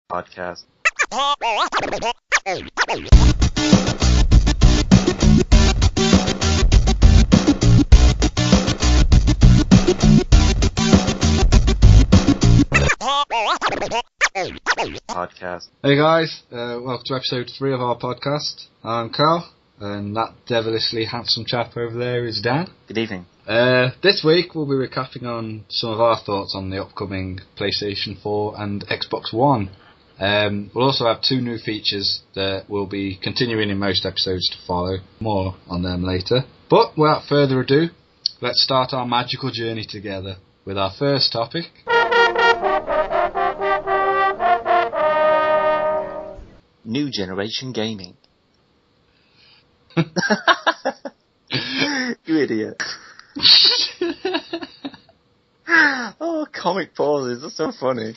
Podcast. Podcast. Hey guys, welcome to episode 3 of our podcast. I'm Carl, and that devilishly handsome chap over there is Dan. Good evening. This week we'll be recapping on some of our thoughts on the upcoming PlayStation 4 and Xbox One. We'll also have 2 new features that will be continuing in most episodes to follow. More on them later. But without further ado, let's start our magical journey together with our first topic. New generation gaming. You idiot. Oh, comic pauses, that's so funny.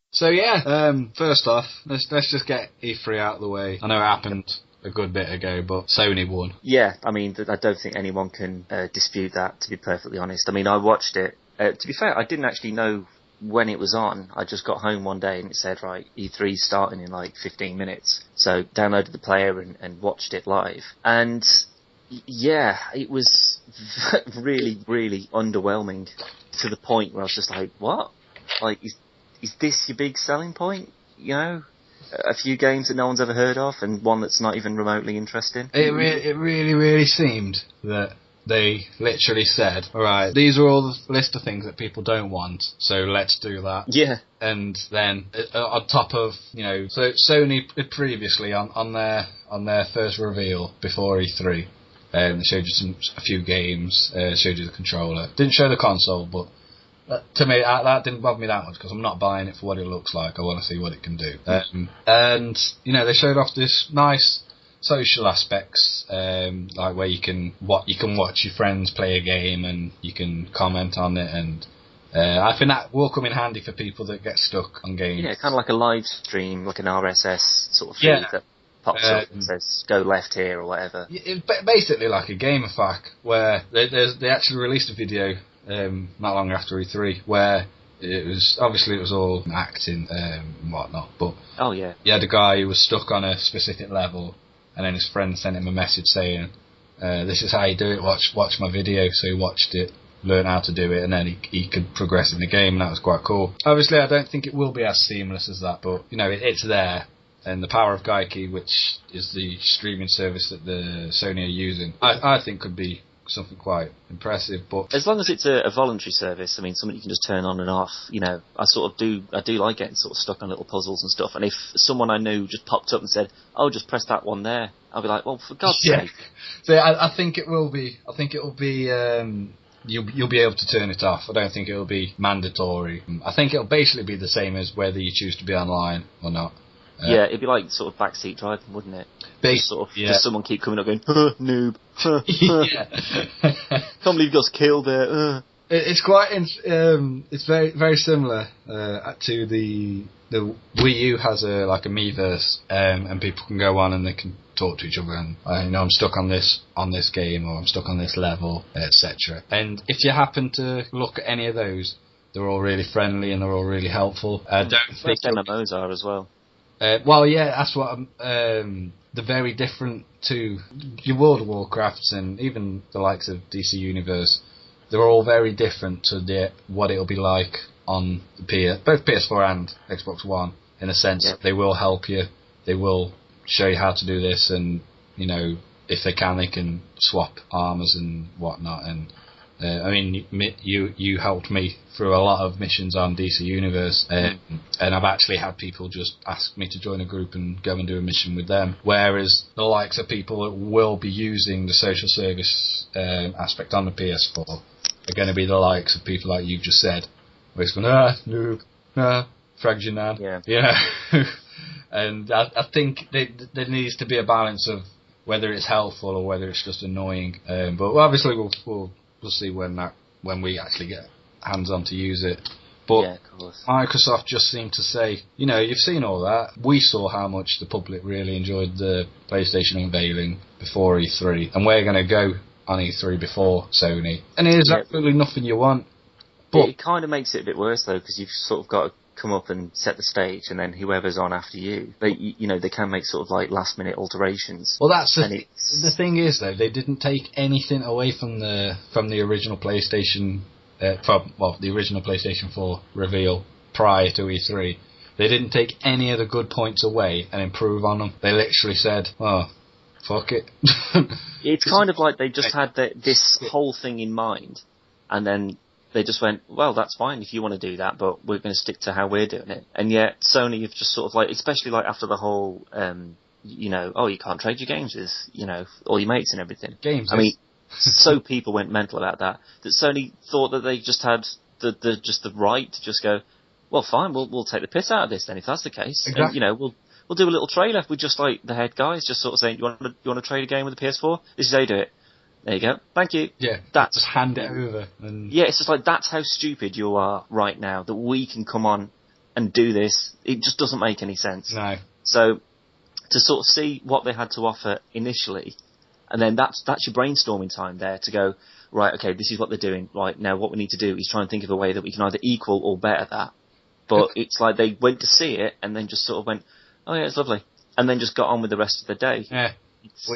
So yeah, first off, let's just get E3 out of the way. I know it happened a good bit ago, but Sony won. Yeah, I mean, I don't think anyone can dispute that, to be perfectly honest. I mean, I watched it. To be fair, I didn't actually know when it was on. I just got home one day and it said, right, E3's starting in like 15 minutes. So downloaded the player and watched it live. And yeah, it was really, really underwhelming to the point where I was just like, what? Like, is this your big selling point? You know? A few games that no one's ever heard of and one that's not even remotely interesting? It really seemed that they literally said, alright, these are all the list of things that people don't want, so let's do that. Yeah. And then, on top of, you know, so Sony previously, on their first reveal before E3, they showed you a few games, showed you the controller. Didn't show the console, but to me, that didn't bother me that much, because I'm not buying it for what it looks like. I want to see what it can do. And, you know, they showed off this nice social aspects, like where you can watch your friends play a game and you can comment on it, and I think that will come in handy for people that get stuck on games. Yeah, kind of like a live stream, like an RSS sort of feed that pops up and says go left here or whatever. It's basically like a GamerFAQ, where they actually released a video not long after E3 where it was all acting and whatnot, but you had a guy who was stuck on a specific level, and then his friend sent him a message saying, this is how you do it, watch my video. So he watched it, learned how to do it, and then he could progress in the game, and that was quite cool. Obviously, I don't think it will be as seamless as that, but, you know, it's there. And the power of Gaikai, which is the streaming service that the Sony are using, I think could be something quite impressive. But as long as it's a voluntary service, I mean, something you can just turn on and off, you know, I do like getting sort of stuck on little puzzles and stuff, and if someone I knew just popped up and said, oh, just press that one there, I'll be like, well, for God's sake. So I think it will be, you'll be able to turn it off. I don't think it'll be mandatory. I think it'll basically be the same as whether you choose to be online or not. Yeah, it'd be like sort of backseat driving, wouldn't it? Just someone keep coming up going, noob. Can't believe you got killed there. It's quite, it's very, very similar to the Wii U has a Miiverse, and people can go on and they can talk to each other and, you know, I'm stuck on this game, or I'm stuck on this level, etc. And if you happen to look at any of those, they're all really friendly and they're all really helpful. I don't think MMOs are as well. Well, yeah, that's what they're very different to your World of Warcrafts and even the likes of DC Universe. They're all very different to what it'll be like on both PS4 and Xbox One, in a sense that they will help you, they will show you how to do this, and, you know, if they can swap armors and whatnot. And I mean, you helped me through a lot of missions on DC Universe, and I've actually had people just ask me to join a group and go and do a mission with them. Whereas the likes of people that will be using the social service aspect on the PS4 are going to be the likes of people like you've just said, where it's going, noob, fragged your nan. Yeah. And I think there needs to be a balance of whether it's helpful or whether it's just annoying. But obviously we'll see when we actually get hands on to use it. But yeah, of course. Microsoft just seemed to say, you know, you've seen all that. We saw how much the public really enjoyed the PlayStation unveiling before E3, and we're going to go on E3 before Sony. And there's absolutely nothing you want. But it kind of makes it a bit worse, though, because you've sort of got come up and set the stage, and then whoever's on after you, they can make sort of like last minute alterations. Well, that's the thing is though, they didn't take anything away from the original PlayStation, the original PlayStation 4 reveal prior to E3. They didn't take any of the good points away and improve on them. They literally said, "Oh, fuck it." It's kind of like they just had this whole thing in mind, and then they just went, well, that's fine if you want to do that, but we're going to stick to how we're doing it. And yet Sony have just sort of like, especially like after the whole, you can't trade your games with, all your mates and everything. Games. I mean, so people went mental about that Sony thought that they just had the right to just go, well, fine, we'll take the piss out of this then if that's the case. Exactly. And, we'll do a little trailer with just like the head guys just sort of saying, you want to trade a game with the PS4? This is how you do it. There you go. Thank you. Yeah, just hand it over. Yeah, it's just like, that's how stupid you are right now, that we can come on and do this. It just doesn't make any sense. No. So, to sort of see what they had to offer initially, and then that's your brainstorming time there to go, right, okay, this is what they're doing. Right, now what we need to do is try and think of a way that we can either equal or better that. But it's like they went to see it and then just sort of went, oh yeah, it's lovely. And then just got on with the rest of the day. Yeah. It's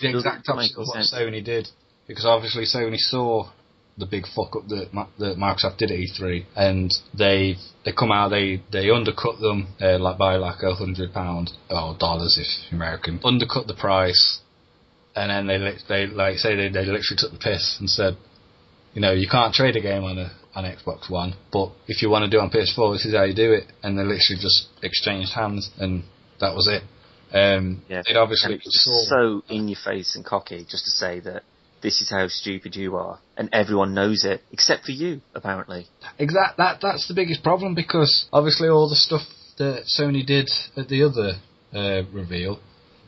the exact opposite of what Sony did, because obviously Sony saw the big fuck up that Microsoft did at E3, and they come out, they undercut them by like £100 or dollars if American, undercut the price, and then they literally took the piss and said, you can't trade a game on Xbox One, but if you want to do it on PS4, this is how you do it, and they literally just exchanged hands, and that was it. It obviously was so in your face and cocky just to say that this is how stupid you are, and everyone knows it except for you, apparently. That's the biggest problem, because obviously all the stuff that Sony did at the other reveal,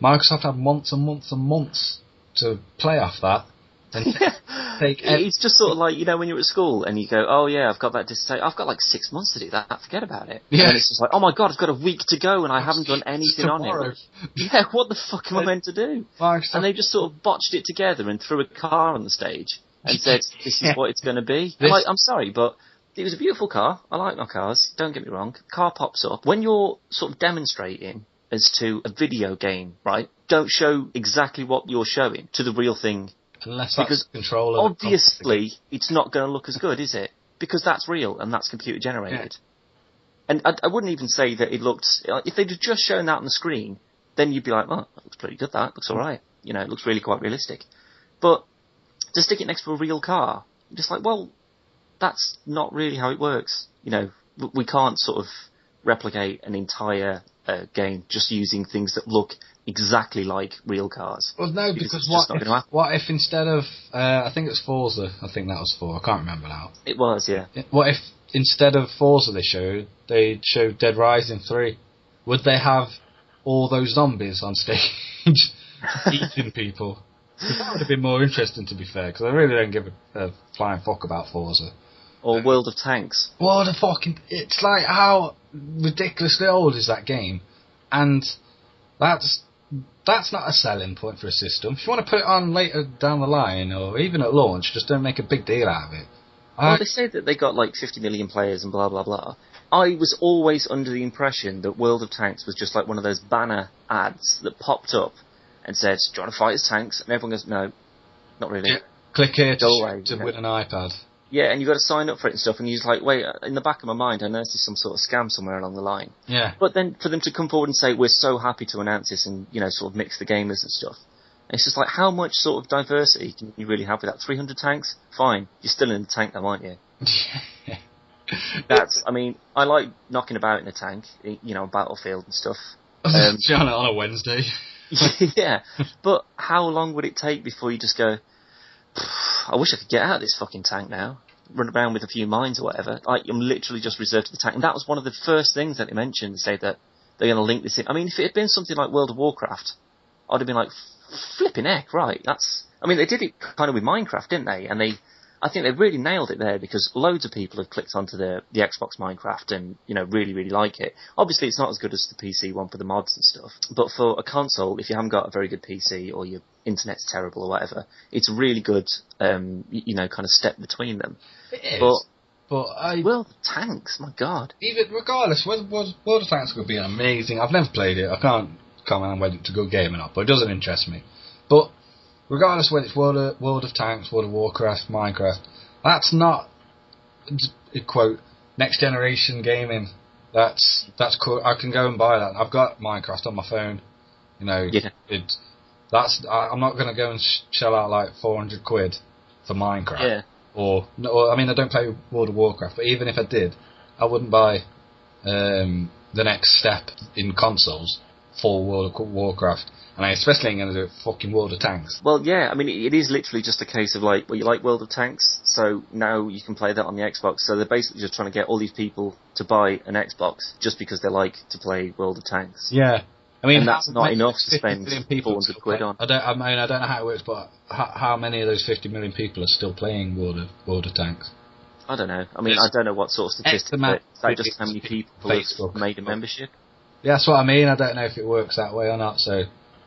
Microsoft had months and months and months to play off that. And it's just sort of like, when you're at school and you go, oh yeah, I've got that dissertation, I've got like 6 months to do that, forget about it. Yeah. And it's just like, oh my god, I've got a week to go and I haven't done anything on it. Yeah, what the fuck am I meant to do? And they just sort of botched it together and threw a car on the stage and said, this is what it's going to be. I'm sorry, but it was a beautiful car. I like my cars, don't get me wrong. Car pops up. When you're sort of demonstrating as to a video game, right, don't show exactly what you're showing to the real thing. Unless that's controller. Obviously, it's not going to look as good, is it? Because that's real and that's computer generated. Yeah. And I wouldn't even say that it looked. If they'd just shown that on the screen, then you'd be like, "Oh, that looks pretty good. That looks all right. It looks really quite realistic." But to stick it next to a real car, you're just like, well, that's not really how it works. We can't sort of replicate an entire game just using things that look exactly like real cars. Well, no, because what if instead of, I think it's Forza, I think that was 4, I can't remember now. It was, yeah. What if instead of Forza they showed Dead Rising 3? Would they have all those zombies on stage eating people? That would have been more interesting, to be fair, because I really don't give a flying fuck about Forza. Or World of Tanks. World of fucking... It's like, how ridiculously old is that game? And that's not a selling point for a system. If you want to put it on later down the line, or even at launch, just don't make a big deal out of it. Well, they say that they got like 50 million players and blah, blah, blah. I was always under the impression that World of Tanks was just like one of those banner ads that popped up and said, do you want to fight as tanks? And everyone goes, no, not really. Yeah. Click here to win an iPad. Yeah, and you've got to sign up for it and stuff, and you're just like, wait, in the back of my mind, I know this is some sort of scam somewhere along the line. Yeah. But then for them to come forward and say, we're so happy to announce this and, sort of mix the gamers and stuff. And it's just like, how much sort of diversity can you really have with that? 300 tanks? Fine. You're still in the tank though, aren't you? I like knocking about in a tank, battlefield and stuff. On a Wednesday. Yeah. But how long would it take before you just go, I wish I could get out of this fucking tank now, run around with a few mines or whatever. I'm literally just reserved to the tank. And that was one of the first things that they mentioned, to say that they're going to link this in. I mean, if it had been something like World of Warcraft, I'd have been like, flipping heck, right. They did it kind of with Minecraft, didn't they? And I think they really nailed it there, because loads of people have clicked onto the Xbox Minecraft and, really, really like it. Obviously, it's not as good as the PC one for the mods and stuff. But for a console, if you haven't got a very good PC or your internet's terrible or whatever, it's a really good, kind of step between them. It is. But But World of Tanks, my God. even regardless, World of Tanks could be amazing. I've never played it. I can't comment on whether it's a good game or not, but it doesn't interest me. But regardless whether it's World of Tanks, World of Warcraft, Minecraft, that's not, quote, next generation gaming. That's cool. I can go and buy that. I've got Minecraft on my phone. You know, Yeah. I'm not going to go and shell out like 400 quid for Minecraft. Yeah. Or I mean, I don't play World of Warcraft, but even if I did, I wouldn't buy the next step in consoles for World of Warcraft. And I especially ain't going to do it for fucking World of Tanks. Well, yeah, I mean, it is literally just a case of like, well, you like World of Tanks, so now you can play that on the Xbox. So they're basically just trying to get all these people to buy an Xbox just because they like to play World of Tanks. Yeah. I mean, and that's not enough to spend 400 quid on. I don't know how it works, but how many of those 50 million people are still playing World of Tanks? I don't know. I mean, I don't know what sort of statistics, but is that just how many people have made a membership? Yeah, that's what I mean. I don't know if it works that way or not, so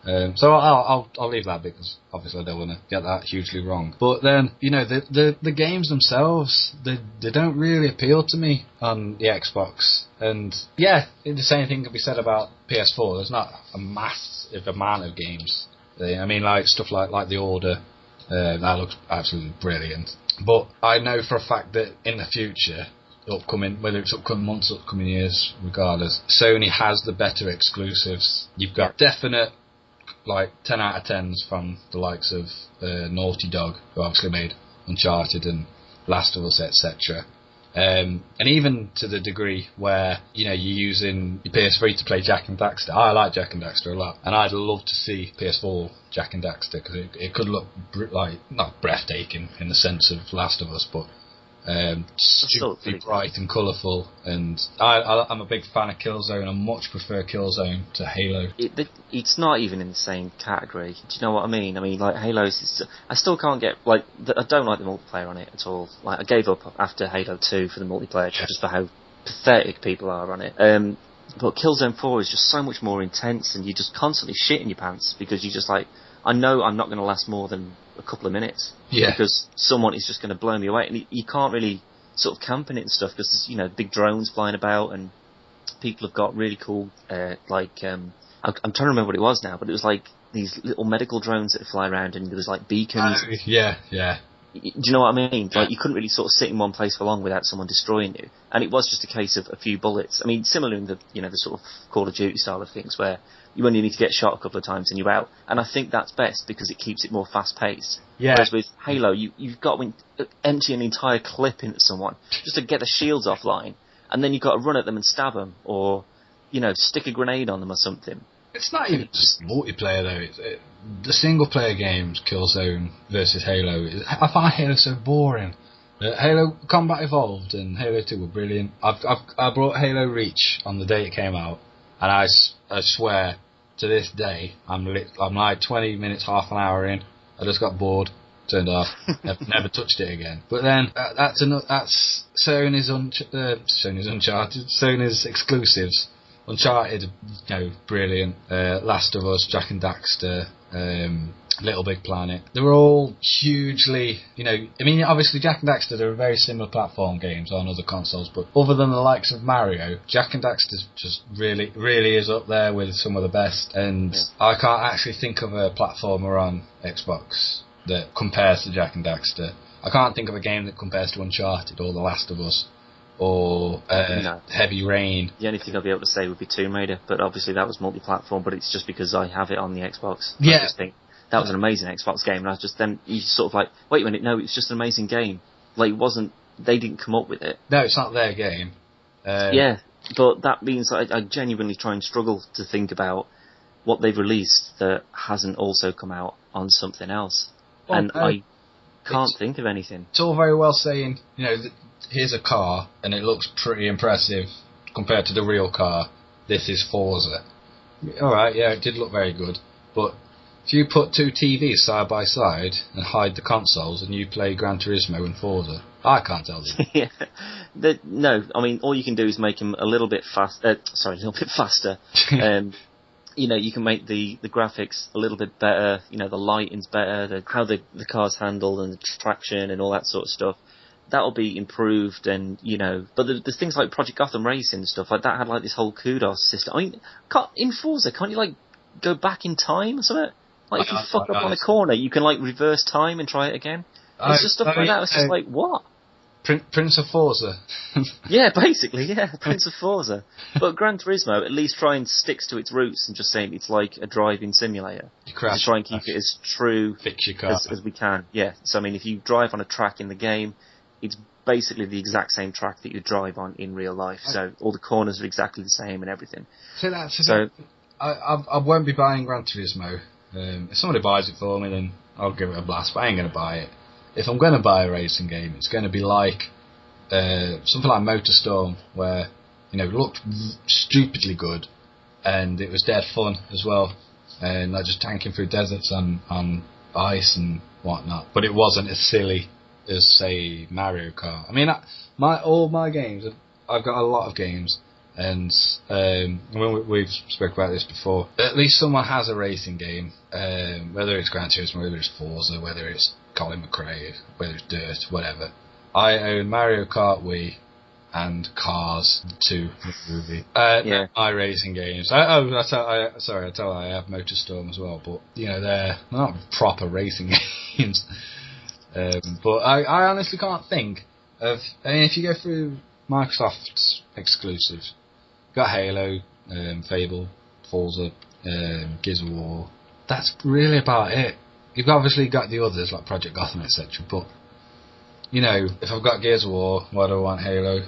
I'll leave that because obviously I don't want to get that hugely wrong. But then, you know, the games themselves, they don't really appeal to me on the Xbox. And yeah, the same thing can be said about PS4. There's not a massive amount of games. I mean, like stuff like The Order, that looks absolutely brilliant. But I know for a fact that in the future, whether it's upcoming months, upcoming years, regardless, Sony has the better exclusives. You've got definite, like, 10 out of 10s from the likes of Naughty Dog, who obviously made Uncharted and Last of Us, etc. And even to the degree where, you know, you're using your PS3 to play Jak and Daxter. I like Jak and Daxter a lot, and I'd love to see PS4 Jak and Daxter, because it could look not breathtaking in the sense of Last of Us, but stupidly bright and colourful. And I'm a big fan of Killzone. I much prefer Killzone to Halo. It's not even in the same category. Do you know what I mean? I mean, like, Halo's, I still can't get, like, I don't like the multiplayer on it at all. Like, I gave up after Halo 2 for the multiplayer, just for how pathetic people are on it. But Killzone 4 is just so much more intense, and you just constantly shit in your pants, because you just like, I know I'm not going to last more than a couple of minutes. Yeah. Because someone is just going to blow me away. And you can't really sort of camp in it and stuff, because there's, you know, big drones flying about, and people have got really cool, I'm trying to remember what it was now, but it was like these little medical drones that fly around, and there was like beacons. Yeah. Do you know what I mean? Like, you couldn't really sort of sit in one place for long without someone destroying you. And it was just a case of a few bullets. I mean, similar in the, you know, the sort of Call of Duty style of things, where you only need to get shot a couple of times and you're out. And I think that's best because it keeps it more fast-paced. Yeah. Whereas with Halo, you've got to empty an entire clip into someone just to get the shields offline, and then you've got to run at them and stab them, or, you know, stick a grenade on them or something. It's not even just multiplayer though. The single player games, Killzone versus Halo, I find Halo so boring. Halo Combat Evolved and Halo 2 were brilliant. I brought Halo Reach on the day it came out, and I swear to this day I'm like 20 minutes, half an hour in. I just got bored, turned off, never touched it again. But then that's Sony's Uncharted, Sony's exclusives. Uncharted, you know, brilliant. Last of Us, Jak and Daxter, Little Big Planet. They were all hugely, you know, I mean, obviously Jak and Daxter, they're very similar platform games on other consoles, but other than the likes of Mario, Jak and Daxter just really, really is up there with some of the best. And I can't actually think of a platformer on Xbox that compares to Jak and Daxter. I can't think of a game that compares to Uncharted or The Last of Us, or Heavy Rain. The only thing I'll be able to say would be Tomb Raider, but obviously that was multi-platform, but it's just because I have it on the Xbox. Yeah. I just think that was an amazing Xbox game, and I was just then, you sort of like, wait a minute, no, it's just an amazing game. Like, they didn't come up with it. No, it's not their game. Yeah, but that means I genuinely try and struggle to think about what they've released that hasn't also come out on something else. Well, and I can't think of anything. It's all very well saying, you know, here's a car, and it looks pretty impressive compared to the real car. This is Forza. Alright, yeah, it did look very good. But if you put two TVs side by side and hide the consoles, and you play Gran Turismo and Forza, I can't tell you. Yeah. No, I mean, all you can do is make them a little bit faster. You know, you can make the graphics a little bit better, you know, the lighting's better, how the car's handled and the traction and all that sort of stuff. that'll be improved, and but there's things like Project Gotham Racing and stuff like that had like this whole kudos system. I mean, in Forza, can't you like go back in time or something? Like if you fuck up on a corner, you can like reverse time and try it again. It's just stuff like that. It's just like, what? Prince of Forza. Yeah, basically, yeah, Prince of Forza. But Gran Turismo at least try and sticks to its roots and just saying it's like a driving simulator. You crash. To try and keep it as true Fix your car. as we can. Yeah. So I mean, if you drive on a track in the game, it's basically the exact same track that you drive on in real life. So all the corners are exactly the same and everything. I won't be buying Gran Turismo. If somebody buys it for me, then I'll give it a blast. But I ain't going to buy it. If I'm going to buy a racing game, it's going to be like something like MotorStorm, where it looked stupidly good, and it was dead fun as well, and like just tanking through deserts on ice and whatnot. But it wasn't as silly as, say, Mario Kart. I mean, all my games, I've got a lot of games, and we've spoke about this before. At least someone has a racing game, whether it's Gran Turismo, whether it's Forza, whether it's Colin McRae, whether it's Dirt, whatever. I own Mario Kart Wii and Cars 2, the movie. iRacing games. I have MotorStorm as well, but they're not proper racing games. But I honestly can't think of. I mean, if you go through Microsoft's exclusives, got Halo, Fable, Forza, Gears of War. That's really about it. You've obviously got the others like Project Gotham, etc. But if I've got Gears of War, why do I want Halo?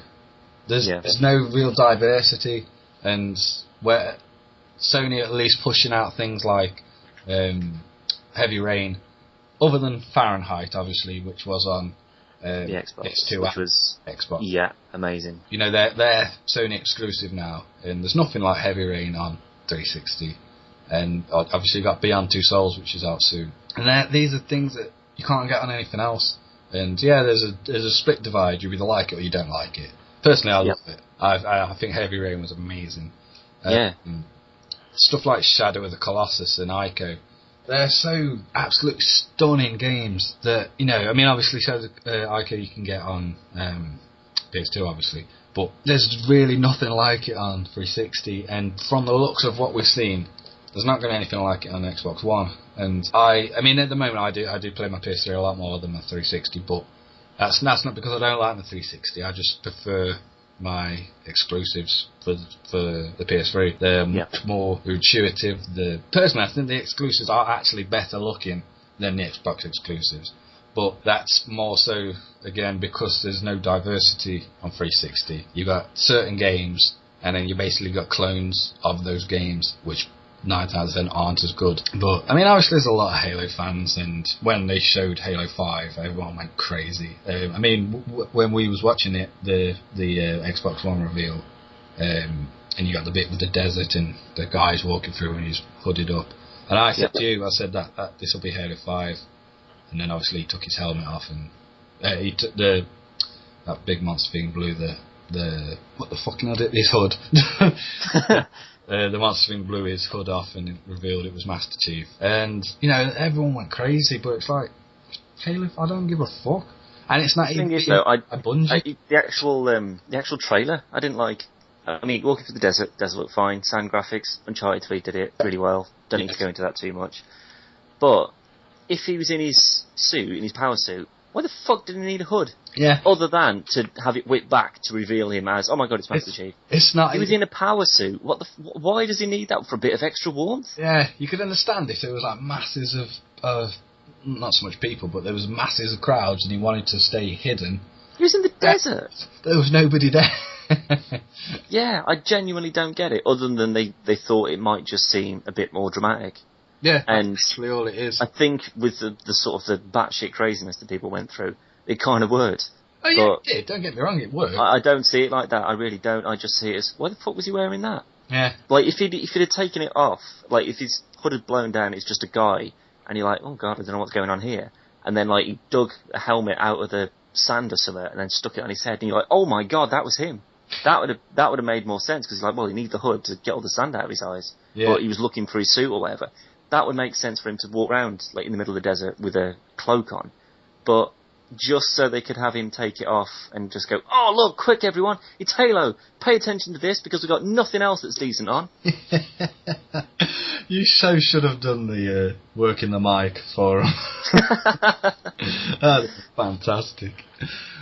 There's no real diversity, and where Sony at least pushing out things like Heavy Rain, other than Fahrenheit, obviously, which was on the Xbox, X2, which was Xbox. Amazing. They're Sony exclusive now, and there's nothing like Heavy Rain on 360. And obviously you've got Beyond Two Souls, which is out soon. And these are things that you can't get on anything else. And there's a split divide. You either like it or you don't like it. Personally, I love it. I think Heavy Rain was amazing. Stuff like Shadow of the Colossus and Ico, they're so absolutely stunning games that, I mean, obviously Shadow Ico you can get on PS2, obviously. But there's really nothing like it on 360. And from the looks of what we've seen, there's not going to be anything like it on Xbox One. And I mean, at the moment, I do play my PS3 a lot more than my 360, but that's not because I don't like the 360. I just prefer my exclusives for the PS3. They're much more intuitive. Personally, I think the exclusives are actually better looking than the Xbox exclusives. But that's more so, again, because there's no diversity on 360. You've got certain games, and then you basically got clones of those games, which 9 times out of 10 aren't as good. But I mean, obviously there's a lot of Halo fans, and when they showed Halo 5, everyone went crazy. I mean, when we was watching it, the Xbox One reveal, and you got the bit with the desert and the guys walking through and he's hooded up, and I said to you, I said that this will be Halo 5, and then obviously he took his helmet off, and he took that big monster thing blew the what the fucking had it, his hood. The monster thing blew his hood off and it revealed it was Master Chief. And, everyone went crazy, but it's like, Halo, I don't give a fuck. And it's not even a Bungie. The actual trailer, I didn't like. I mean, walking through the desert looked fine. Sound graphics, Uncharted 3 did it really well. Don't need to go into that too much. But, if he was in his suit, in his power suit, why the fuck did he need a hood? Yeah. Other than to have it whipped back to reveal him as, oh my god, it's Master Chief. It's not. He was in a power suit. Why does he need that? For a bit of extra warmth? Yeah, you could understand if there was like masses of not so much people, but there was masses of crowds and he wanted to stay hidden. He was in the desert. There was nobody there. Yeah, I genuinely don't get it. Other than they thought it might just seem a bit more dramatic. Yeah, and that's actually all it is. I think with the sort of the batshit craziness that people went through, it kind of worked. Oh yeah, it did. Don't get me wrong, it worked. I don't see it like that. I really don't. I just see it as, why the fuck was he wearing that? Yeah. Like if he'd had taken it off, like if his hood had blown down, it's just a guy, and you're like, oh god, I don't know what's going on here. And then like he dug a helmet out of the sand or something, and then stuck it on his head, and you're like, oh my god, that was him. That would have made more sense because he's like, well, he needs the hood to get all the sand out of his eyes. Yeah. But he was looking for his suit or whatever. That would make sense for him to walk around like in the middle of the desert with a cloak on. But just so they could have him take it off and just go, oh, look, quick, everyone, it's Halo. Pay attention to this because we've got nothing else that's decent on. You so should have done the work in the mic for him. That's fantastic.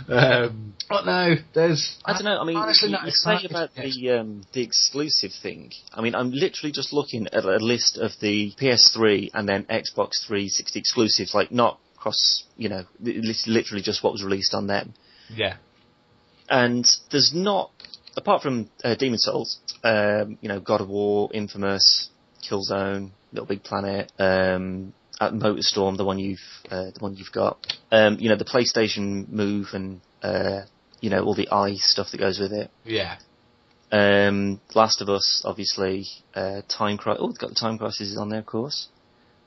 But no, there's... I don't know, I mean, honestly, you say about the exclusive thing. I mean, I'm literally just looking at a list of the PS3 and then Xbox 360 exclusives, like not across, literally just what was released on them. Yeah. And there's not, apart from Demon's Souls, God of War, Infamous, Killzone, Little Big Planet, MotorStorm, the one you've got, the PlayStation Move and all the eye stuff that goes with it. Yeah. Last of Us, obviously, Time Crisis. Oh, it's got the Time Crisis on there, of course.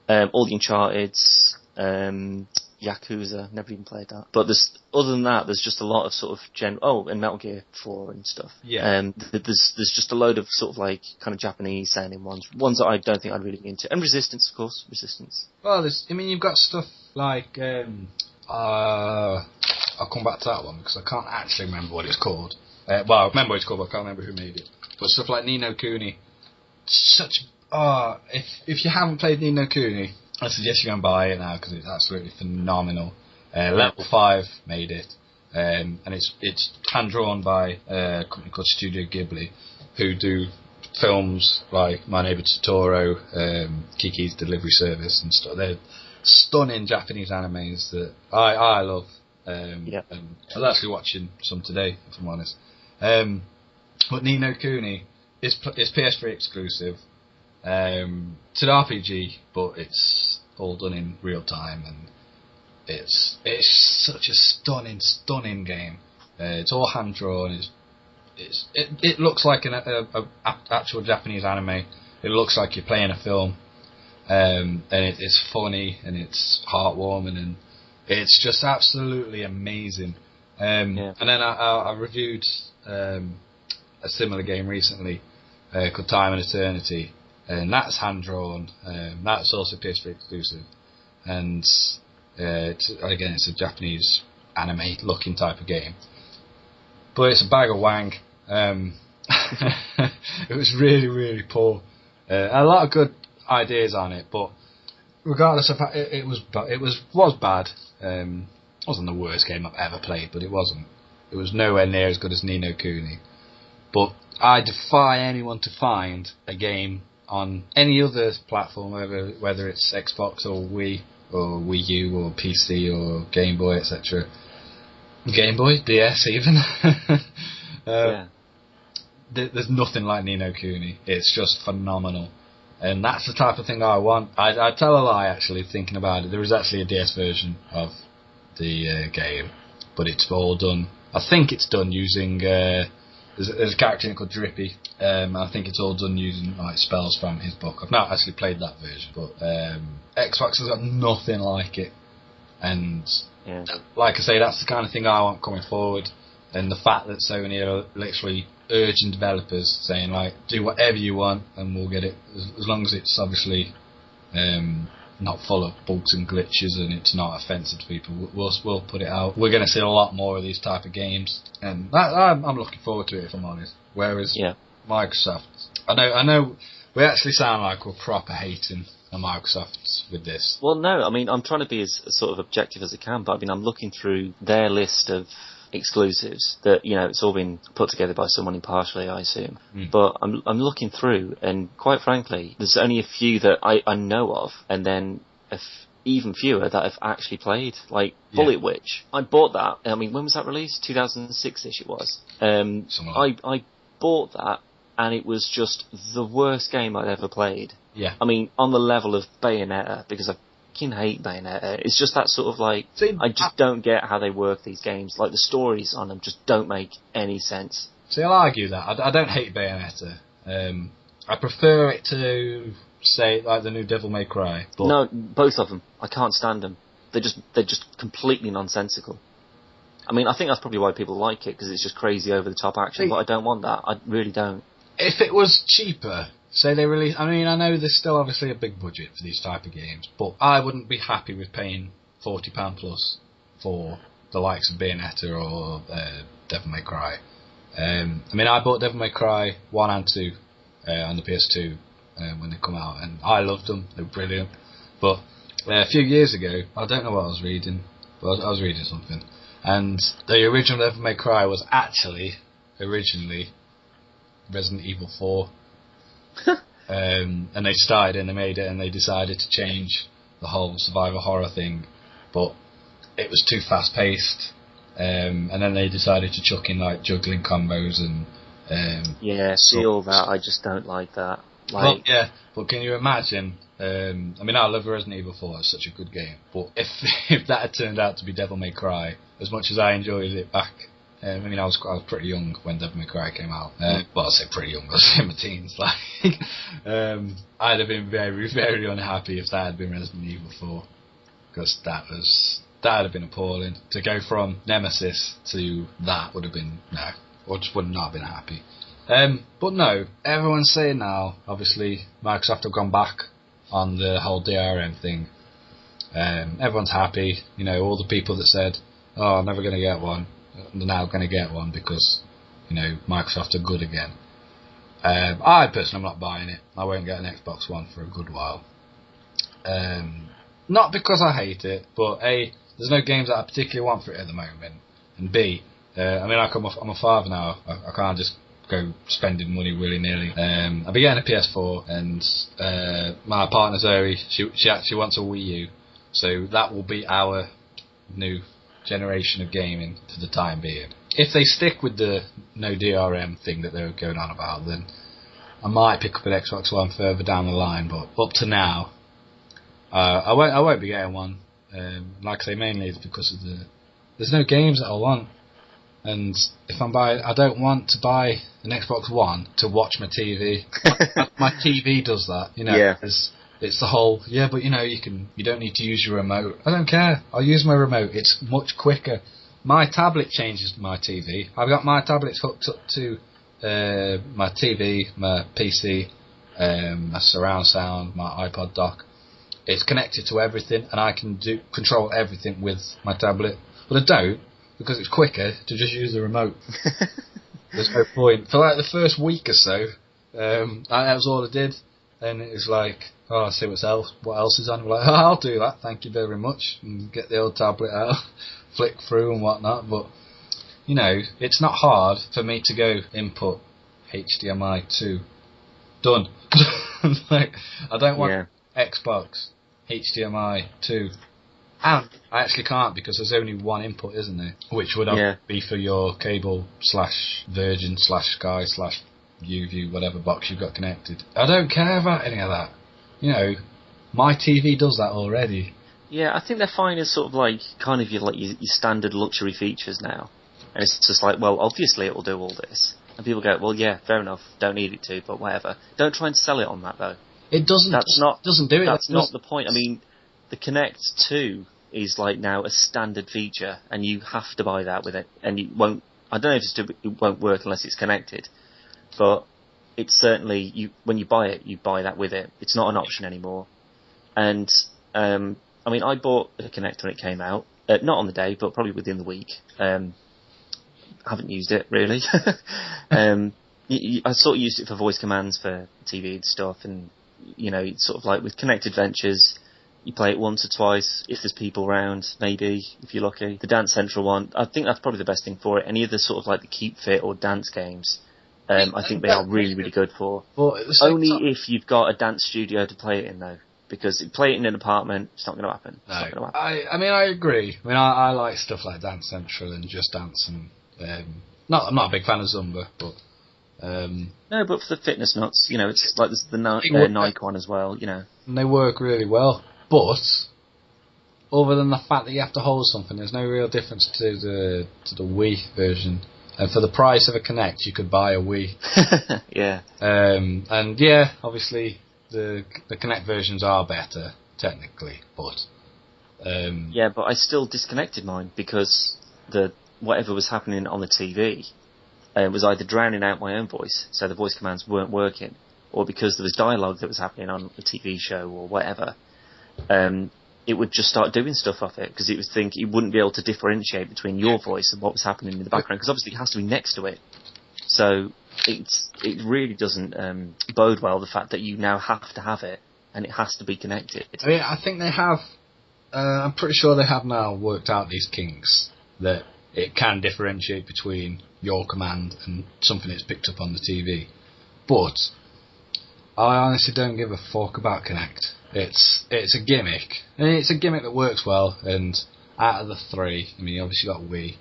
All the Uncharted's, Yakuza, never even played that. But other than that, there's just a lot of sort of and Metal Gear 4 and stuff. Yeah. There's just a load of sort of like kind of Japanese sounding ones that I don't think I'd really be into. And Resistance, of course, Resistance. Well, you've got stuff like, I'll come back to that one because I can't actually remember what it's called. I remember what it's called, but I can't remember who made it. But stuff like Ni no Kuni, if you haven't played Ni no Kuni, I suggest you go and buy it now because it's absolutely phenomenal. Level 5 made it, and it's hand drawn by a company called Studio Ghibli, who do films like My Neighbor Totoro, Kiki's Delivery Service and stuff. They're stunning Japanese animes that I love. And I was actually watching some today, if I'm honest. But Ni no Kuni is PS3 exclusive. It's an RPG, but it's all done in real time, and it's such a stunning game. It's all hand drawn. It looks like an actual Japanese anime. It looks like you're playing a film, and it's funny and it's heartwarming and it's just absolutely amazing. And then I reviewed a similar game recently called Time and Eternity. And that's hand drawn. That's also PS3 exclusive, and it's a Japanese anime looking type of game, but it's a bag of wang. It was really, really poor. A lot of good ideas on it, but regardless of how it was bad. It wasn't the worst game I've ever played, but it wasn't. It was nowhere near as good as Ni no Kuni. But I defy anyone to find a game on any other platform, whether it's Xbox or Wii or Wii U or PC or Game Boy, etc. Game Boy, DS even. There's nothing like Ni no Kuni. It's just phenomenal, and that's the type of thing I want. I tell a lie actually thinking about it. There is actually a DS version of the game, but it's all done. I think it's done using. There's a character in it called Drippy. I think it's all done using like spells from his book. I've not actually played that version, but Xbox has got nothing like it. And like I say, that's the kind of thing I want coming forward. And the fact that Sony are literally urging developers, saying like, do whatever you want, and we'll get it as long as it's obviously not full of bugs and glitches and it's not offensive to people. We'll put it out. We're going to see a lot more of these type of games, and I'm looking forward to it, if I'm honest. Whereas Microsoft, I know we actually sound like we're proper hating on Microsoft with this. Well, no, I mean I'm trying to be as sort of objective as I can, but I mean I'm looking through their list of exclusives that it's all been put together by someone impartially, I assume. But I'm looking through, and quite frankly, there's only a few that I know of, and then even fewer that I've actually played. Like Bullet Witch, I bought that. I mean, when was that released? 2006ish it was. I bought that, and it was just the worst game I'd ever played. Yeah. I mean, on the level of Bayonetta, because I fucking hate Bayonetta. It's just that sort of like, I just don't get how they work these games. Like, the stories on them just don't make any sense. See, I'll argue that. I don't hate Bayonetta. I prefer it to, say, like the new Devil May Cry. But no, both of them. I can't stand them. They're just completely nonsensical. I mean, I think that's probably why people like it, because it's just crazy over-the-top action, but I don't want that. I really don't. If it was cheaper, say they release... I mean, I know there's still obviously a big budget for these type of games, but I wouldn't be happy with paying £40 plus for the likes of Bayonetta or Devil May Cry. I mean, I bought Devil May Cry 1 and 2 on the PS2 when they come out, and I loved them. They were brilliant. But a few years ago, I don't know what I was reading, but I was reading something, and the original Devil May Cry was actually originally Resident Evil 4. And they started and they made it, and they decided to change the whole survival horror thing, but it was too fast paced. And then they decided to chuck in like juggling combos and see all that. I just don't like that. Well, yeah, but can you imagine? I mean, I love Resident Evil 4; it's such a good game. But if that had turned out to be Devil May Cry, as much as I enjoyed it back, I mean, I was pretty young when Devil May Cry came out. Well, I say pretty young; I was in my teens. Like, I'd have been very, very unhappy if that had been Resident Evil 4, because that would have been appalling. To go from Nemesis to that would have been or just would not have been happy. But no, everyone's saying now, obviously, Microsoft have gone back on the whole DRM thing. Everyone's happy. You know, all the people that said, "Oh, I'm never going to get one," they're now going to get one because, you know, Microsoft are good again. I personally am not buying it. I won't get an Xbox One for a good while. Not because I hate it, but A, there's no games that I particularly want for it at the moment, and B, I mean, like I'm a father now. I can't just go spending money willy-nilly. I'll be getting a PS4, and my partner Zoe, she actually wants a Wii U, so that will be our new generation of gaming for the time being. If they stick with the no DRM thing that they were going on about, then I might pick up an Xbox One further down the line, but up to now, I won't be getting one. Like I say, mainly it's because of there's no games that I want. And if I don't want to buy an Xbox One to watch my TV. My TV does that, you know. Yeah. It's the whole, but you know, you don't need to use your remote. I don't care. I'll use my remote. It's much quicker. My tablet changes my TV. I've got my tablets hooked up to my TV, my PC, my surround sound, my iPod dock. It's connected to everything, and I can control everything with my tablet. But I don't, because it's quicker to just use the remote. There's no point. For like the first week or so, that was all I did. And it was like, I'll see what else is on. I'm like, I'll do that, thank you very much. And get the old tablet out, flick through and whatnot. But, you know, it's not hard for me to go input HDMI 2. Done. Like, I don't want Xbox HDMI 2. And I actually can't, because there's only one input, isn't there? Which would be for your cable / Virgin / Sky / UView, whatever box you've got connected. I don't care about any of that. You know, my TV does that already. Yeah, I think they're fine as sort of like kind of your standard luxury features now. And it's just like, well, obviously it will do all this. And people go, well, yeah, fair enough, don't need it to, but whatever. Don't try and sell it on that, though. It doesn't. Doesn't do it. That's not the point. I mean, the Kinect 2 is like now a standard feature, and you have to buy that with it, and you won't. I don't know if it won't work unless it's connected, but it's certainly when you buy it, you buy that with it. It's not an option anymore. And I mean, I bought a Kinect when it came out, not on the day, but probably within the week. Haven't used it really. I sort of used it for voice commands for TV and stuff, and you know, it's sort of like with Kinect Adventures. You play it once or twice if there's people around, maybe, if you're lucky. The Dance Central one, I think that's probably the best thing for it. Any of the sort of like the Keep Fit or dance games, I think they are really, really good for. Only if you've got a dance studio to play it in, though. Because if you play it in an apartment, it's not going to happen. No. It's not gonna happen. I mean, I agree. I mean, I like stuff like Dance Central and Just Dance. And I'm not a big fan of Zumba, but... No, but for the fitness nuts, you know, it's like there's the Nike one as well, you know. And they work really well. But other than the fact that you have to hold something, there's no real difference to the Wii version. And for the price of a Kinect, you could buy a Wii. Yeah. And yeah, obviously the Kinect versions are better technically, but yeah, but I still disconnected mine because whatever was happening on the TV was either drowning out my own voice, so the voice commands weren't working, or because there was dialogue that was happening on the TV show or whatever. it would just start doing stuff off it, because it wouldn't be able to differentiate between your voice and what was happening in the background, because obviously it has to be next to it. So it really doesn't bode well, the fact that you now have to have it and it has to be connected. I mean, I think they have. I'm pretty sure they have now worked out these kinks that it can differentiate between your command and something that's picked up on the TV. But I honestly don't give a fuck about Kinect. It's a gimmick, and it's a gimmick that works well. And out of the three, I mean, you obviously got Wii,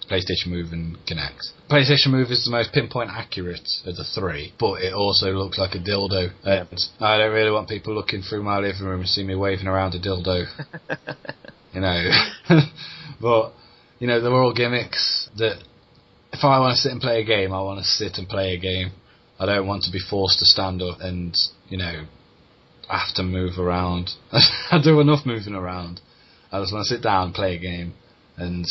PlayStation Move, and Kinect. PlayStation Move is the most pinpoint accurate of the three, but it also looks like a dildo. Yeah. And I don't really want people looking through my living room and see me waving around a dildo. You know, but you know, they're all gimmicks that if I want to sit and play a game, I want to sit and play a game. I don't want to be forced to stand up and, you know, have to move around. I do enough moving around. I just want to sit down and play a game. And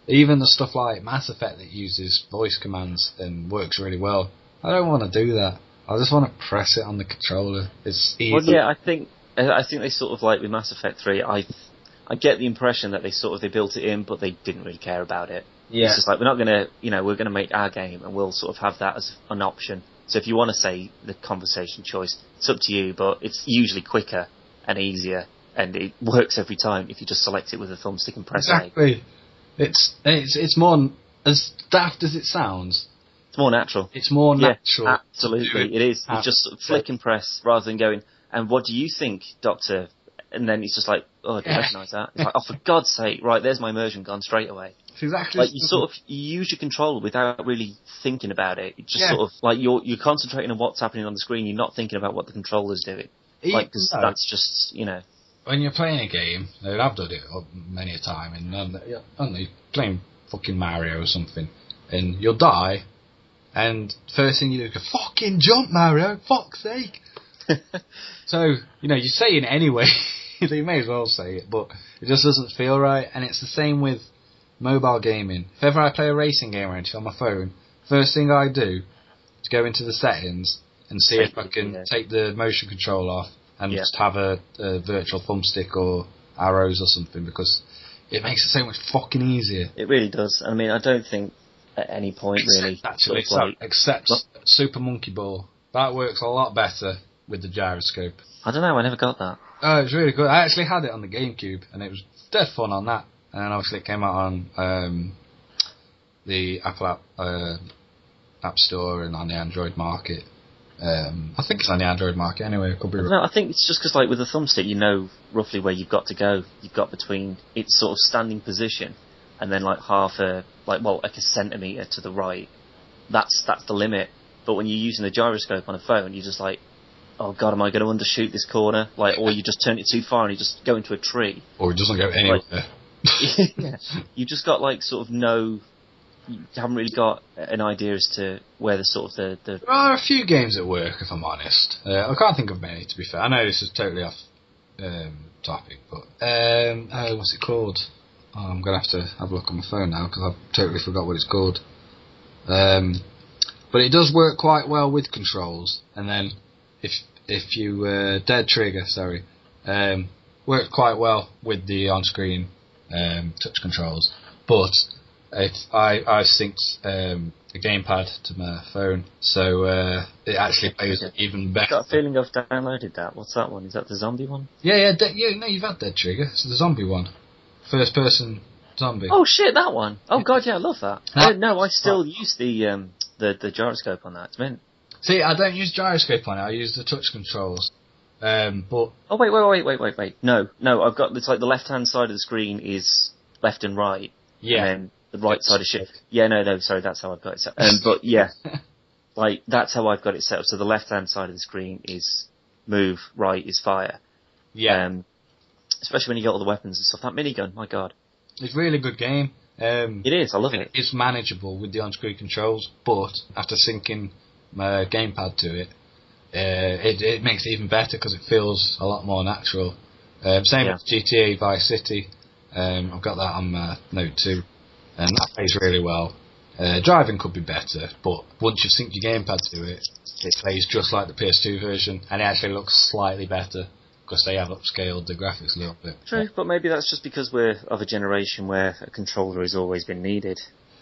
even the stuff like Mass Effect that uses voice commands and works really well, I don't want to do that. I just want to press it on the controller. It's easy. Well, yeah, I think they sort of, like with Mass Effect 3, I get the impression that they built it in, but they didn't really care about it. Yeah. It's just like, we're not going to, you know, we're going to make our game and we'll sort of have that as an option. So if you want to say the conversation choice, it's up to you, but it's usually quicker and easier, and it works every time if you just select it with a thumbstick and press A. Exactly. It's more, as daft as it sounds, It's more natural. it's more natural. Yeah, absolutely, it is. You just sort of flick and press rather than going, and what do you think, Doctor? And then it's just like, oh, I didn't recognise that. It's like, oh, for God's sake, right, there's my immersion gone straight away. It's exactly Like, you use your controller without really thinking about it. It just sort of, like, you're concentrating on what's happening on the screen, you're not thinking about what the controller's doing. Like, because that's just, you know. When you're playing a game, and I've done it many a time, and I don't know, you're playing fucking Mario or something, and you'll die, and first thing you do is go, fucking jump, Mario, fuck's sake. So, you know, you're saying it anyway, so you may as well say it, but it just doesn't feel right, and it's the same with mobile gaming. If ever I play a racing game or anything on my phone, first thing I do is go into the settings and see if I can take the motion control off and just have a virtual thumbstick or arrows or something, because it makes it so much fucking easier. It really does. I mean, I don't think at any point Except Super Monkey Ball. That works a lot better with the gyroscope. I don't know, I never got that. Oh, it's really good. I actually had it on the GameCube, and it was dead fun on that. And then obviously it came out on the Apple App Store and on the Android market. I think it's on the Android market anyway. Could be wrong. No, I think it's just because, like, with a thumbstick, you know roughly where you've got to go. You've got between its sort of standing position and then like like a centimetre to the right. That's the limit. But when you're using a gyroscope on a phone, you're just like, oh God, am I going to undershoot this corner? Like, or you just turn it too far and you just go into a tree. Or it doesn't go anywhere. Yeah. You just got like sort of you haven't really got an idea as to where the sort of the There are a few games that work, if I'm honest. I can't think of many, to be fair. I know this is totally off topic, but what's it called? Oh, I'm going to have to have a look on my phone now, because I've totally forgot what it's called. But it does work quite well with controls, and then if you Dead Trigger, works quite well with the on-screen touch controls. But I synced a gamepad to my phone, so it actually plays even better. I've got a feeling I've downloaded that. What's that one? Is that the zombie one? Yeah. No, you've had Dead Trigger. It's the zombie one, first-person zombie. Oh shit, that one! Oh God, yeah, I love that. No, I still use the gyroscope on that. It's mint. See, I don't use gyroscope on it. I use the touch controls. But oh wait. No. I've got, it's like the left-hand side of the screen is left and right. Yeah. And then the right side is shift. Yeah, no, sorry, that's how I've got it set up. But yeah, like that's how I've got it set up. So the left-hand side of the screen is move, right is fire. Yeah. Especially when you get all the weapons and stuff. That minigun, my God. It's a really good game. It is, I love it. It's manageable with the on-screen controls, but after syncing my gamepad to it, it makes it even better because it feels a lot more natural. Same with GTA Vice City. I've got that on my Note 2, and that plays really well. Driving could be better, but once you've synced your gamepad to it, it plays just like the PS2 version, and it actually looks slightly better because they have upscaled the graphics a little bit. True, but maybe that's just because we're of a generation where a controller has always been needed.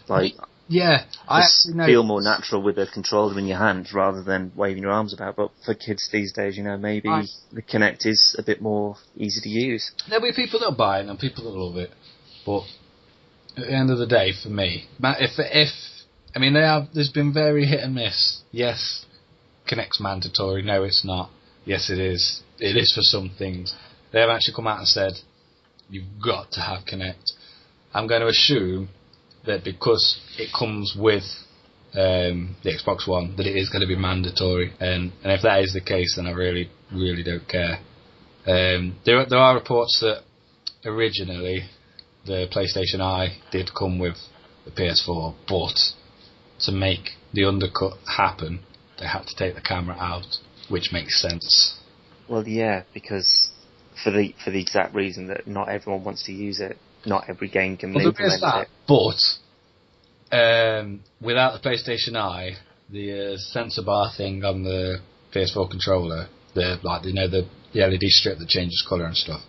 Like, yeah, I feel more natural with a controller in your hand rather than waving your arms about. But for kids these days, maybe the Kinect is a bit more easy to use. There'll be people that'll buy it and people that love it, but at the end of the day, for me, there's been very hit and miss. Yes, Kinect's mandatory. No, it's not. Yes, it is. It is for some things. They have actually come out and said, you've got to have Kinect. I'm going to assume that because it comes with the Xbox One, that it is going to be mandatory. And if that is the case, then I really, really don't care. There are reports that originally the PlayStation Eye did come with the PS4, but to make the undercut happen, they had to take the camera out, which makes sense. Well, yeah, because for the exact reason that not everyone wants to use it. Not every game can implement it. But without the PlayStation Eye, the sensor bar thing on the PS4 controller, the LED strip that changes colour and stuff,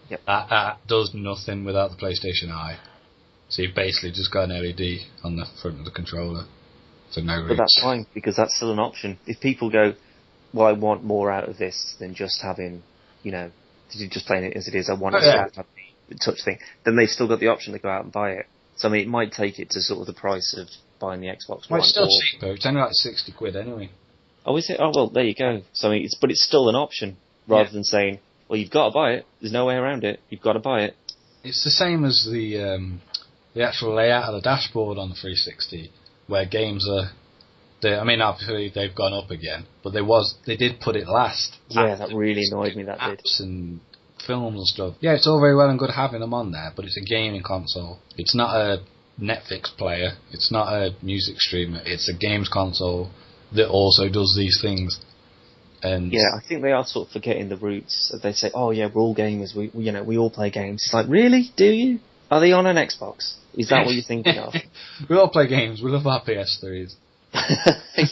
yep. that does nothing without the PlayStation Eye. So you've basically just got an LED on the front of the controller for no reason. But that's fine, because that's still an option. If people go, well, I want more out of this than just having, just playing it as it is, I want to have the touch thing, then they've still got the option to go out and buy it. So, it might take it to sort of the price of buying the Xbox One. Well, it's still cheaper. It's only like £60 anyway. Oh, is it? Oh, well, there you go. So, but it's still an option, rather than saying, well, you've got to buy it. There's no way around it. You've got to buy it. It's the same as the actual layout of the dashboard on the 360, where games are... obviously they've gone up again, but they did put it last. Yeah, that really annoyed me, that did. Apps and films and stuff. Yeah, it's all very well and good having them on there, but it's a gaming console. It's not a Netflix player. It's not a music streamer. It's a games console that also does these things. And yeah, I think they are sort of forgetting the roots. They say, "Oh yeah, we're all gamers. We all play games." It's like, really? Do you? Are they on an Xbox? Is that what you're thinking of? We all play games. We love our PS3s.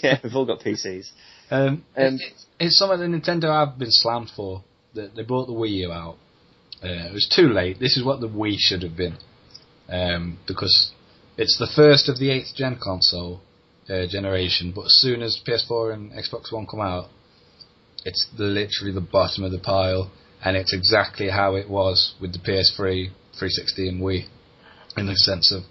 Yeah, we've all got PCs. It's something that Nintendo have been slammed for. They brought the Wii U out. It was too late. This is what the Wii should have been, because it's the first of the 8th gen console generation. But as soon as PS4 and Xbox One come out, it's literally the bottom of the pile, and it's exactly how it was with the PS3, 360, and Wii, in the sense of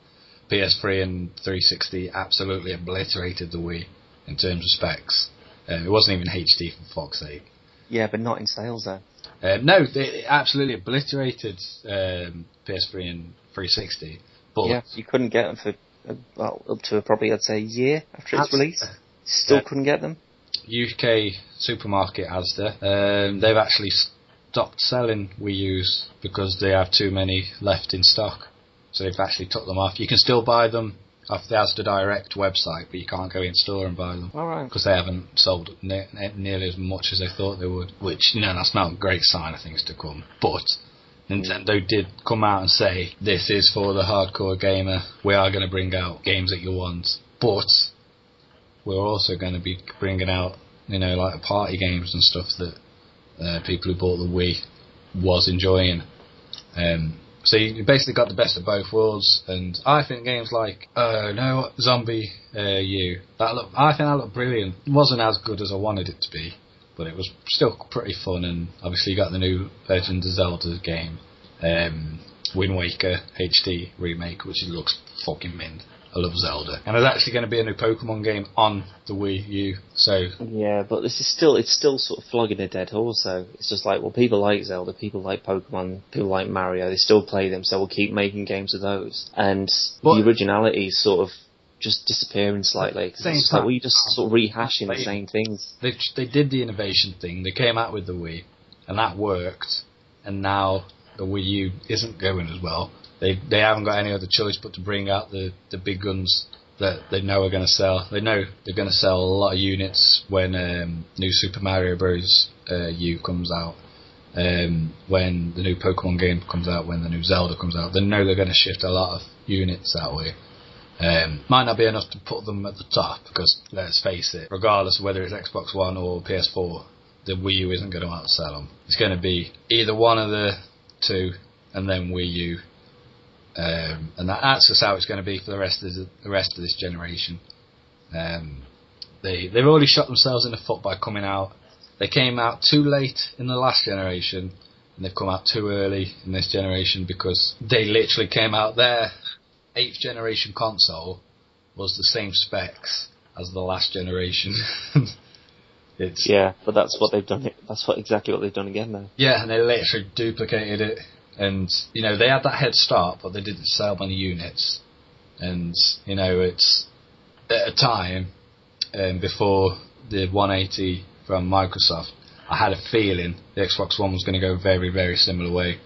PS3 and 360 absolutely obliterated the Wii in terms of specs. It wasn't even HD, for fuck's sake. Yeah, but not in sales though. No, they absolutely obliterated PS3 and 360. But yeah, you couldn't get them for up to probably, I'd say, a year after its release. Still couldn't get them. UK supermarket Asda, they've actually stopped selling Wii U's because they have too many left in stock. So they've actually took them off. You can still buy them off the Asda Direct website, but you can't go in store and buy them. All right. Because they haven't sold nearly as much as they thought they would. Which, that's not a great sign of things to come. But Nintendo did come out and say, this is for the hardcore gamer. We are going to bring out games that you want. But we're also going to be bringing out, like party games and stuff that people who bought the Wii was enjoying. So you basically got the best of both worlds, and I think games like Zombie U, I think that looked brilliant. It wasn't as good as I wanted it to be, but it was still pretty fun. And obviously you got the new Legend of Zelda game, Wind Waker HD remake, which looks fucking mint. I love Zelda, and there's actually going to be a new Pokemon game on the Wii U. So yeah, but it's still sort of flogging a dead horse. So it's just like, well, people like Zelda, people like Pokemon, people like Mario. They still play them, so we'll keep making games of those. And the originality is sort of just disappearing slightly. Cause it's just like, well, you're just sort of rehashing the same things. They did the innovation thing. They came out with the Wii, and that worked. And now the Wii U isn't going as well. They haven't got any other choice but to bring out the big guns that they know are going to sell. They know they're going to sell a lot of units when new Super Mario Bros. U comes out, when the new Pokemon game comes out, when the new Zelda comes out. They know they're going to shift a lot of units that way. Might not be enough to put them at the top, because let's face it, regardless of whether it's Xbox One or PS4, the Wii U isn't going to outsell them. It's going to be either one of the two, and then Wii U, and that's just how it's going to be for the rest of this generation. They've already shot themselves in the foot by coming out. They came out too late in the last generation, and they've come out too early in this generation, because they literally came out, their 8th generation console was the same specs as the last generation. But that's what they've done. That's exactly what they've done again, though. Yeah, and they literally duplicated it. And they had that head start, but they didn't sell many units. And it's at a time before the 180 from Microsoft, I had a feeling the Xbox One was going to go very, very similar way.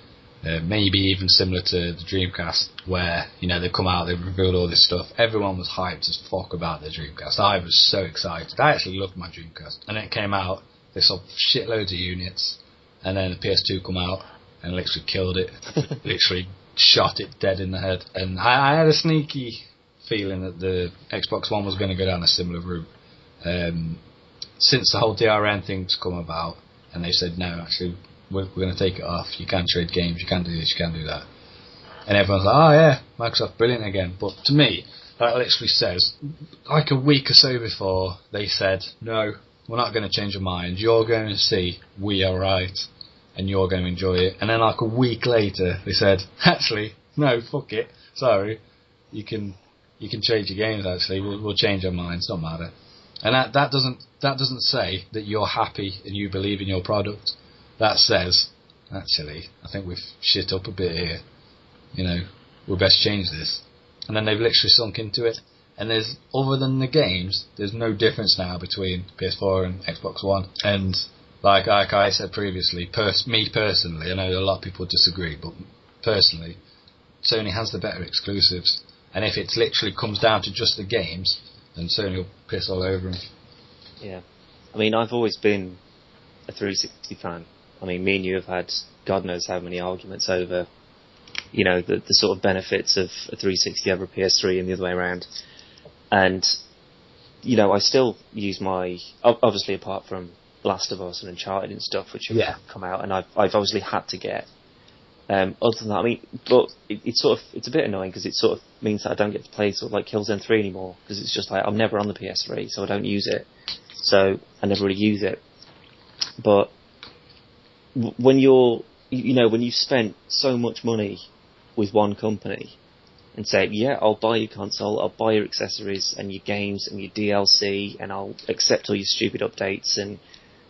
Maybe even similar to the Dreamcast, where, they've come out, they've revealed all this stuff. Everyone was hyped as fuck about the Dreamcast. I was so excited. I actually loved my Dreamcast. And then it came out, they sold shitloads of units, and then the PS2 come out, and literally killed it. Literally shot it dead in the head. And I had a sneaky feeling that the Xbox One was going to go down a similar route. Since the whole DRM thing's come about, and they said, no, actually, we're going to take it off. You can't trade games. You can't do this. You can't do that. And everyone's like, oh yeah, Microsoft, brilliant again. But to me, that literally says, like a week or so before, they said, no, we're not going to change our mind. You're going to see we are right, and you're going to enjoy it. And then like a week later, they said, actually, no, fuck it. Sorry, you can change your games. Actually, we'll change our minds. Don't matter. And that doesn't say that you're happy and you believe in your product. That says, actually, I think we've shit up a bit here. We best change this. And then they've literally sunk into it. And there's, other than the games, there's no difference now between PS4 and Xbox One. And like I said previously, me personally, I know a lot of people disagree, but personally, Sony has the better exclusives. And if it literally comes down to just the games, then Sony will piss all over them. Yeah. I mean, I've always been a 360 fan. I mean, me and you have had God knows how many arguments over, the sort of benefits of a 360 over a PS3 and the other way around. And, I still use my, obviously apart from Last of Us and Uncharted and stuff, which have come out, and I've obviously had to get. Other than that, I mean, but it's a bit annoying, because it sort of means that I don't get to play sort of like Killzone 3 anymore, because it's just like, I'm never on the PS3, so I don't use it. So I never really use it. But when when you've spent so much money with one company and say, yeah, I'll buy your console, I'll buy your accessories and your games and your DLC, and I'll accept all your stupid updates, and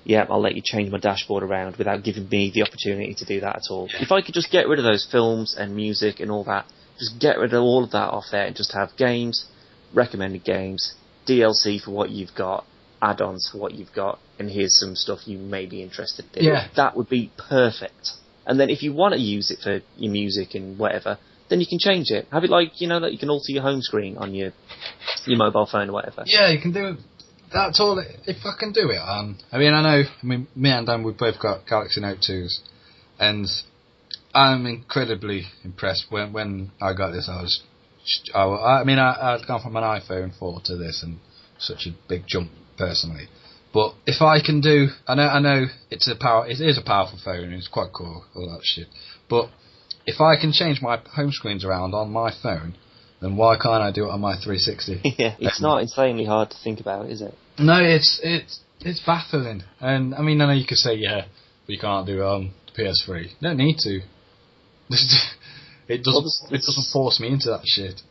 yeah, I'll let you change my dashboard around without giving me the opportunity to do that at all. If I could just get rid of those films and music and all that, just get rid of all of that off there and just have games, recommended games, DLC for what you've got, add-ons for what you've got, and here's some stuff you may be interested in. Yeah. That would be perfect. And then if you want to use it for your music and whatever, then you can change it. Have it like, that you can alter your home screen on your mobile phone or whatever. Yeah, you can do it. That's all. If I can do it, me and Dan, we've both got Galaxy Note 2s, and I'm incredibly impressed. When I got this, I'd gone from an iPhone 4 to this, and such a big jump personally. But if I can do, I know it is a powerful phone, and it's quite cool, all that shit. But if I can change my home screens around on my phone, then why can't I do it on my 360? Yeah, it's not insanely hard to think about, is it? No, it's baffling. And I know you could say, yeah, but you can't do it on the PS3. You don't need to. It doesn't force me into that shit.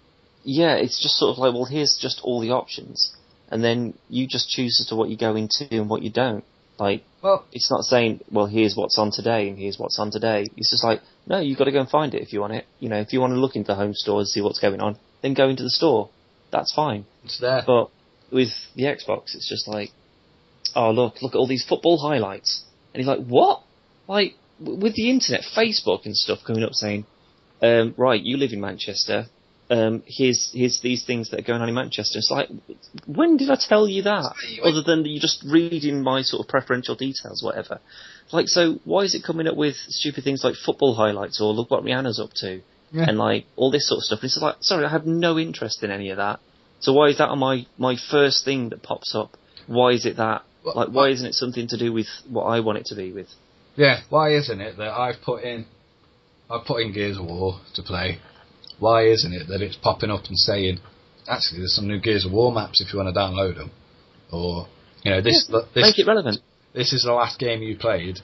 Yeah, it's just sort of like, well, here's just all the options, and then you just choose as to what you go into and what you don't. Like, well, it's not saying, well, here's what's on today and here's what's on today. It's just like, no, you've got to go and find it if you want it. If you want to look into the home store and see what's going on, then go into the store. That's fine. It's there. But with the Xbox, it's just like, oh, look at all these football highlights. And you're like, what? Like, with the internet, Facebook and stuff coming up saying, right, you live in Manchester, here's these things that are going on in Manchester. It's like, when did I tell you that? Other than you just reading my sort of preferential details, whatever. Like, so why is it coming up with stupid things like football highlights or look what Rihanna's up to? Yeah. And like all this sort of stuff. And it's like, sorry, I have no interest in any of that. So why is that on my first thing that pops up? Why is it that Like, why isn't it something to do with what I want it to be with? Yeah, why isn't it that I've put in Gears of War to play? Why isn't it that it's popping up and saying, actually, there's some new Gears of War maps if you want to download them, or this make it relevant. This is the last game you played.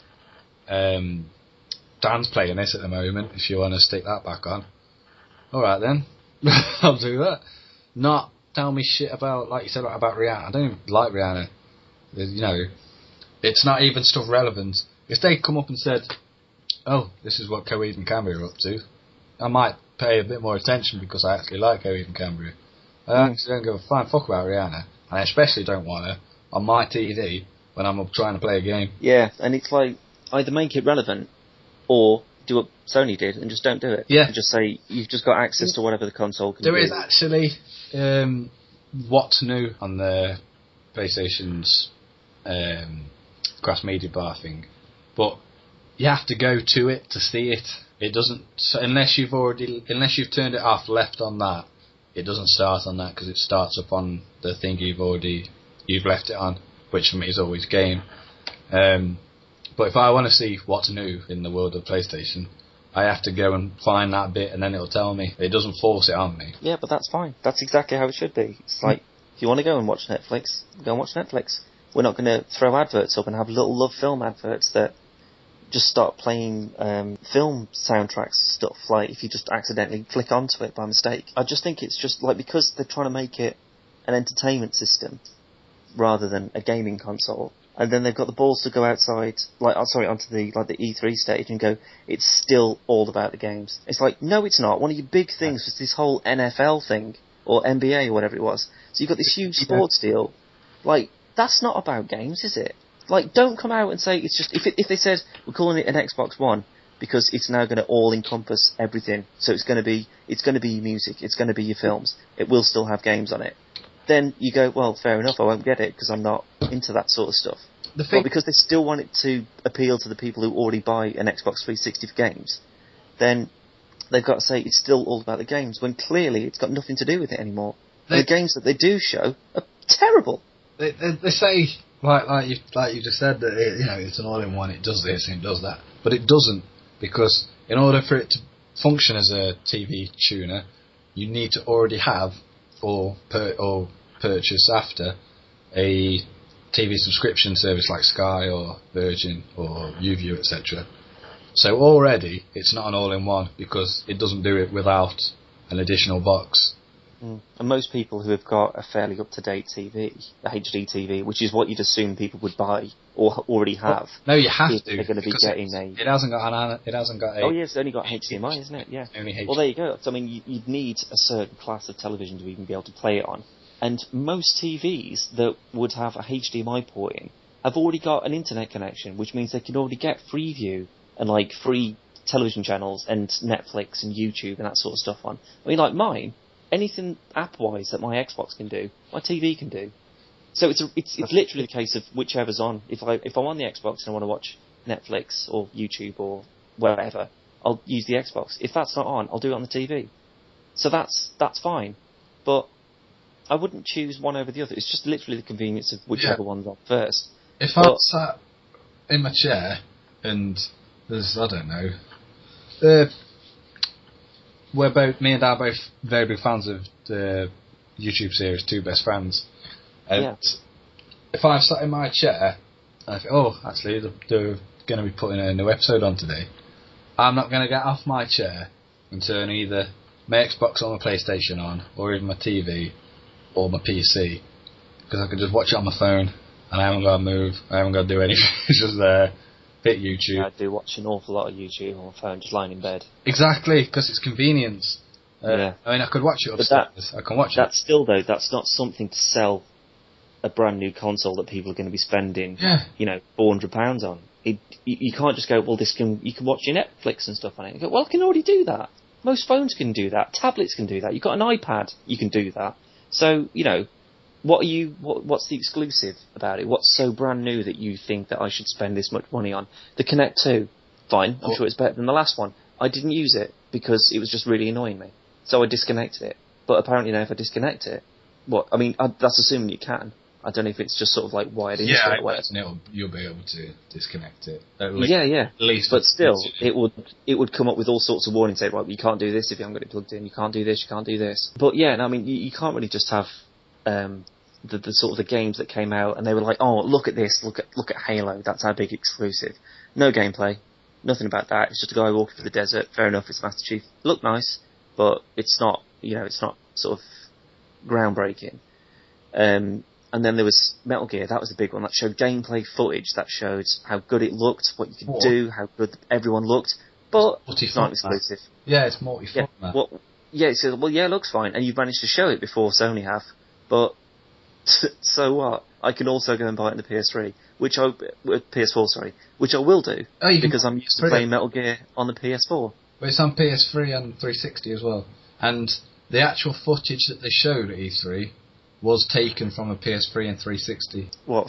Dan's playing this at the moment. If you want to stick that back on, all right then, I'll do that. Not tell me shit about, like you said, about Rihanna. I don't even like Rihanna. It's not even stuff relevant. If they come up and said, "Oh, this is what Coheed and Cambria are up to," I might pay a bit more attention because I actually like Coheed and Cambria. I actually don't give a flying fuck about Rihanna, and I especially don't want her on my TV when I'm trying to play a game. Yeah, and it's like, either make it relevant, or do what Sony did and just don't do it. Yeah. And just say, you've just got access to whatever the console can do. There is actually what's new on the PlayStation's cross-media bar thing, but you have to go to it to see it. It doesn't, unless you've turned it off, left on that, it doesn't start on that because it starts up on the thing you've left it on, which for me is always game. But if I want to see what's new in the world of PlayStation, I have to go and find that bit and then it'll tell me. It doesn't force it on me. Yeah, but that's fine. That's exactly how it should be. It's like, if you want to go and watch Netflix, go and watch Netflix. We're not going to throw adverts up and have little love film adverts that just start playing film soundtracks stuff, like if you just accidentally click onto it by mistake. I just think it's just like, because they're trying to make it an entertainment system rather than a gaming console, and then they've got the balls to go outside, onto the E3 stage and go, it's still all about the games. It's like, no, it's not. One of your big things was this whole NFL thing, or NBA or whatever it was. So you've got this huge sports deal. Like, that's not about games, is it? Like, don't come out and say it's just, if they said we're calling it an Xbox One because it's now going to all encompass everything, so it's going to be music, it's going to be your films, it will still have games on it, then you go, well, fair enough, I won't get it because I'm not into that sort of stuff. But because they still want it to appeal to the people who already buy an Xbox 360 for games, then they've got to say it's still all about the games, when clearly it's got nothing to do with it anymore. And the games that they do show are terrible. They say, like you just said, that it's an all-in-one, it does this and it does that. But it doesn't, because in order for it to function as a TV tuner, you need to already have or purchase after a TV subscription service like Sky or Virgin or YouView, etc. So already it's not an all-in-one because it doesn't do it without an additional box. And most people who have got a fairly up-to-date TV, a HD TV, which is what you'd assume people would buy or already have. No, you have to. They're going to be getting It hasn't got a. Oh, yeah, it's only got HDMI, isn't it? Yeah. Only HDMI. Well, there you go. So, I mean, you'd need a certain class of television to even be able to play it on. And most TVs that would have a HDMI port in have already got an internet connection, which means they can already get Freeview and like free television channels and Netflix and YouTube and that sort of stuff on. I mean, like mine, anything app-wise that my Xbox can do, my TV can do. So it's literally the case of whichever's on. If I'm on the Xbox and I want to watch Netflix or YouTube or wherever, I'll use the Xbox. If that's not on, I'll do it on the TV. So that's fine. But I wouldn't choose one over the other. It's just literally the convenience of whichever one's on first. If I sat in my chair and there's, I don't know, me and Dad are both very big fans of the YouTube series Two Best Friends. And if I've sat in my chair and I think, oh, actually, they're going to be putting a new episode on today, I'm not going to get off my chair and turn either my Xbox or my PlayStation on, or even my TV or my PC, because I can just watch it on my phone and I haven't got to move, I haven't got to do anything. It's just there. Hit YouTube. Yeah, I do watch an awful lot of YouTube on my phone, just lying in bed. Exactly, because it's convenience. I mean, I could watch it upstairs. I can watch it. That's still, though, that's not something to sell a brand new console that people are going to be spending, £400 on. You can't just go, well, you can watch your Netflix and stuff on it. You go, well, I can already do that. Most phones can do that. Tablets can do that. You've got an iPad, you can do that. So, what's the exclusive about it? What's so brand new that you think that I should spend this much money on? The Kinect 2, fine, I'm sure it's better than the last one. I didn't use it because it was just really annoying me. So I disconnected it. But apparently now if I disconnect it, that's assuming you can. I don't know if it's just sort of like wired into Yeah, it. I imagine you'll be able to disconnect it. Yeah. At least, but still, it would come up with all sorts of warnings, say, right, you can't do this if you haven't got it plugged in. You can't do this. You can't do this. But yeah, no, I mean, you can't really just have the sort of the games that came out and they were like, oh, look at this, look at Halo. That's our big exclusive. No gameplay, nothing about that. It's just a guy walking through the desert. Fair enough, it's Master Chief. Look nice, but it's not, it's not sort of groundbreaking. And then there was Metal Gear. That was the big one. That showed gameplay footage. That showed how good it looked, what you could do, how good everyone looked. But it's not exclusive. Yeah, it's multi-font. Yeah, it says, well, yeah, it looks fine, and you've managed to show it before Sony have. But so what? I can also go and buy it on the PS3, PS4, sorry, which I will do because I'm used to playing Metal Gear on the PS4. But it's on PS3 and 360 as well. And the actual footage that they showed at E3 was taken from a PS3 and 360. What?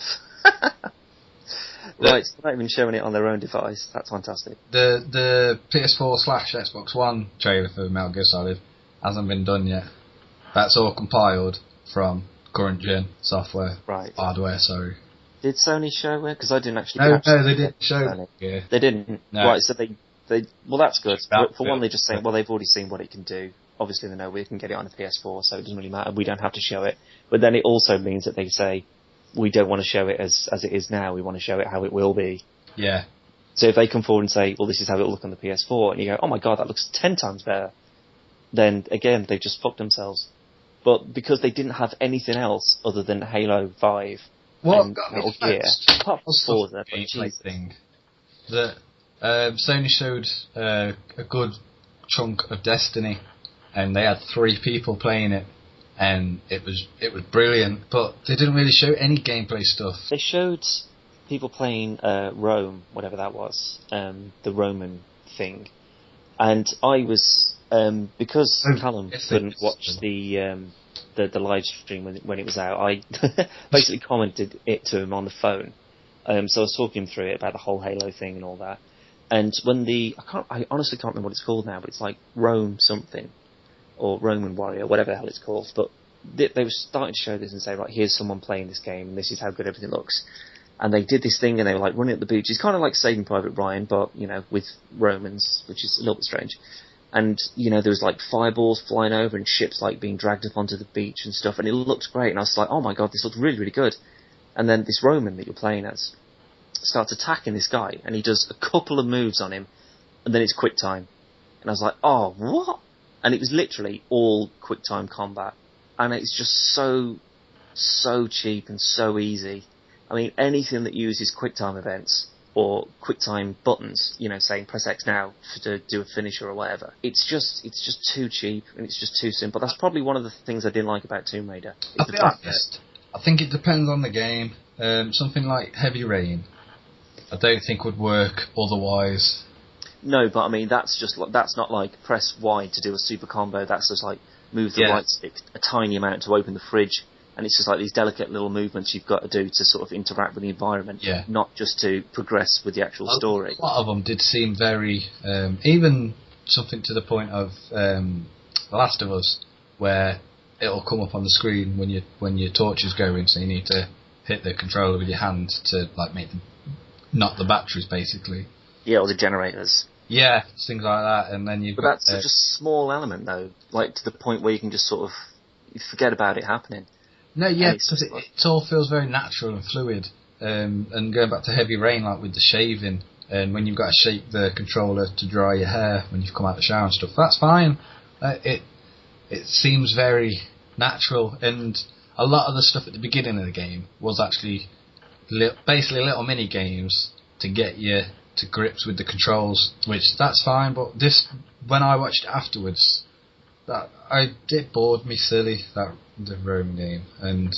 Right, so they're not even showing it on their own device. That's fantastic. The PS4/Xbox One trailer for Metal Gear Solid hasn't been done yet. That's all compiled from current gen software, hardware. Sorry. Did Sony show it? Because I didn't actually. No, they didn't show it. They didn't. No. Right, so they. Well, that's good. For one, they just say, well, they've already seen what it can do. Obviously, they know we can get it on the PS4, so it doesn't really matter. We don't have to show it. But then it also means that they say, we don't want to show it as it is now. We want to show it how it will be. Yeah. So if they come forward and say, well, this is how it will look on the PS4, and you go, oh my god, that looks 10 times better, then again, they've just fucked themselves. But because they didn't have anything else other than Halo 5 and Metal Gear, apart from Forza, thing that Sony showed a good chunk of Destiny, and they had 3 people playing it, and it was brilliant. But they didn't really show any gameplay stuff. They showed people playing Rome, whatever that was, the Roman thing, and I was because Callum couldn't watch the live stream when it was out. I basically commented it to him on the phone. So I was talking him through it about the whole Halo thing and all that. And when I honestly can't remember what it's called now, but it's like Rome something, or Roman Warrior, whatever the hell it's called. But they were starting to show this and say, right, here's someone playing this game, and this is how good everything looks. And they did this thing, and they were like running up the beach. It's kind of like Saving Private Ryan, but with Romans, which is a little bit strange. And there was like fireballs flying over and ships like being dragged up onto the beach and stuff, and it looked great. And I was like, oh my god, this looks really, really good. And then this Roman that you're playing as starts attacking this guy, and he does a couple of moves on him, and then it's quick time. And I was like, oh, what? And it was literally all quick time combat, and it's just so cheap and so easy. I mean, anything that uses quick time events or quick time buttons, saying press X now to do a finisher or whatever, it's just too cheap and it's just too simple. That's probably one of the things I didn't like about Tomb Raider. I'll be honest, I think it depends on the game. Something like Heavy Rain, I don't think would work otherwise. No, but I mean that's not like press Y to do a super combo. That's just like move the right stick a tiny amount to open the fridge, and it's just like these delicate little movements you've got to do to sort of interact with the environment, not just to progress with the actual story. A lot of them did seem very, even something to the point of The Last of Us, where it'll come up on the screen when your torch is going, so you need to hit the controller with your hand to like knock the batteries basically. Yeah, or the generators. Yeah, things like that, and then But that's such a small element though, like to the point where you can just sort of forget about it happening. No, yeah, because it all feels very natural and fluid. And going back to Heavy Rain, like with the shaving, and when you've got to shake the controller to dry your hair when you've come out of the shower and stuff, that's fine. It seems very natural, and a lot of the stuff at the beginning of the game was actually basically little mini games to get you to grips with the controls, which that's fine. But this, when I watched it afterwards, it bored me silly, the Roman game, and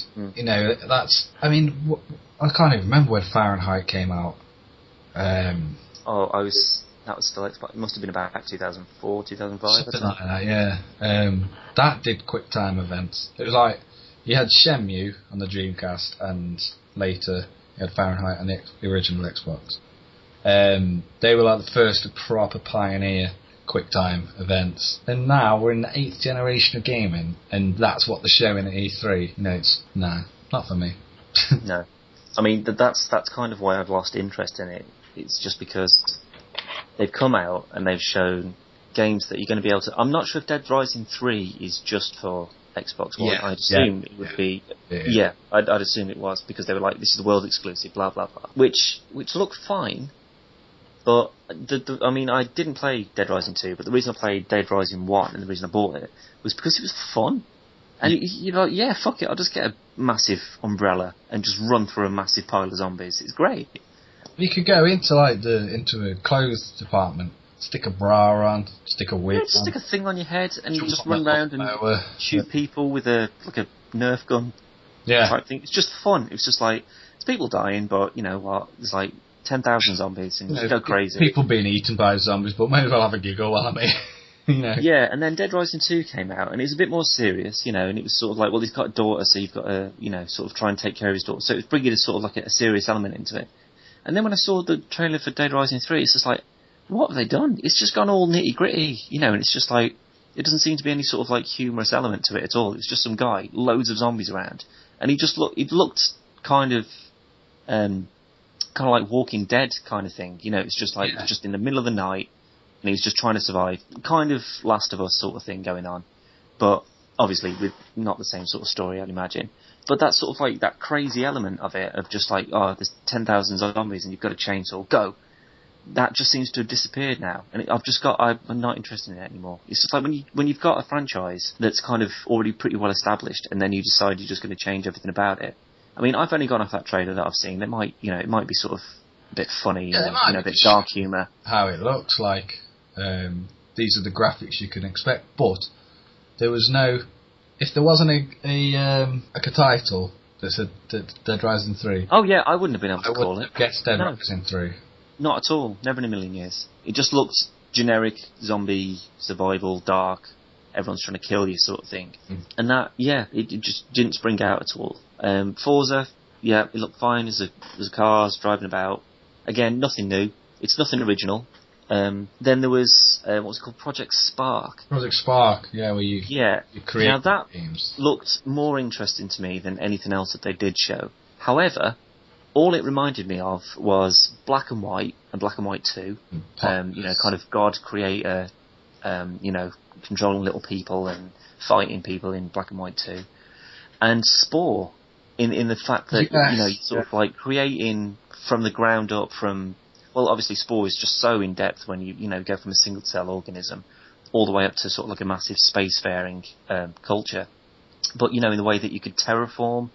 that's. I mean, I can't even remember when Fahrenheit came out. That was still Xbox. It must have been about 2004, 2005. Something like that, yeah. That did quick time events. It was like you had Shenmue on the Dreamcast, and later you had Fahrenheit on the original Xbox. They were like the first to proper pioneer QuickTime events, and now we're in the 8th generation of gaming, and that's what they're showing at E3. Not for me. No. I mean, that's kind of why I've lost interest in it. It's just because they've come out and they've shown games that you're going to be able to... I'm not sure if Dead Rising 3 is just for Xbox One. I'd assume it would be... Yeah, I'd assume it was, because they were like, this is the world exclusive, blah, blah, blah. Which looked fine, but, I mean, I didn't play Dead Rising 2, but the reason I played Dead Rising 1, and the reason I bought it, was because it was fun. And you're like, yeah, fuck it, I'll just get a massive umbrella and just run through a massive pile of zombies. It's great. You could go into a clothes department, stick a bra on, stick a wig on. Just stick a thing on your head and you just run around and shoot people with a Nerf gun type thing. It's just fun. It's just like, it's people dying, but you know what, there's like 10,000 zombies and you go crazy. People being eaten by zombies, but may as well have a giggle while I'm here. You know. Yeah, and then Dead Rising 2 came out, and it was a bit more serious, you know, and it was sort of like, well, he's got a daughter, so you've got to, you know, sort of try and take care of his daughter. So it was bringing a sort of like a serious element into it. And then when I saw the trailer for Dead Rising 3, it's just like, what have they done? It's just gone all nitty-gritty, you know, and it's just like, it doesn't seem to be any sort of like humorous element to it at all. It's just some guy, loads of zombies around, and he looked kind of like Walking Dead kind of thing, you know, it's just like, just in the middle of the night, and he's just trying to survive, kind of Last of Us sort of thing going on, but obviously with not the same sort of story, I'd imagine. But that's sort of like that crazy element of it, of just like, oh, there's 10,000 zombies and you've got a chainsaw, go. That just seems to have disappeared now, and I'm not interested in it anymore. It's just like when you've got a franchise that's kind of already pretty well established, and then you decide you're just going to change everything about it. I mean, I've only gone off that trailer that I've seen. It might be sort of a bit funny, a bit dark humour. How it looks like. These are the graphics you can expect, but there was no... If there wasn't a title that said Dead Rising 3... Oh yeah, I wouldn't have been able to call it. Get Dead Rising 3. Not at all. Never in a million years. It just looked generic, zombie, survival, dark, everyone's trying to kill you sort of thing. And that, it just didn't spring out at all. Forza, it looked fine. There's cars driving about. Again, nothing new. It's nothing original. Then there was what was it called, Project Spark. Project Spark, where you create now that games. Looked more interesting to me than anything else that they did show. However, all it reminded me of was Black and White and Black and White 2. Kind of God creator, controlling little people and fighting people in Black and White 2, and Spore in the fact that you're sort of like creating from the ground up from. Well, obviously, Spore is just so in depth when you go from a single cell organism all the way up to sort of like a massive spacefaring culture. But in the way that you could terraform,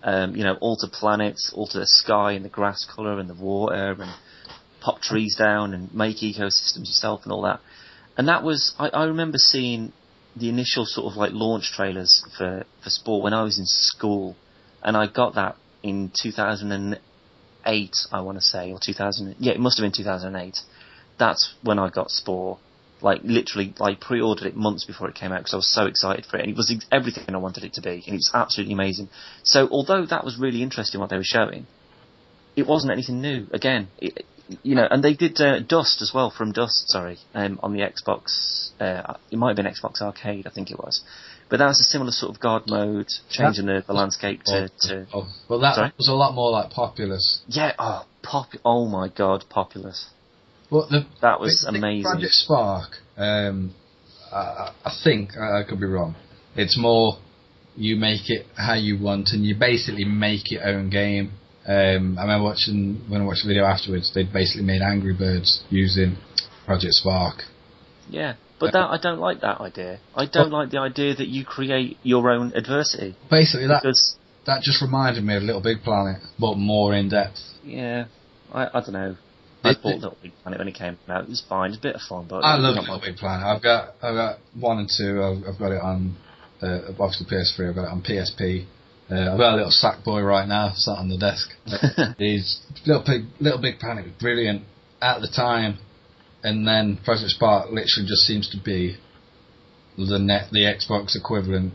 alter planets, alter the sky and the grass colour and the water, and pop trees down and make ecosystems yourself and all that. And that was, I remember seeing the initial sort of like launch trailers for Spore when I was in school, and I got that in 2008, I want to say, or 2000. Yeah, it must have been 2008. That's when I got Spore. Like literally, pre-ordered it months before it came out because I was so excited for it. And it was everything I wanted it to be, and it was absolutely amazing. So, although that was really interesting what they were showing, it wasn't anything new. Again, and they did Dust as well, from Dust. Sorry, on the Xbox. It might have been Xbox Arcade, I think it was. But that was a similar sort of God mode, changing the landscape to. Well, that was a lot more like Populous. Yeah. Oh my God, Populous. Well, that was amazing. Project Spark. I think I could be wrong. It's more you make it how you want, and you basically make your own game. I remember when I watched the video afterwards, they'd basically made Angry Birds using Project Spark. Yeah. But I don't like that idea. I don't like the idea that you create your own adversity. Basically, that just reminded me of Little Big Planet, but more in depth. Yeah, I don't know. I bought Little Big Planet when it came out. It was fine. It's a bit of fun, but I love Little Big Planet. I've got 1 and 2. I've got it on obviously PS3. I've got it on PSP. I've got a little sack boy right now sat on the desk. He's Little Big Planet was brilliant at the time. And then Project Spark literally just seems to be the Xbox equivalent,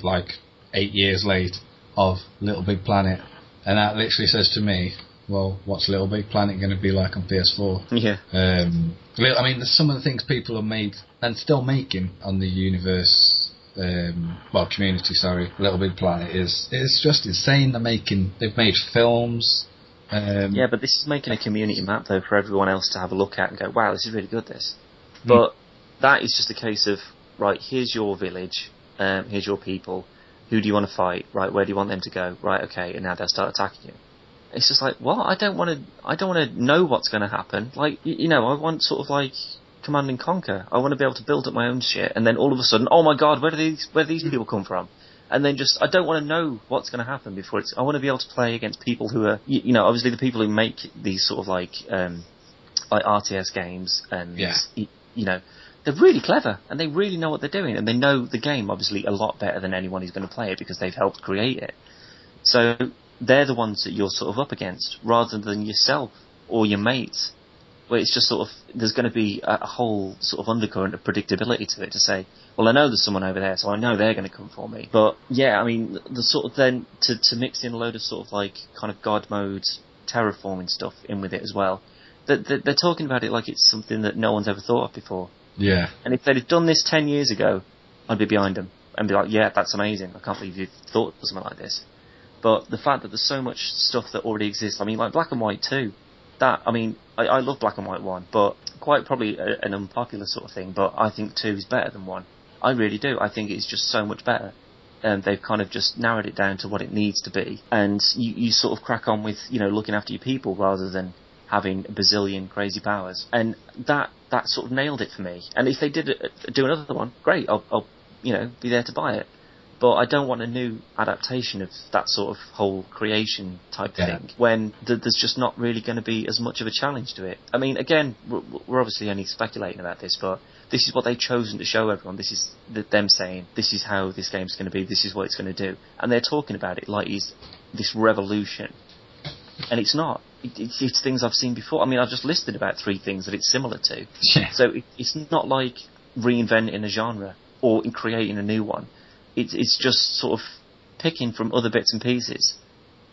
like 8 years late, of Little Big Planet. And that literally says to me, well, what's Little Big Planet going to be like on PS4? Yeah. I mean, there's some of the things people have made and still making on the universe, community. Sorry, Little Big Planet it's just insane. They've made films. Yeah, but this is making a community map though for everyone else to have a look at and go, wow, this is really good. But that is just a case of, right, here's your village, here's your people. Who do you want to fight? Right, where do you want them to go? Right, okay, and now they'll start attacking you. It's just like, what? I don't want to know what's going to happen. Like, I want sort of like Command and Conquer. I want to be able to build up my own shit, and then all of a sudden, oh my god, where do these people come from? And then I don't want to know what's going to happen before I want to be able to play against people who are, obviously the people who make these sort of like RTS games, and they're really clever and they really know what they're doing, and they know the game obviously a lot better than anyone who's going to play it because they've helped create it. So they're the ones that you're sort of up against rather than yourself or your mates, where it's just sort of, there's going to be a whole sort of undercurrent of predictability to it to say, well, I know there's someone over there, so I know they're going to come for me. But yeah, I mean, the sort of then to mix in a load of sort of like kind of God mode terraforming stuff in with it as well. They're talking about it like it's something that no one's ever thought of before. Yeah. And if they'd have done this 10 years ago, I'd be behind them and be like, yeah, that's amazing. I can't believe you thought of something like this. But the fact that there's so much stuff that already exists, I mean, like Black and White 2, I love Black and White 1, but quite probably an unpopular sort of thing, but I think 2 is better than 1. I really do. I think it's just so much better. They've kind of just narrowed it down to what it needs to be. And you sort of crack on with, looking after your people rather than having a bazillion crazy powers. And that sort of nailed it for me. And if they did do another one, great, I'll be there to buy it. But I don't want a new adaptation of that sort of whole creation type thing when there's just not really going to be as much of a challenge to it. I mean, again, we're obviously only speculating about this, but this is what they've chosen to show everyone. This is them saying, this is how this game's going to be, this is what it's going to do. And they're talking about it like it's this revolution. And it's not. It's things I've seen before. I mean, I've just listed about 3 things that it's similar to. Yeah. So it's not like reinventing a genre or creating a new one. It's just sort of picking from other bits and pieces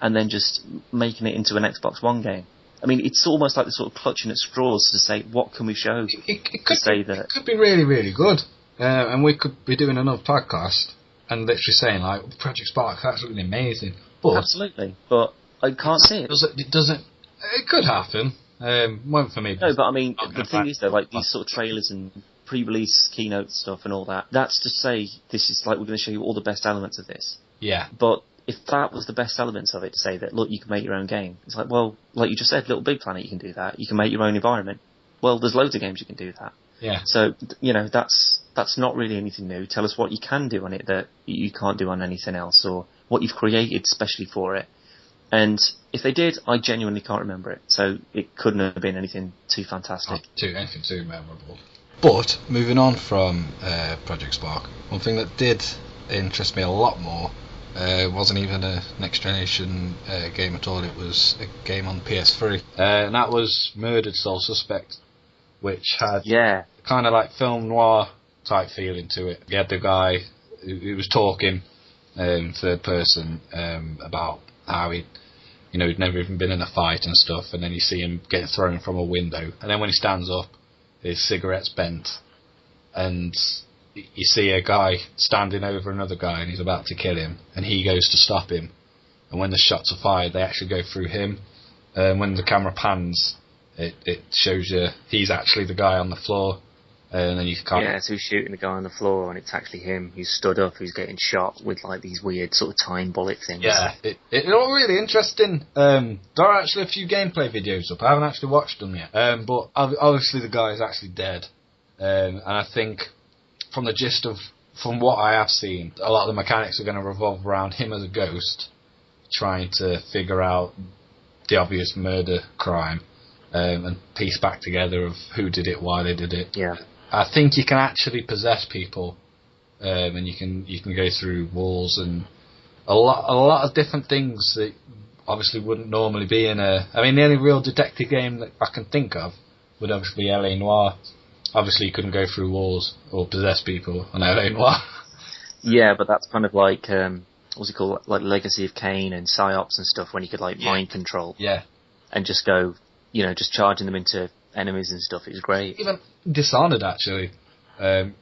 and then just making it into an Xbox One game. I mean, it's almost like the sort of clutching at straws to say, what can we show it could be really, really good. And we could be doing another podcast and literally saying, like, Project Spark, that's really amazing. But absolutely. But I can't see it. It could happen. Won't for me. No, but I mean, the thing is, though, like, these sort of trailers and pre-release keynote stuff and all that, that's to say, this is like, we're going to show you all the best elements of this. Yeah. But if that was the best elements of it, to say that, look, you can make your own game, it's like, well, like you just said, Little Big Planet, you can do that. You can make your own environment. Well, there's loads of games you can do that. Yeah. So, that's not really anything new. Tell us what you can do on it that you can't do on anything else, or what you've created specially for it. And if they did, I genuinely can't remember it. So it couldn't have been anything too fantastic. Anything too memorable. But, moving on from Project Spark, one thing that did interest me a lot more wasn't even a next generation game at all. It was a game on PS3. And that was Murdered Soul Suspect, which had kind of like film noir type feeling to it. You had the guy who was talking third person about how he'd never even been in a fight and stuff, and then you see him getting thrown from a window, and then when he stands up, his cigarette's bent, and you see a guy standing over another guy, and he's about to kill him, and he goes to stop him, and when the shots are fired, they actually go through him, and when the camera pans, it shows you he's actually the guy on the floor, and then you can't... Yeah, so he's shooting the guy on the floor, and it's actually him who's stood up, who's getting shot with like these weird sort of time bullet things. Yeah, it's all really interesting. There are actually a few gameplay videos up. I haven't actually watched them yet. But obviously the guy is actually dead. And I think from the gist of, from what I have seen, a lot of the mechanics are going to revolve around him as a ghost, trying to figure out the obvious murder crime, and piece back together of who did it, why they did it. Yeah. I think you can actually possess people, and you can go through walls and a lot of different things that obviously wouldn't normally be in a... I mean, the only real detective game that I can think of would obviously be L.A. Noire. Obviously, you couldn't go through walls or possess people on L.A. Noire. Yeah, but that's kind of like, what's it called, like Legacy of Kain and Psyops and stuff, when you could like mind control. Yeah. and just go, just charging them into enemies and stuff. It was great. Even Dishonored, actually,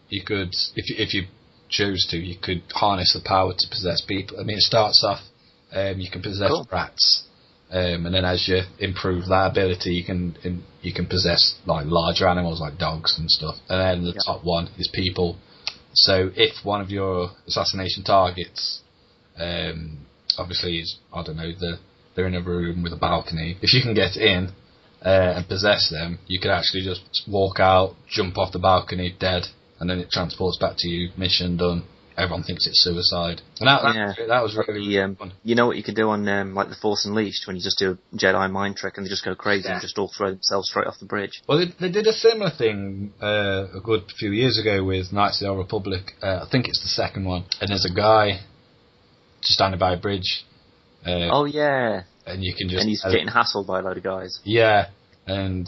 you could, if you chose to, you could harness the power to possess people. I mean, it starts off, you can possess rats, and then as you improve that ability, you can possess like larger animals like dogs and stuff. And then the top one is people. So if one of your assassination targets, obviously is, I don't know, they're in a room with a balcony, if you can get in and possess them, you could actually just walk out, jump off the balcony, dead, and then it transports back to you, mission done. Everyone thinks it's suicide. And that was really fun. You know what you can do on like The Force Unleashed, when you just do a Jedi mind trick and they just go crazy and just all throw themselves straight off the bridge? Well, they did a similar thing a good few years ago with Knights of the Old Republic. I think it's the second one. And there's a guy just standing by a bridge. And you can just... And he's getting hassled by a load of guys. Yeah, and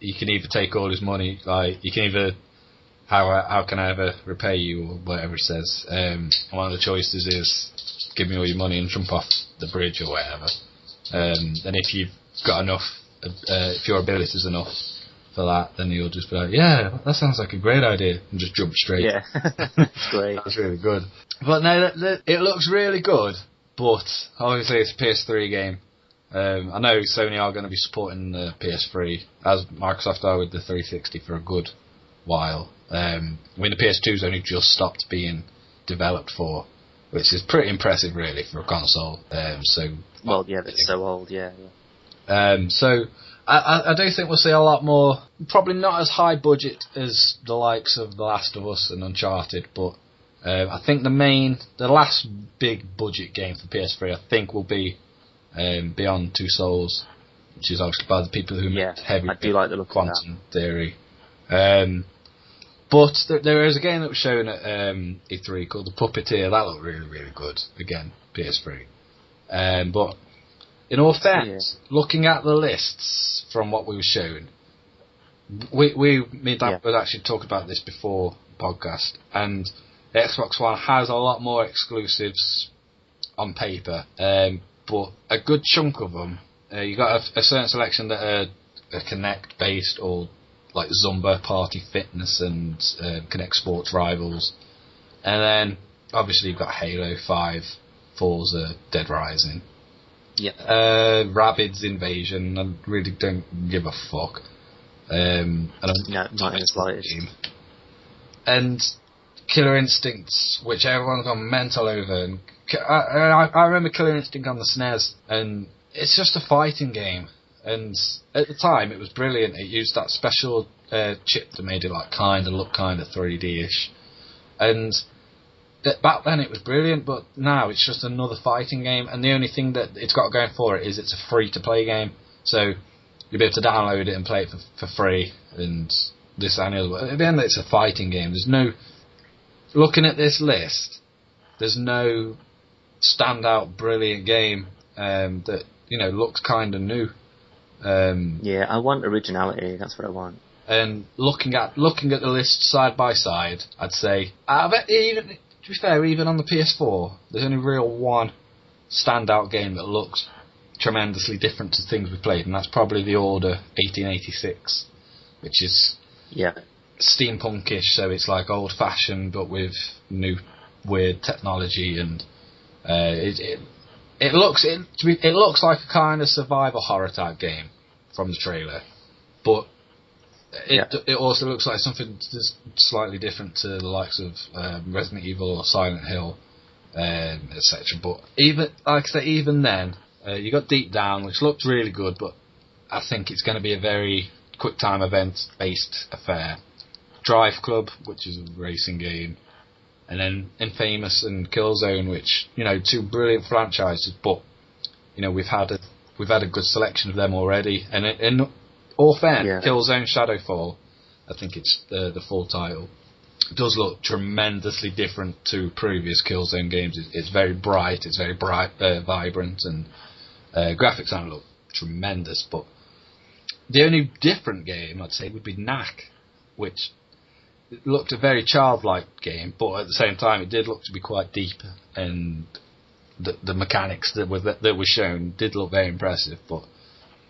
you can either take all his money, like, you can either... How can I ever repay you, or whatever it says. One of the choices is give me all your money and jump off the bridge or whatever. And if you've got enough, if your ability's enough for that, then you'll just be like, yeah, that sounds like a great idea, and just jump straight. Yeah, it's great. That's really good. But no, it looks really good, but obviously it's a PS3 game. I know Sony are going to be supporting the PS3, as Microsoft are with the 360 for a good while. I mean, the PS2's only just stopped being developed for, which is pretty impressive, really, for a console. It's so old, yeah. So I do think we'll see a lot more. Probably not as high budget as the likes of The Last of Us and Uncharted, but I think the last big budget game for PS3, I think, will be Beyond Two Souls, which is obviously by the people who made Heavy. I do like the look Quantum Theory. But there is a game that was shown at E3 called The Puppeteer. That looked really, really good. Again, PS3. But in all fairness, looking at the lists from what we were shown, me and Dan was actually talking about this before the podcast, and the Xbox One has a lot more exclusives on paper, but a good chunk of them, you got a certain selection that are Kinect based, or like Zumba Party Fitness and Kinect Sports Rivals. And then, obviously, you've got Halo 5, Forza, Dead Rising. Rabbids Invasion, I really don't give a fuck. Not in the slightest. And Killer Instincts, which everyone's gone mental over. And I remember Killer Instinct on the SNES, and it's just a fighting game. And at the time, it was brilliant. It used that special chip that made it look kind of 3D-ish. And back then, it was brilliant. But now, it's just another fighting game. And the only thing that it's got going for it is it's a free-to-play game. So you'll be able to download it and play it for free. And this and the other. But at the end, it's a fighting game. There's no... Looking at this list, there's no standout brilliant game that looks kind of new. I want originality. That's what I want. And looking at the list side by side, I'd say, even to be fair, even on the PS4, there's only real one standout game that looks tremendously different to things we played, and that's probably The Order 1886, which is steampunkish, so it's like old fashioned but with new weird technology, and it looks like a kind of survival horror type game from the trailer, but it also looks like something that's slightly different to the likes of Resident Evil or Silent Hill, etc. But even then, you got Deep Down, which looked really good, but I think it's going to be a very quick time event based affair. Drive Club, which is a racing game, and then Infamous and Killzone, which two brilliant franchises, but we've had a good selection of them already. And in all fairness, Killzone Shadowfall, I think it's the full title, does look tremendously different to previous Killzone games. It's very bright, vibrant, and graphics don't look tremendous. But the only different game I'd say would be Knack, which it looked a very childlike game, but at the same time it did look to be quite deep, and the mechanics that were shown did look very impressive. But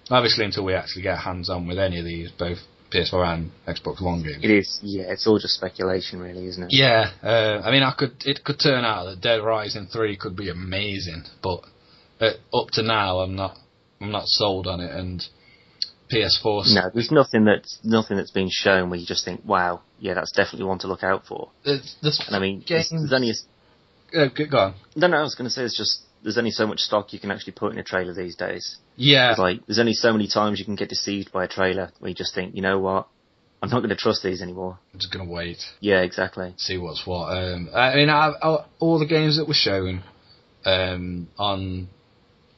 Obviously, until we actually get hands-on with any of these, both PS4 and Xbox One games. It is, yeah, it's all just speculation really, isn't it? Yeah, I mean, it could turn out that Dead Rising 3 could be amazing, but up to now, I'm not sold on it, and PS4... No, there's nothing that's been shown where you just think, wow, yeah, that's definitely one to look out for. And I mean, there's only... go on. No, I was going to say, there's only so much stock you can actually put in a trailer these days. Yeah. There's only so many times you can get deceived by a trailer where you just think, you know what, I'm not going to trust these anymore. I'm just going to wait. Yeah, exactly. See what's what. I mean, all the games that were shown on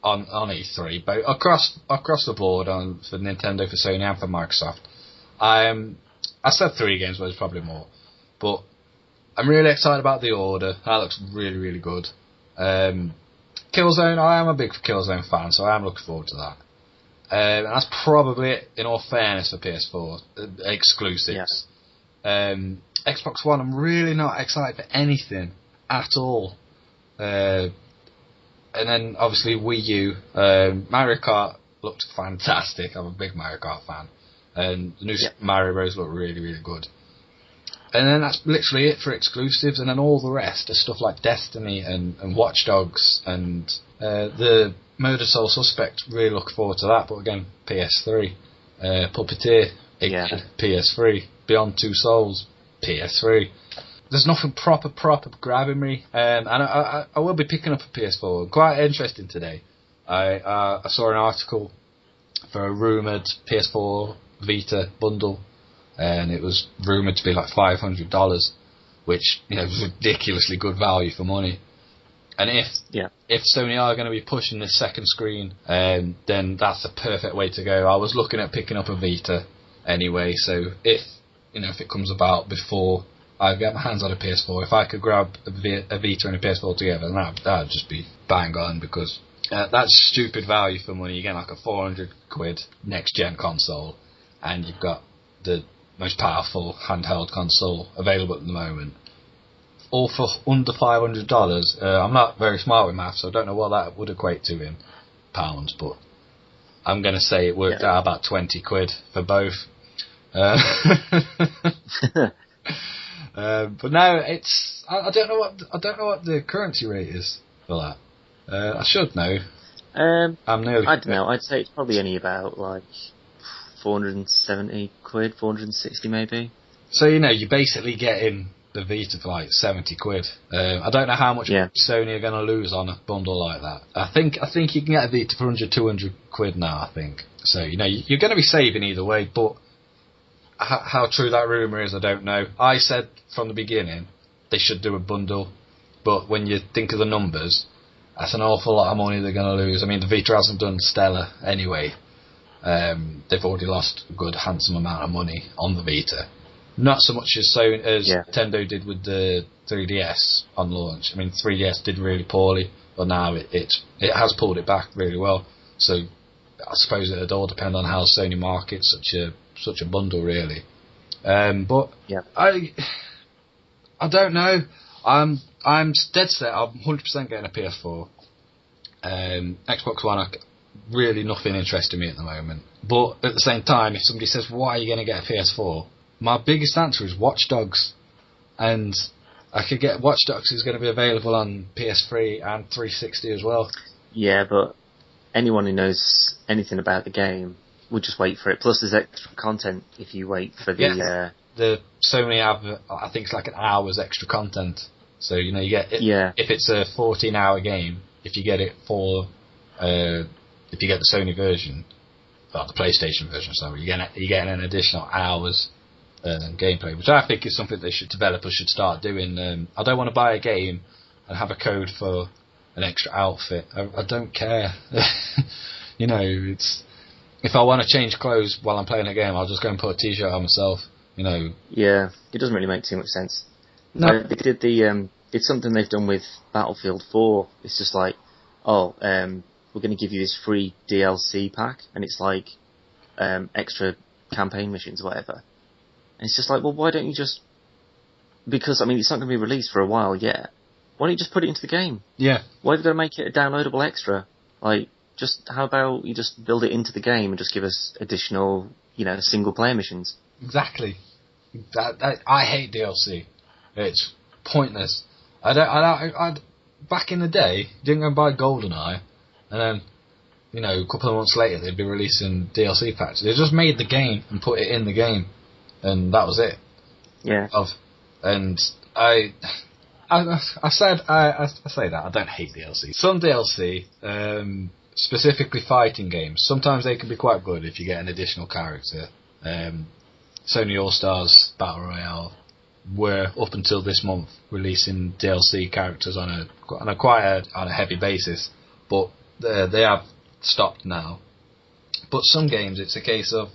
E3, but across the board for Nintendo, for Sony, and for Microsoft. I said 3 games, but there's probably more. But I'm really excited about The Order. That looks really, really good. Killzone, I am a big Killzone fan, so I am looking forward to that. And that's probably it, in all fairness, for PS4 exclusives. Yeah. Xbox One, I'm really not excited for anything at all. And then, obviously, Wii U. Mario Kart looked fantastic. I'm a big Mario Kart fan. And the new Mario Bros. Look really, really good. And then that's literally it for exclusives, and then all the rest is stuff like Destiny and Watch Dogs and the Murder Soul Suspect. Really look forward to that, but again, PS3. Puppeteer, PS3. Beyond Two Souls, PS3. There's nothing proper grabbing me, and I will be picking up a PS4. Quite interesting today. I saw an article for a rumoured PS4 Vita bundle, and it was rumoured to be like $500, which is ridiculously good value for money. And if Sony are going to be pushing this second screen, then that's the perfect way to go. I was looking at picking up a Vita anyway, so if it comes about before I get my hands on a PS4, if I could grab a Vita and a PS4 together, then that'd just be bang on, because that's stupid value for money. You get like a £400 next gen console, and you've got the most powerful handheld console available at the moment, all for under $500. I'm not very smart with maths, so I don't know what that would equate to in pounds, but I'm going to say it worked out about £20 for both. But now I don't know what the currency rate is for that. I should know. I don't know. I'd say it's probably only about like £470, £460 maybe. So you're basically getting the Vita for like £70. I don't know how much Sony are going to lose on a bundle like that. I think you can get a Vita for £100-200 now. I think so. You're going to be saving either way, but how true that rumour is, I don't know. I said from the beginning they should do a bundle, but when you think of the numbers, that's an awful lot of money they're going to lose. I mean, the Vita hasn't done stellar anyway. They've already lost a good, handsome amount of money on the Vita. Not so much as Nintendo did with the 3DS on launch. I mean, 3DS did really poorly, but now it has pulled it back really well. So I suppose it would all depend on how Sony markets such a bundle, really. But I don't know. I'm dead set. I'm 100% getting a PS4. Xbox One, really nothing interesting me at the moment. But at the same time, if somebody says, why are you going to get a PS4? My biggest answer is Watch Dogs. And I could get Watch Dogs is going to be available on PS3 and 360 as well. Yeah, but anyone who knows anything about the game would just wait for it. Plus there's extra content if you wait for the... The Sony have, I think it's like an hour's extra content. So, you get it, if it's a 14-hour game, if you get it if you get the Sony version, or the PlayStation version, sorry, you're getting an additional hours gameplay, which I think is something developers should start doing. I don't want to buy a game and have a code for an extra outfit. I don't care. If I want to change clothes while I'm playing a game, I'll just go and put a t-shirt on myself. Yeah, it doesn't really make too much sense. No, they did it's something they've done with Battlefield 4. It's just like, we're going to give you this free DLC pack, and it's like extra campaign missions or whatever. And it's just like, well, why don't you just... Because, I mean, it's not going to be released for a while yet. Why don't you just put it into the game? Yeah. Why have you got to make it a downloadable extra? Like, just how about you just build it into the game and just give us additional, single player missions? Exactly. I hate DLC. It's pointless. Back in the day, didn't go and buy GoldenEye, and then, a couple of months later they'd be releasing DLC packs. They just made the game and put it in the game, and that was it. Yeah. And I say that I don't hate DLC. Some DLC, specifically fighting games, sometimes they can be quite good if you get an additional character. Sony All Stars Battle Royale were up until this month releasing DLC characters on a heavy basis, but they have stopped now. But some games it's a case of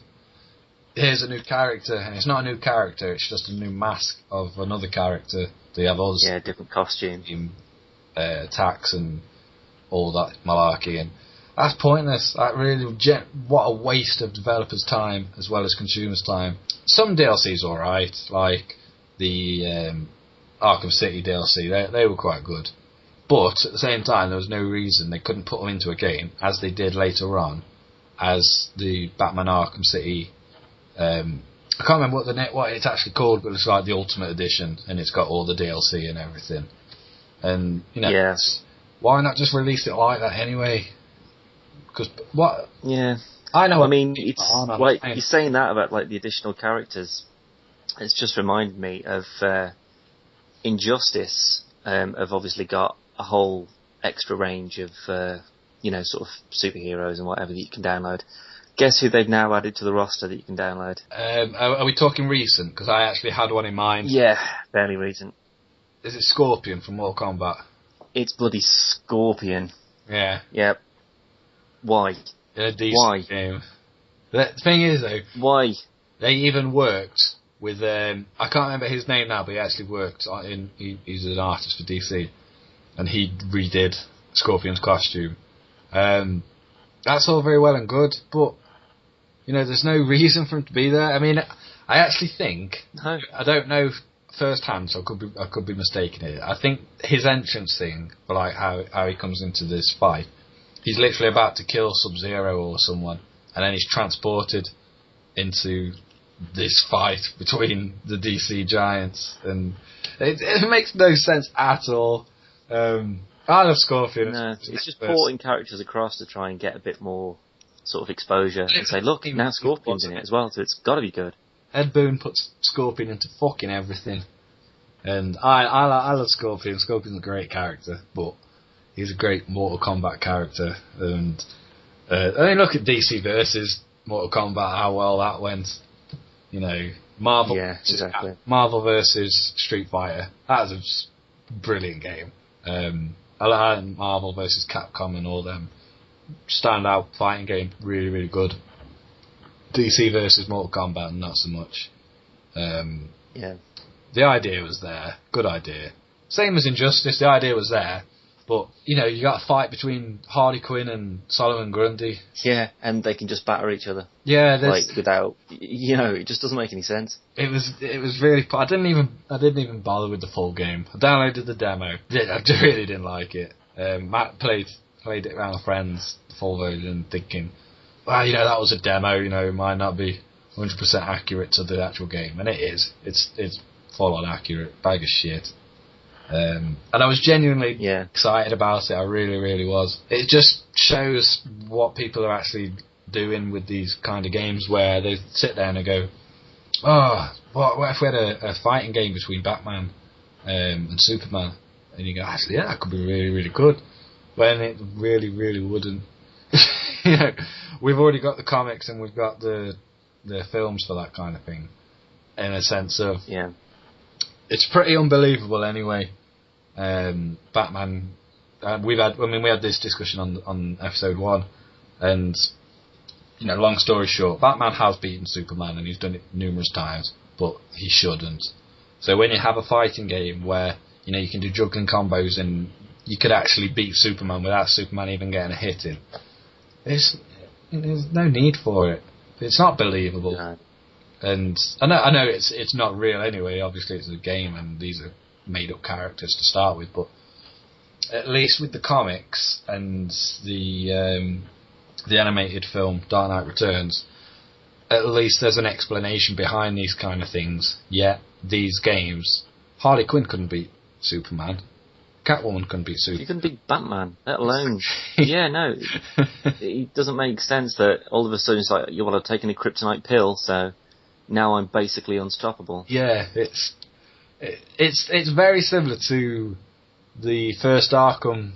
here's a new character, and it's not a new character, it's just a new mask of another character. They have all this different costume, attacks and all that malarkey, and that's pointless. That really, what a waste of developers' time as well as consumers' time. Some DLC's alright, like the Arkham City DLC, they were quite good. But at the same time, there was no reason they couldn't put them into a game, as they did later on, as the Batman Arkham City. I can't remember what it's actually called, but it's like the Ultimate Edition, and it's got all the DLC and everything. And why not just release it like that anyway? Because what? Yeah, I know. I mean, it's like you're saying that about like the additional characters. It's just reminded me of Injustice. Have obviously got a whole extra range of sort of superheroes and whatever that you can download. Guess who they've now added to the roster that you can download? Are we talking recent? Because I actually had one in mind. Yeah, fairly recent. Is it Scorpion from Mortal Kombat? It's bloody Scorpion. Yeah. Yep. Why? In a decent game. The thing is, though... Why? They even worked with... I can't remember his name now, but he actually worked he's an artist for DC. And he redid Scorpion's costume. That's all very well and good, but... there's no reason for him to be there. I mean, I actually think... No. I don't know firsthand, so I could be mistaken here. I think his entrance thing, for like how he comes into this fight, he's literally about to kill Sub-Zero or someone, and then he's transported into this fight between the DC giants, and it makes no sense at all. I love Scorpion. No, it's just porting characters across to try and get a bit more sort of exposure and say, look, now Scorpion's in it as well, so it's got to be good. Ed Boon puts Scorpion into fucking everything, and I love Scorpion. Scorpion's a great character, but he's a great Mortal Kombat character. And I mean, look at DC versus Mortal Kombat, how well that went. Marvel. Yeah, exactly. Marvel versus Street Fighter. That was a brilliant game. I like Marvel versus Capcom and all them standout fighting game. Really, really good. DC versus Mortal Kombat, not so much. Yeah. The idea was there. Good idea. Same as Injustice, the idea was there. But, you got a fight between Harley Quinn and Solomon Grundy. Yeah, and they can just batter each other. Yeah, without, it just doesn't make any sense. It was really. I didn't even bother with the full game. I downloaded the demo. I really didn't like it. Matt played it around with friends, the full version, thinking, well, that was a demo. It might not be 100% accurate to the actual game, and it is. It's full on accurate. Bag of shit. And I was genuinely excited about it. I really, really was. It just shows what people are actually doing with these kind of games, where they sit there and they go, what if we had a fighting game between Batman and Superman? And you go, actually, that could be really, really good. When it really, really wouldn't. We've already got the comics and we've got the films for that kind of thing. In a sense of... Yeah. It's pretty unbelievable anyway. Batman, we had this discussion on episode 1, and long story short, Batman has beaten Superman and he's done it numerous times, but he shouldn't. So when you have a fighting game where you can do juggling combos and you could actually beat Superman without Superman even getting a hit in, there's no need for it. It's not believable. No. And I know it's not real anyway. Obviously, it's a game, and these are made-up characters to start with. But at least with the comics and the animated film Dark Knight Returns, at least there's an explanation behind these kind of things. Yet these games, Harley Quinn couldn't beat Superman. Catwoman couldn't beat Superman. You couldn't beat Batman, let alone... yeah, no. It doesn't make sense that all of a sudden it's like, you want to take a kryptonite pill, so now I'm basically unstoppable. Yeah, it's very similar to the first Arkham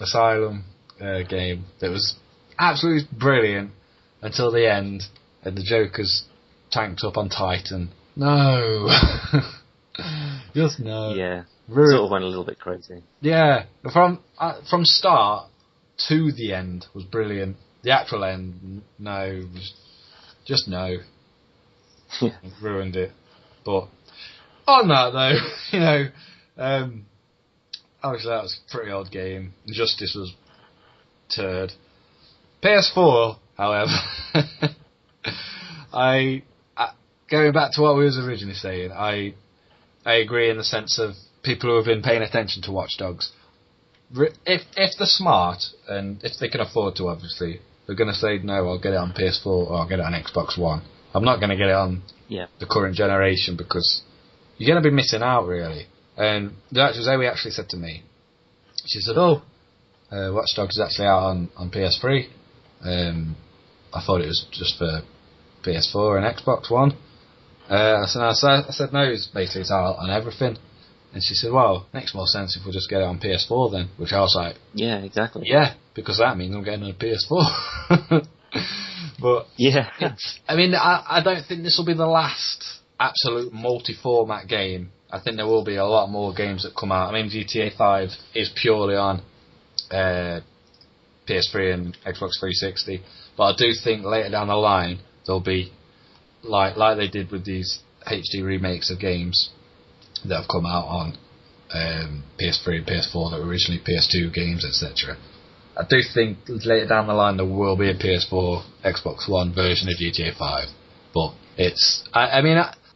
Asylum game that was absolutely brilliant until the end, and the Joker's tanked up on Titan. No. Just no. Yeah. Ruined. Sort of went a little bit crazy. Yeah, from start to the end was brilliant. The actual end, no, was just no. Yeah. Ruined it. But on that though, obviously that was a pretty odd game. Injustice was turd. PS4, however, I going back to what we was originally saying, I agree in the sense of people who have been paying attention to Watch Dogs. If they're smart, and if they can afford to, obviously, they're going to say, no, I'll get it on PS4 or I'll get it on Xbox One. I'm not going to get it on the current generation because you're going to be missing out, really. And Zoe actually said to me, she said, Watch Dogs is actually out on PS3. I thought it was just for PS4 and Xbox One. I said, no, it's out on everything. And she said, well, makes more sense if we just get it on PS4 then. Which I was like... yeah, exactly. Yeah, because that means I'm getting a PS4. But... yeah. I mean, I don't think this will be the last absolute multi-format game. I think there will be a lot more games that come out. I mean, GTA 5 is purely on PS3 and Xbox 360. But I do think later down the line, there'll be... like they did with these HD remakes of games that have come out on PS3 and PS4 that were originally PS2 games, etc. I do think later down the line there will be a PS4, Xbox One version of GTA 5, but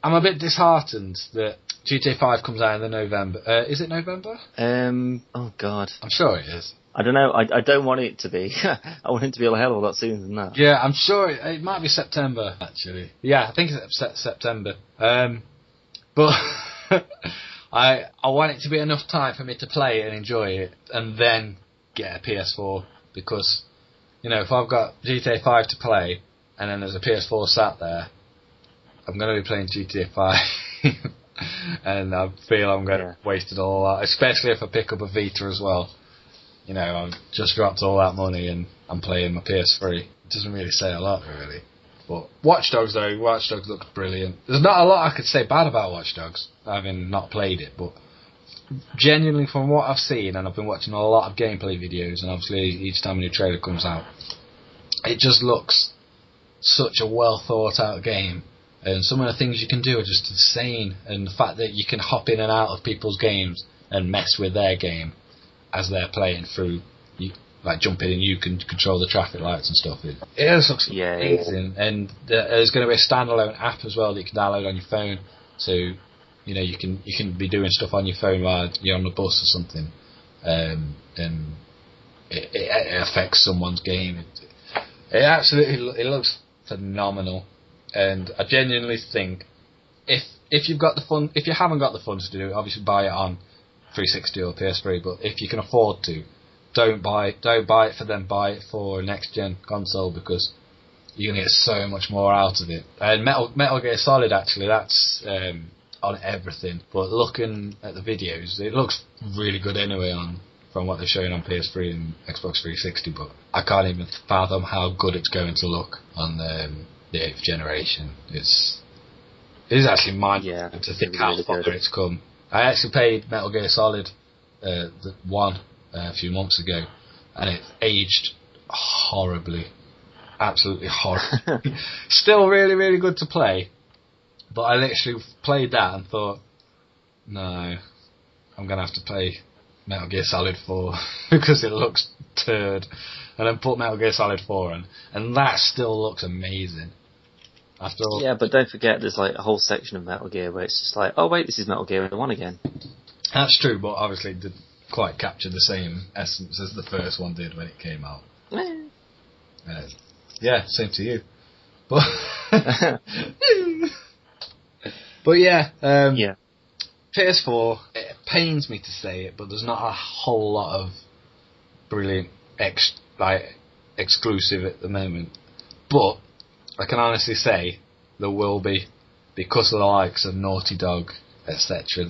I'm a bit disheartened that GTA 5 comes out in the November. Is it November? Oh God, I'm sure it is. I don't know. I don't want it to be. I want it to be a hell of a lot sooner than that. Yeah, I'm sure it might be September, actually. Yeah, I think it's September. But I want it to be enough time for me to play it and enjoy it, and then get a PS4, because, if I've got GTA 5 to play, and then there's a PS4 sat there, I'm going to be playing GTA 5. And I feel I'm going to waste it all out, especially if I pick up a Vita as well. I've just dropped all that money and I'm playing my PS3. It doesn't really say a lot, really. But Watch Dogs looks brilliant. There's not a lot I could say bad about Watch Dogs, having not played it, but genuinely from what I've seen, and I've been watching a lot of gameplay videos, and obviously each time a new trailer comes out, it just looks such a well thought out game. And some of the things you can do are just insane, and the fact that you can hop in and out of people's games and mess with their game as they're playing through, like jump in and you can control the traffic lights and stuff. It just looks amazing. And there's going to be a standalone app as well that you can download on your phone, so you can be doing stuff on your phone while you're on the bus or something, and it affects someone's game. It looks phenomenal, and I genuinely think if you've got the fun, if you haven't got the funds to do it, obviously buy it on 360 or PS3. But if you can afford to, don't buy it for them. Buy it for a next gen console, because you're gonna get so much more out of it. And Metal Gear Solid, actually, that's on everything. But looking at the videos, it looks really good anyway from what they're showing on PS3 and Xbox 360. But I can't even fathom how good it's going to look on the 8th generation. It is actually mind-blowing to think how far it's come. I actually played Metal Gear Solid 1 a few months ago, and it aged horribly. Absolutely horribly. Still really, really good to play, but I literally played that and thought, no, I'm going to have to play Metal Gear Solid 4 because it looks turd. And then put Metal Gear Solid 4 on, and that still looks amazing. After all. Yeah, but don't forget there's like a whole section of Metal Gear where it's just like, oh wait, this is Metal Gear 1 again. That's true, but obviously quite capture the same essence as the first one did when it came out. Yeah, same to you. But but yeah, PS4. It pains me to say it, but there's not a whole lot of brilliant exclusive at the moment. But I can honestly say there will be, because of the likes of Naughty Dog, etc.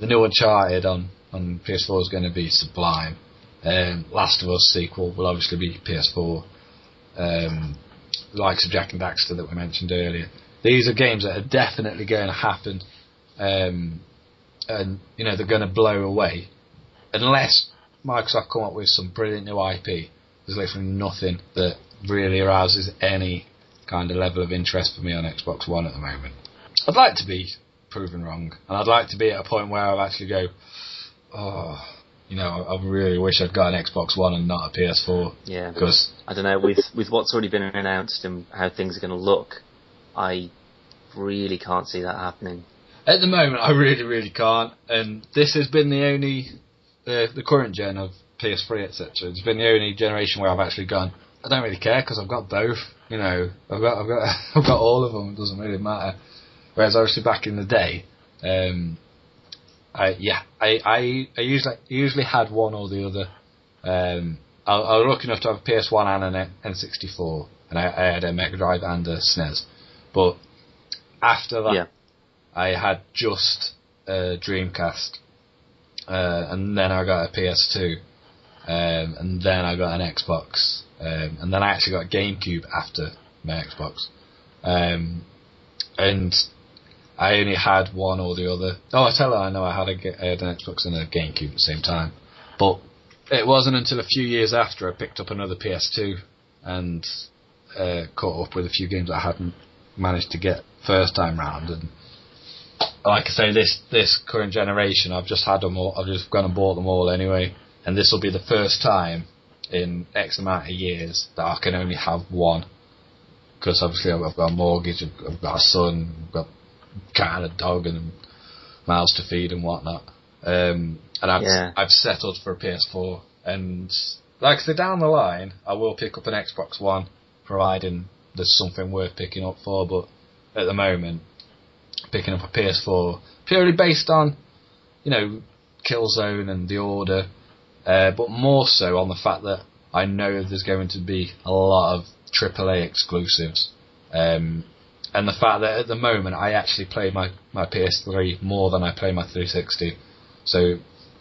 The new Uncharted on PS4 is going to be sublime. Last of Us sequel will obviously be PS4. The likes of Jak and Daxter that we mentioned earlier. These are games that are definitely going to happen, and they're going to blow away unless Microsoft come up with some brilliant new IP. There's literally nothing that really arouses any kind of level of interest for me on Xbox One at the moment. I'd like to be proven wrong, and I'd like to be at a point where I actually go, I really wish I'd got an Xbox One and not a PS4. Yeah, because I don't know, with what's already been announced and how things are going to look, I really can't see that happening. At the moment, I really, really can't, and this has been the only the current gen of PS3, etc. It's been the only generation where I've actually gone, I don't really care because I've got both. I've got all of them. It doesn't really matter. Whereas obviously back in the day, I usually had one or the other. I was lucky enough to have a PS1 and an N64, and I had a Mega Drive and a SNES. But after that, I had just a Dreamcast, and then I got a PS2, and then I got an Xbox, and then I actually got a GameCube after my Xbox, and I only had one or the other. Oh, I tell her I know I had an Xbox and a GameCube at the same time, but it wasn't until a few years after I picked up another PS2 and caught up with a few games I hadn't managed to get first time round. And like I say, this current generation, I've just had them all. I've just gone and bought them all anyway, and this will be the first time in X amount of years that I can only have one, because obviously I've got a mortgage, I've got a son, I've got a cat and a dog and mouths to feed and whatnot, and I've settled for a PS4. And like I say, down the line I will pick up an Xbox One, providing there's something worth picking up for. But at the moment, picking up a PS4 purely based on Killzone and The Order, but more so on the fact that I know there's going to be a lot of AAA exclusives, and the fact that at the moment I actually play my PS3 more than I play my 360. So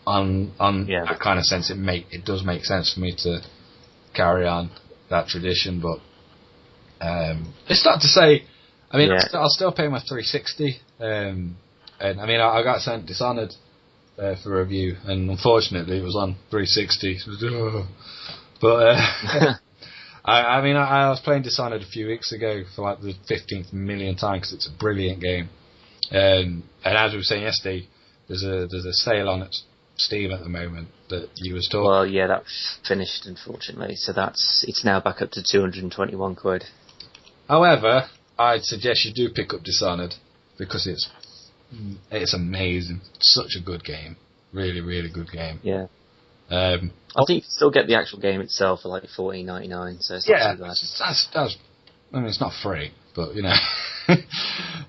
on that kind of sense, it does make sense for me to carry on that tradition. But it's not to say, I mean, I'll still pay my 360, and I mean, I got sent Dishonored for review, and unfortunately it was on 360. But I mean, I was playing Dishonored a few weeks ago for like the 15th millionth time because it's a brilliant game. And as we were saying yesterday, there's a sale on it, Steam at the moment that you was talking. Well, yeah, that finished unfortunately, so it's now back up to 221 quid. However, I'd suggest you do pick up Dishonored because it's amazing. Such a good game, really, really good game. Yeah. I think you can still get the actual game itself for like $14.99, so it's not too bad. That's I mean, it's not free, but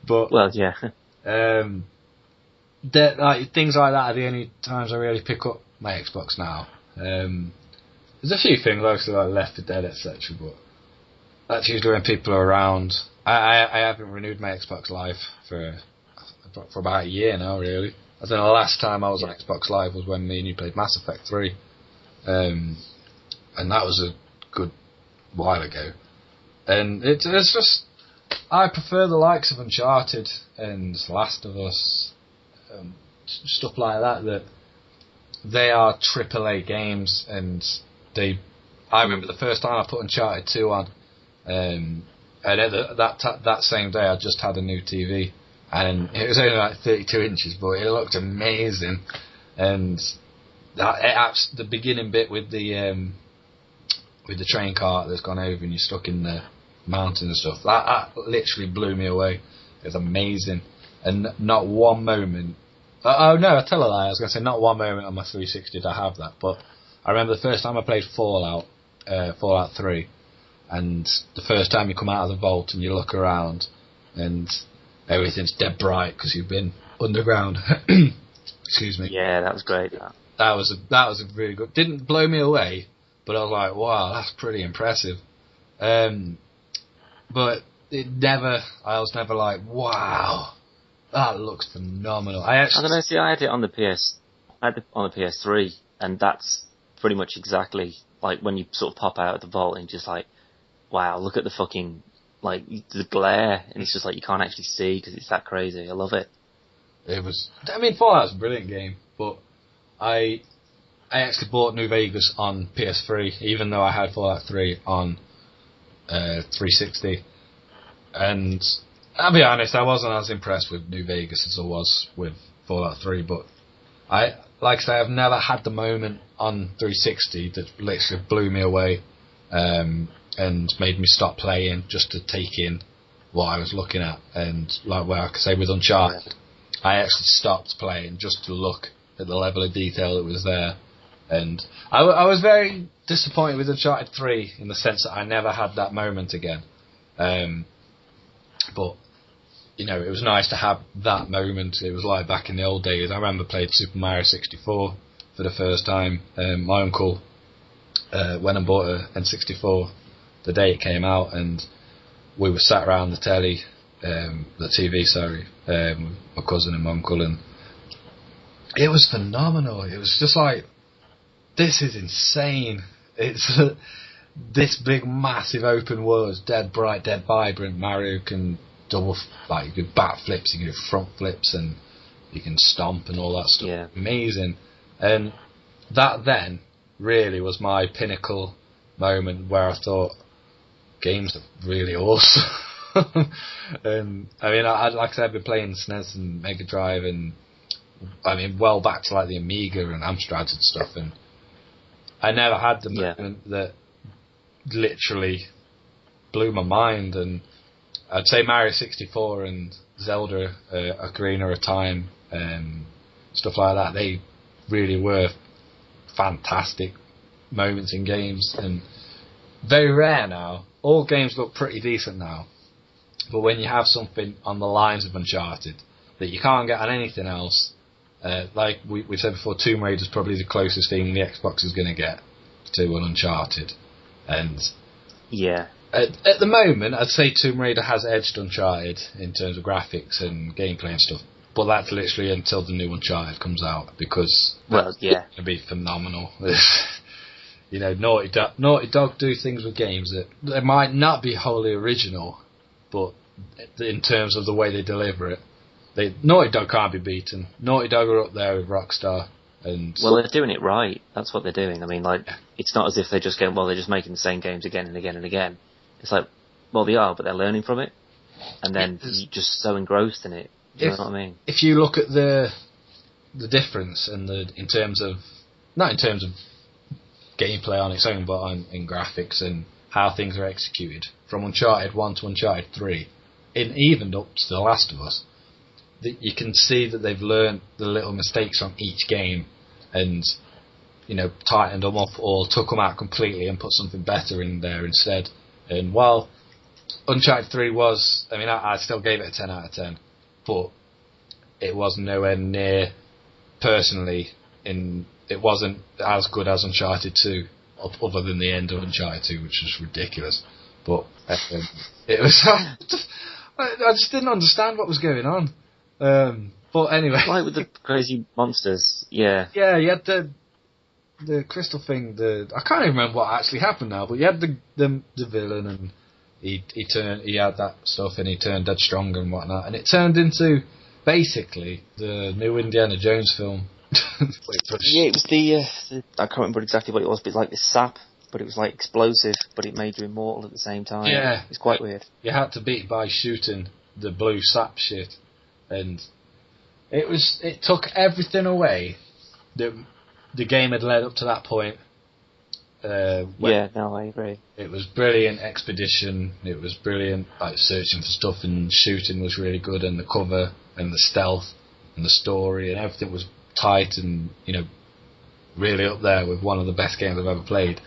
but well, yeah. Things like that are the only times I really pick up my Xbox now. There's a few things obviously like Left 4 Dead, etc., but that's usually when people are around. I haven't renewed my Xbox Live for about a year now, really. I think the last time I was on Xbox Live was when me and you played Mass Effect 3. And that was a good while ago. And it's just, I prefer the likes of Uncharted and Last of Us, stuff like that they are AAA games, and I remember the first time I put Uncharted 2 on, and at that same day I just had a new TV. And it was only like 32 inches, but it looked amazing. And the beginning bit with the train cart that's gone over and you're stuck in the mountain and stuff, that literally blew me away. It was amazing. And not one moment Oh no, I tell a lie. I was going to say not one moment on my 360 did I have that, but I remember the first time I played Fallout 3, and the first time you come out of the vault and you look around, and everything's dead bright because you've been underground. Excuse me. Yeah, that was great. That was a really good. Didn't blow me away, but I was like, wow, that's pretty impressive. But I was never like, wow, that looks phenomenal. I don't know. See, I had it on the on the PS3, and that's pretty much exactly like when you sort of pop out of the vault and just like, wow, look at the fucking like the glare, and it's just like you can't actually see because it's that crazy. I love it. It was. I mean, Fallout's a brilliant game, but I actually bought New Vegas on PS3, even though I had Fallout 3 on 360. And I'll be honest, I wasn't as impressed with New Vegas as I was with Fallout 3, but like I say, I've never had the moment on 360 that literally blew me away and made me stop playing just to take in what I was looking at. And like where I could say with Uncharted, I actually stopped playing just to look at the level of detail that was there. And I was very disappointed with Uncharted 3 in the sense that I never had that moment again. But, you know, it was nice to have that moment. It was like back in the old days. I remember playing Super Mario 64 for the first time. My uncle went and bought a N64 the day it came out, and we were sat around the TV, with my cousin and my uncle, and it was phenomenal. It was just like, this is insane. It's this big, massive open world, dead bright, dead vibrant. Mario can you can back flips, you can do front flips, and you can stomp and all that stuff. Yeah. Amazing. And that then really was my pinnacle moment where I thought, games are really awesome. And I mean, like I said, I've been playing SNES and Mega Drive, and I mean, well back to like the Amiga and Amstrad and stuff, and I never had the moment that literally blew my mind. And I'd say Mario 64 and Zelda Ocarina of Time and stuff like that, they really were fantastic moments in games, and very rare now. All games look pretty decent now, but when you have something on the lines of Uncharted that you can't get on anything else, like we said before, Tomb Raider is probably the closest thing the Xbox is going to get to an Uncharted. And yeah, at the moment, I'd say Tomb Raider has edged Uncharted in terms of graphics and gameplay and stuff. But that's literally until the new Uncharted comes out, because it's going to be phenomenal. You know, Naughty Dog do things with games that they might not be wholly original, but in terms of the way they deliver it, Naughty Dog can't be beaten. Naughty Dog are up there with Rockstar. Well, they're doing it right. That's what they're doing. I mean, like, it's not as if they're just they're just making the same games again and again and again. It's like, well, they are, but they're learning from it, and then you're just so engrossed in it. Do you know what I mean? If you look at the difference and in terms of gameplay on its own, but in graphics and how things are executed, from Uncharted 1 to Uncharted 3, and even up to The Last of Us, you can see that they've learned the little mistakes from each game and, you know, tightened them up or took them out completely and put something better in there instead. And while Uncharted 3 was, I mean, I still gave it a 10 out of 10, but it was nowhere near, personally, it wasn't as good as Uncharted 2, other than the end of Uncharted 2, which was ridiculous. But it was, I just didn't understand what was going on. But anyway, like with the crazy monsters, yeah. Yeah, you had the crystal thing. I can't even remember what actually happened now. But you had the villain, and he had that stuff, and he turned dead strong and whatnot, and it turned into basically the new Indiana Jones film. Yeah, it was I can't remember exactly what it was, but it was like this sap, but it was like explosive, but it made you immortal at the same time. Yeah, it's quite weird. You had to beat it by shooting the blue sap shit. And it took everything away that the game had led up to that point. I agree. It was brilliant expedition. It was brilliant, like searching for stuff, and shooting was really good, and the cover and the stealth. and the story and everything was tight and, really up there with one of the best games I've ever played.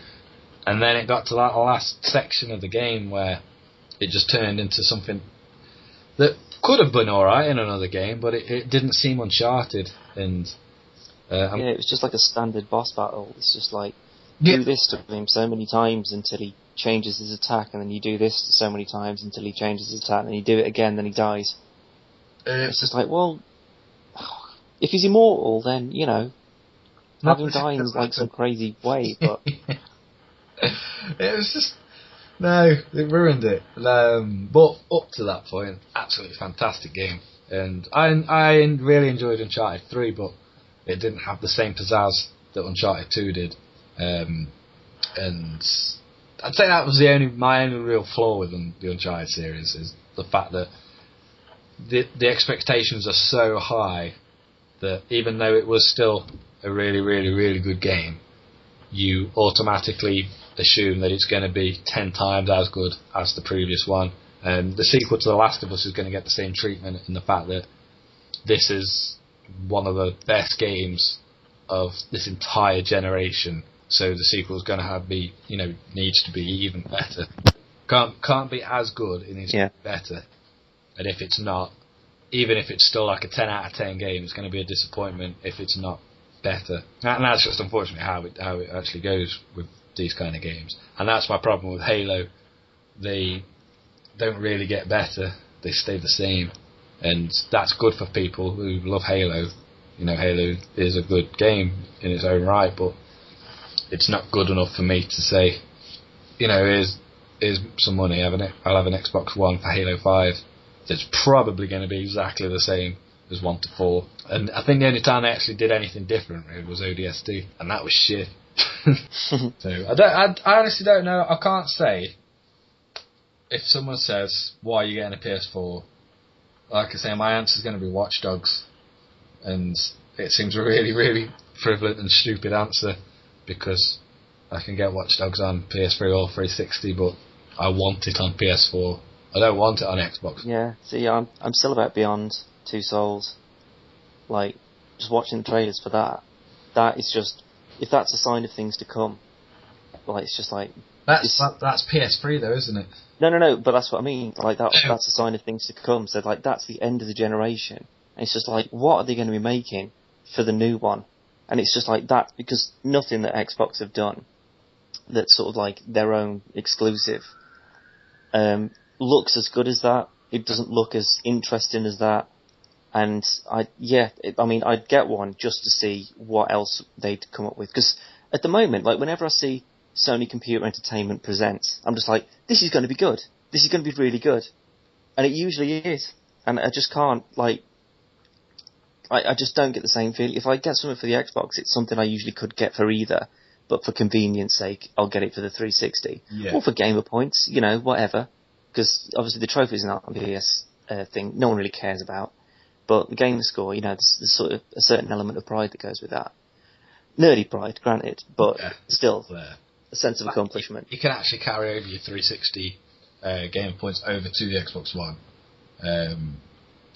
And then it got to that last section of the game where it just turned into something that could have been alright in another game, but it didn't seem Uncharted. And it was just like a standard boss battle. It's just like, do this to him so many times until he changes his attack, and then you do this so many times until he changes his attack, and you do it again, then he dies. It's just like, well, if he's immortal, then, have him die in like some crazy way, but... It was just... No, it ruined it. But up to that point, absolutely fantastic game. And I really enjoyed Uncharted 3, but it didn't have the same pizzazz that Uncharted 2 did. And I'd say that was my only real flaw with the Uncharted series, is the fact that the expectations are so high that even though it was still a really, really, really good game, you automatically assume that it's going to be 10 times as good as the previous one. The sequel to The Last of Us is going to get the same treatment in the fact that this is one of the best games of this entire generation. So the sequel is going to needs to be even better. Can't be as good, it needs to be better. And if it's not, even if it's still like a 10 out of 10 game, it's going to be a disappointment if it's not better. And that's just unfortunately how it actually goes with these kind of games. And that's my problem with Halo. They don't really get better, they stay the same. And that's good for people who love Halo. Halo is a good game in its own right, but it's not good enough for me to say, here's some money, I'll have an Xbox One for Halo 5. It's probably going to be exactly the same as 1 to 4. And I think the only time they actually did anything different really was ODST, and that was shit. So I honestly don't know. I can't say if someone says, why are you getting a PS4? Like I say, my answer is going to be Watch Dogs, and it seems a really, really frivolous and stupid answer because I can get Watch Dogs on PS3 or 360, but I want it on PS4. I don't want it on Xbox. Yeah, see, I'm still about Beyond Two Souls. Like, just watching the trailers for that. That is just, if that's a sign of things to come, like, it's just like... That's PS3 though, isn't it? No, but that's what I mean. Like, that's a sign of things to come. So, like, that's the end of the generation. And it's just like, what are they going to be making for the new one? And it's just like that, because nothing that Xbox have done that's sort of like their own exclusive looks as good as that. It doesn't look as interesting as that. And I'd get one just to see what else they'd come up with. Because at the moment, like, whenever I see Sony Computer Entertainment Presents, I'm just like, this is going to be good. This is going to be really good. And it usually is. And I just can't, like, I just don't get the same feeling. If I get something for the Xbox, it's something I usually could get for either. But for convenience sake, I'll get it for the 360. Yeah. Or for gamer points, whatever. Because obviously the trophies are not a PS thing. No one really cares about. But the gamer score, there's sort of a certain element of pride that goes with that. Nerdy pride, granted, but still a sense of accomplishment. You can actually carry over your 360 gamer points over to the Xbox One.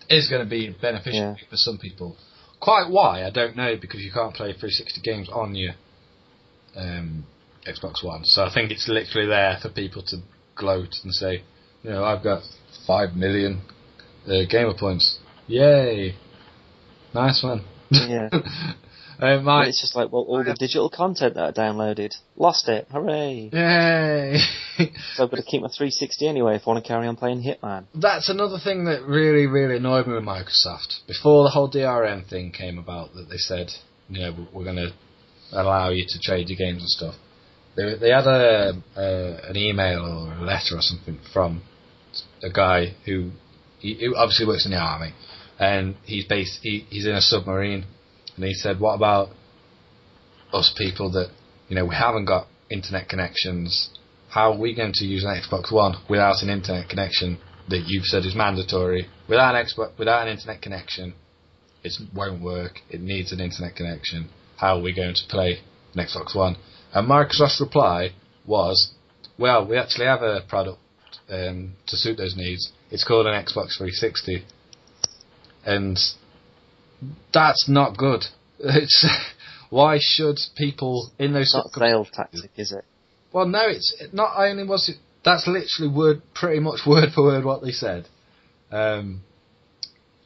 Is going to be beneficial for some people. Quite why, I don't know, because you can't play 360 games on your Xbox One. So I think it's literally there for people to gloat and say, I've got 5 million gamer points. Yay! Nice one. Yeah. It's just like, all the digital content that I downloaded. Lost it. Hooray! Yay! So I've got to keep my 360 anyway if I want to carry on playing Hitman. That's another thing that really, really annoyed me with Microsoft. Before the whole DRM thing came about, that they said, we're going to allow you to trade your games and stuff. They had an email or a letter or something from a guy who obviously works in the army, and he's in a submarine, and he said, what about us people that we haven't got internet connections? How are we going to use an Xbox One without an internet connection that you've said is mandatory? Without an internet connection, it won't work. It needs an internet connection. How are we going to play an Xbox One? And Microsoft's reply was, well, we actually have a product to suit those needs. It's called an Xbox 360. And That's not good. It's why should people in those It's not a sales tactic, is it? Well, no, it's not only was it. That's literally pretty much word for word what they said.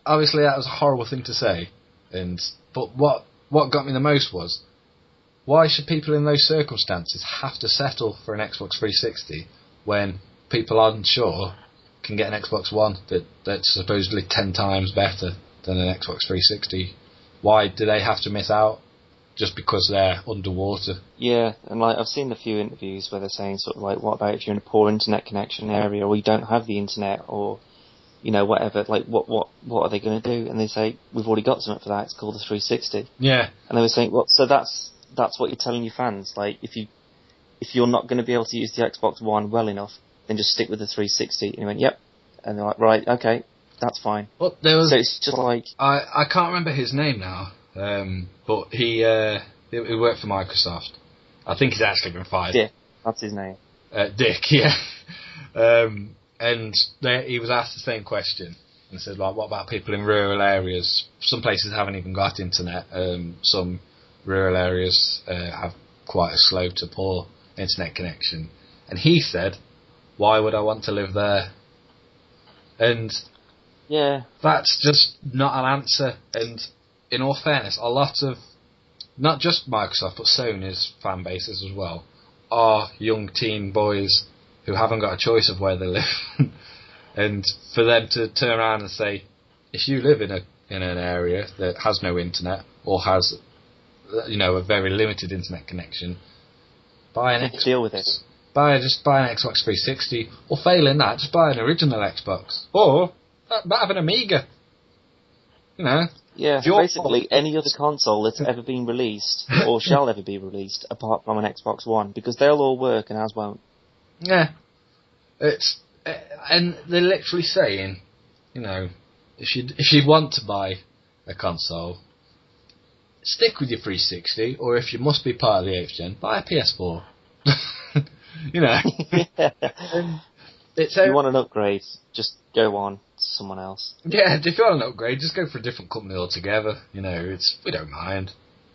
Obviously, that was a horrible thing to say, but what got me the most was, why should people in those circumstances have to settle for an Xbox 360 when people unsure can get an Xbox One that's supposedly 10 times better than an Xbox 360? Why do they have to miss out just because they're underwater? Yeah, and like I've seen a few interviews where they're saying sort of like, what about if you're in a poor internet connection area, or you don't have the internet, or whatever, like what are they going to do? And they say, we've already got something for that, it's called the 360. Yeah. And they were saying, well, so that's what you're telling your fans, like if you're not going to be able to use the Xbox One well enough, then just stick with the 360. And he went, yep. And they're like, right, okay, that's fine. Well, so it's just like, I can't remember his name now, but he worked for Microsoft. I think he's actually been fired. Dick, that's his name. Dick, yeah. And he was asked the same question and said, like, what about people in rural areas? Some places haven't even got internet. Some rural areas have quite a slow to poor internet connection. And he said, why would I want to live there? And yeah, that's just not an answer. And in all fairness, a lot of, not just Microsoft, but Sony's fan bases as well, are young teen boys who haven't got a choice of where they live. And for them to turn around and say, if you live in an area that has no internet, or has a very limited internet connection, buy an Xbox. Deal with it. Just buy an Xbox 360, or failing that, just buy an original Xbox, or have an Amiga. Yeah, basically any other console that's ever been released or shall ever be released apart from an Xbox One, because they'll all work and ours won't. Yeah, and they're literally saying, if you want to buy a console, stick with your 360, or if you must be part of the 8th gen, buy a PS4. Yeah. If you want an upgrade, just go on to someone else. Yeah, if you want an upgrade, just go for a different company altogether. We don't mind,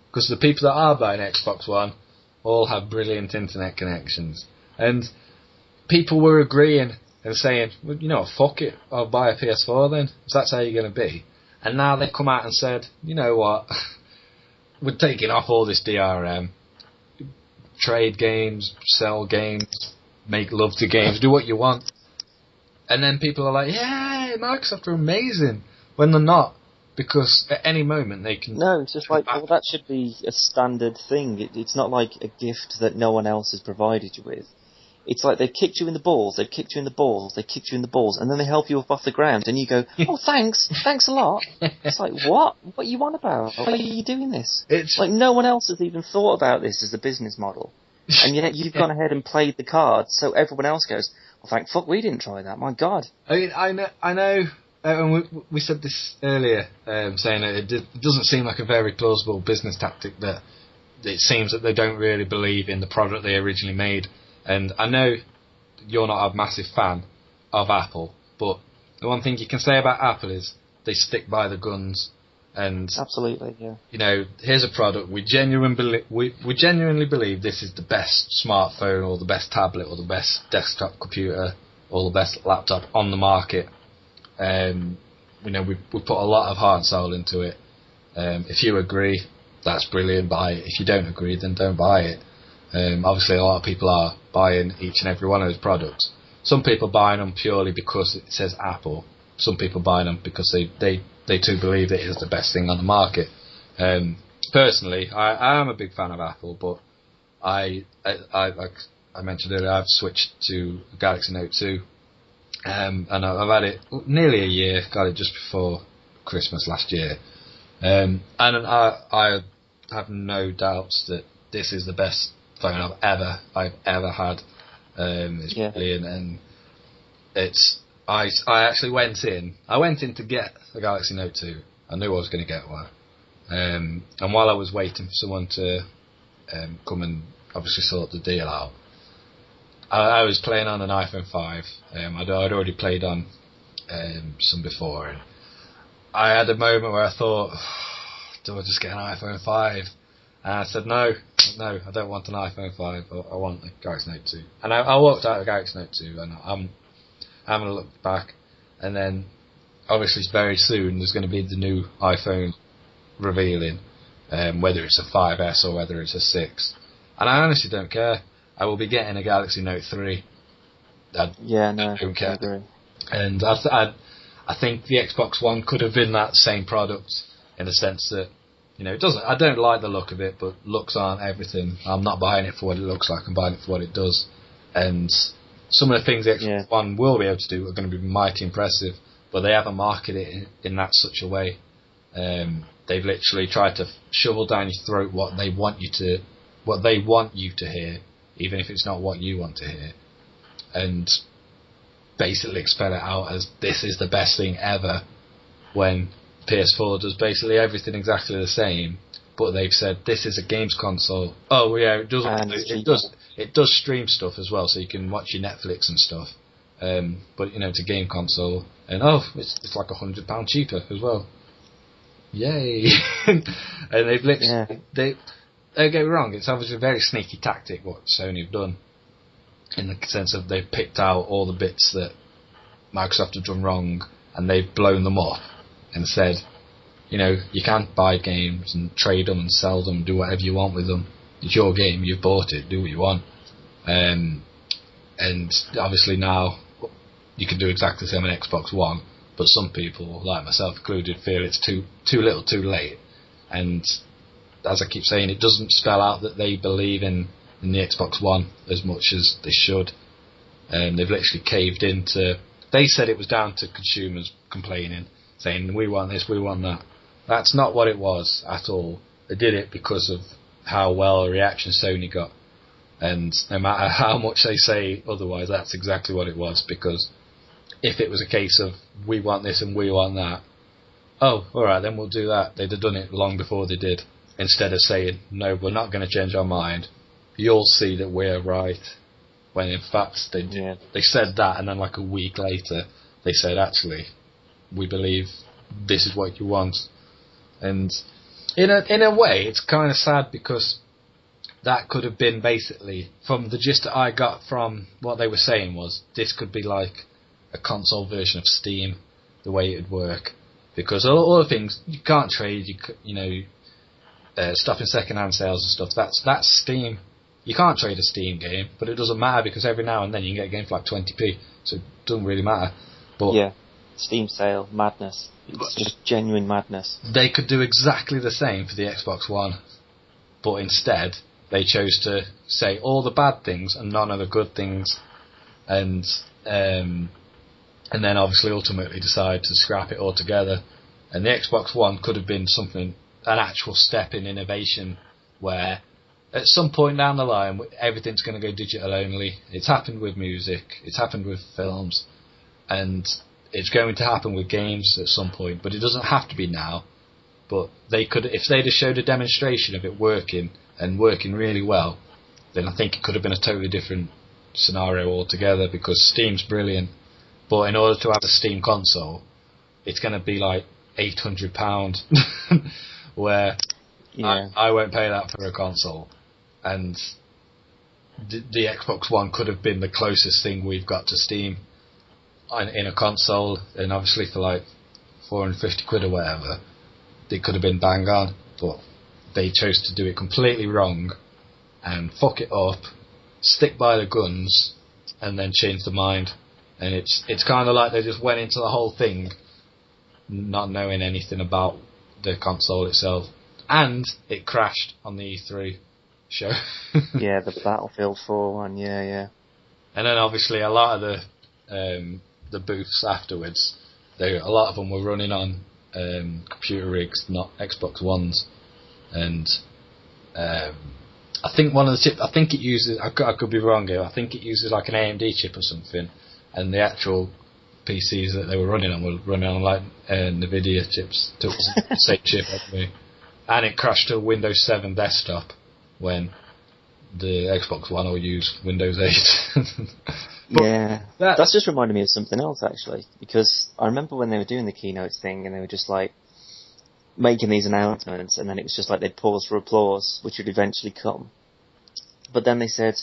because the people that are buying Xbox One all have brilliant internet connections, and people were agreeing and saying, well, fuck it, I'll buy a PS4 then, if that's how you're going to be. And now they've come out and said, you know what, we're taking off all this DRM, trade games, sell games, make love to games, do what you want. And then people are like, yeah, Microsoft are amazing, when they're not, because at any moment they can... No, it's just like, well, that should be a standard thing. It's not like a gift that no one else has provided you with. It's like they've kicked you in the balls, they've kicked you in the balls, they've kicked you in the balls, and then they help you up off the ground, and you go, oh, thanks a lot. It's like, what? What are you on about? Why are you doing this? It's like no one else has even thought about this as a business model. And yet you've gone ahead and played the cards, so everyone else goes, well, thank fuck we didn't try that, my God. I mean, I know, and we said this earlier, saying that it doesn't seem like a very plausible business tactic, that it seems that they don't really believe in the product they originally made. And I know you're not a massive fan of Apple, but the one thing you can say about Apple is they stick by the guns. And absolutely, yeah. Here's a product we genuinely believe this is the best smartphone, or the best tablet, or the best desktop computer, or the best laptop on the market. We put a lot of heart and soul into it. If you agree, that's brilliant. Buy it. If you don't agree, then don't buy it. Obviously, a lot of people are buying each and every one of those products. Some people buying them purely because it says Apple. Some people buying them because they too believe it is the best thing on the market. Personally, I am a big fan of Apple, but I like I mentioned earlier, I've switched to Galaxy Note 2, and I've had it nearly a year. Got it just before Christmas last year, and I have no doubts that this is the best phone I've ever had. It's brilliant, and it's. I actually went in to get the Galaxy Note 2. I knew I was going to get one. And while I was waiting for someone to come and obviously sort the deal out, I was playing on an iPhone 5. I'd already played on some before. And I had a moment where I thought, do I just get an iPhone 5? And I said, no, I don't want an iPhone 5. I want a Galaxy Note 2. And I walked out of Galaxy Note 2, and I'm having a look back. And then, obviously, very soon, there's going to be the new iPhone revealing, whether it's a 5S or whether it's a 6. And I honestly don't care. I will be getting a Galaxy Note 3. I don't care. I agree. And I think the Xbox One could have been that same product in the sense that, it doesn't. I don't like the look of it, but looks aren't everything. I'm not buying it for what it looks like. I'm buying it for what it does. And some of the things the Xbox One will be able to do are going to be mighty impressive, but they haven't marketed it in that such a way. They've literally tried to shovel down your throat what they want you to hear, even if it's not what you want to hear, and basically spell it out as this is the best thing ever, when PS4 does basically everything exactly the same, but they've said this is a games console. Oh yeah, it does stream stuff as well, so you can watch your Netflix and stuff. But it's a game console, and it's like £100 cheaper as well. Yay! And they've literally don't get me wrong, it's obviously a very sneaky tactic what Sony have done, in the sense of they've picked out all the bits that Microsoft have done wrong, and they've blown them off and said, you can't buy games and trade them and sell them, do whatever you want with them. It's your game, you've bought it, do what you want. And obviously now you can do exactly the same on Xbox One, but some people, like myself included, feel it's too little too late. And as I keep saying, it doesn't spell out that they believe in the Xbox One as much as they should. They've literally caved into... They said it was down to consumers complaining, saying, we want this, we want that. That's not what it was at all. They did it because of how well a reaction Sony got. And no matter how much they say otherwise, that's exactly what it was. Because if it was a case of, we want this and we want that, alright, then we'll do that. They'd have done it long before they did. Instead of saying, no, we're not going to change our mind. You'll see that we're right. When in fact, they said that, and then like a week later, they said, actually, we believe this is what you want. And in a way, it's kind of sad, because that could have been basically, from the gist that I got from what they were saying, was this could be like a console version of Steam, the way it would work. Because all the things, you can't trade, stuff in second-hand sales and stuff, that's Steam. You can't trade a Steam game, but it doesn't matter, because every now and then you can get a game for like 20p, so it doesn't really matter. But Steam sale, madness. It's just genuine madness. They could do exactly the same for the Xbox One, but instead they chose to say all the bad things and none of the good things, and then obviously ultimately decide to scrap it altogether. And the Xbox One could have been an actual step in innovation, where at some point down the line everything's going to go digital only. It's happened with music, it's happened with films, and it's going to happen with games at some point, but it doesn't have to be now. But they could, if they'd have showed a demonstration of it working, and working really well, then I think it could have been a totally different scenario altogether, because Steam's brilliant, but in order to have a Steam console, it's going to be like £800, where I won't pay that for a console. And the Xbox One could have been the closest thing we've got to Steam in a console, and obviously for like £450 or whatever, it could have been bang on, but they chose to do it completely wrong and fuck it up, stick by the guns, and then change their mind. And it's kind of like they just went into the whole thing not knowing anything about the console itself, and it crashed on the E3 show. Yeah, the Battlefield 4 one, yeah. And then obviously a lot of the booths afterwards, a lot of them were running on computer rigs, not Xbox Ones, and I think one of the chips, I think it uses, I could be wrong here, I think it uses like an AMD chip or something, and the actual PCs that they were running on were running on like NVIDIA chips, so it wasn't the same chip anyway. And it crashed to a Windows 7 desktop when the Xbox One will use Windows 8. Yeah, that's just reminded me of something else actually, because I remember when they were doing the keynotes thing and they were just like, making these announcements, and then it was just like they'd pause for applause, which would eventually come. But then they said,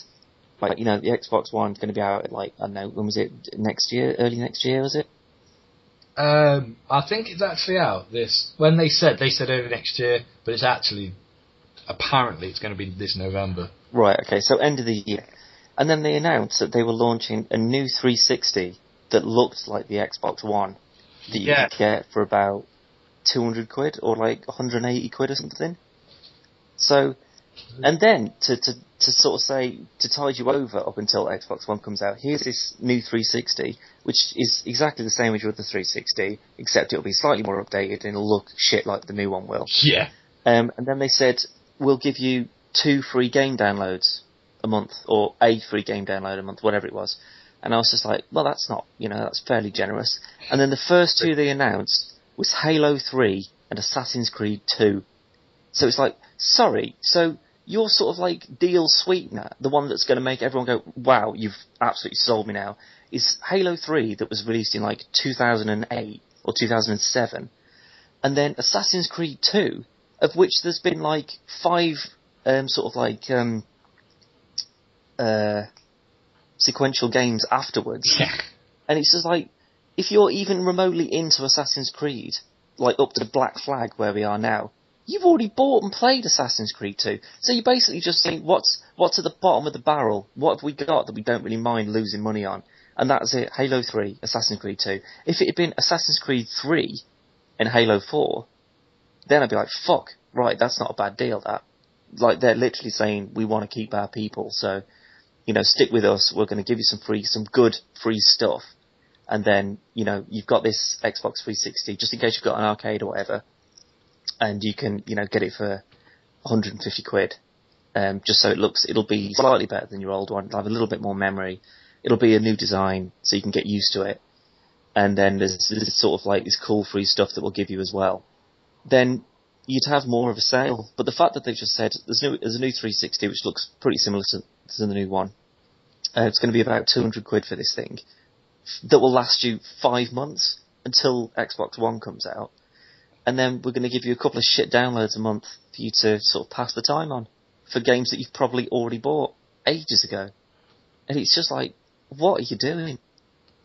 like, you know, the Xbox One's going to be out at, like, I don't know, when was it? Next year? Early next year, was it? I think it's actually out. When they said early next year, but it's actually, apparently it's going to be this November. Right, okay, so end of the year. And then they announced that they were launching a new 360 that looked like the Xbox One that you could get for about 200 quid or like 180 quid or something. So, and then to sort of say, to tide you over up until Xbox One comes out, here's this new 360, which is exactly the same as your other 360, except it'll be slightly more updated and it'll look shit like the new one will. Yeah. And then they said, we'll give you 2 free game downloads a month, or a free game download a month, whatever it was. And I was just like, well, that's not, you know, that's fairly generous. And then the first 2 they announced was Halo 3 and Assassin's Creed 2. So it's like, sorry, so your sort of like deal sweetener, the one that's going to make everyone go, wow, you've absolutely sold me now, is Halo 3 that was released in like 2008 or 2007. And then Assassin's Creed 2, of which there's been like 5 sort of like sequential games afterwards. Yeah. And it's just like, if you're even remotely into Assassin's Creed, like up to the Black Flag where we are now, you've already bought and played Assassin's Creed 2. So you basically just think, what's at the bottom of the barrel? What have we got that we don't really mind losing money on? And that's it, Halo 3, Assassin's Creed 2. If it had been Assassin's Creed 3 and Halo 4, then I'd be like, fuck, right, that's not a bad deal, that. Like, they're literally saying, we want to keep our people, so, you know, stick with us, we're going to give you some good free stuff. And then, you know, you've got this Xbox 360, just in case you've got an arcade or whatever, and you can, you know, get it for 150 quid, just so it'll be slightly better than your old one, it'll have a little bit more memory, it'll be a new design, so you can get used to it, and then there's sort of like this cool free stuff that we'll give you as well. Then you'd have more of a sale. But the fact that they've just said there's a new 360 which looks pretty similar to the new one, it's going to be about 200 quid for this thing, that will last you 5 months until Xbox One comes out. And then we're going to give you a couple of shit downloads a month for you to sort of pass the time on for games that you've probably already bought ages ago. And it's just like, what are you doing?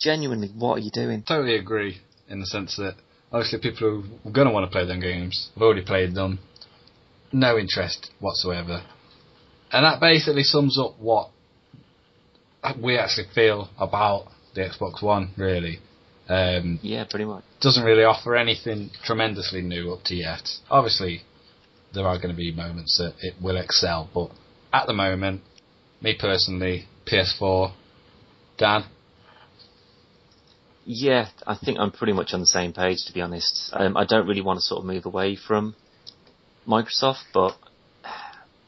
Genuinely, what are you doing? Totally agree, in the sense that obviously people who are going to want to play them games have already played them, no interest whatsoever. And that basically sums up what we actually feel about the Xbox One, really. Yeah, pretty much. Doesn't really offer anything tremendously new up to yet. Obviously, there are going to be moments that it will excel, but at the moment, me personally, PS4, Dan? Yeah, I think I'm pretty much on the same page, to be honest. I don't really want to sort of move away from Microsoft, but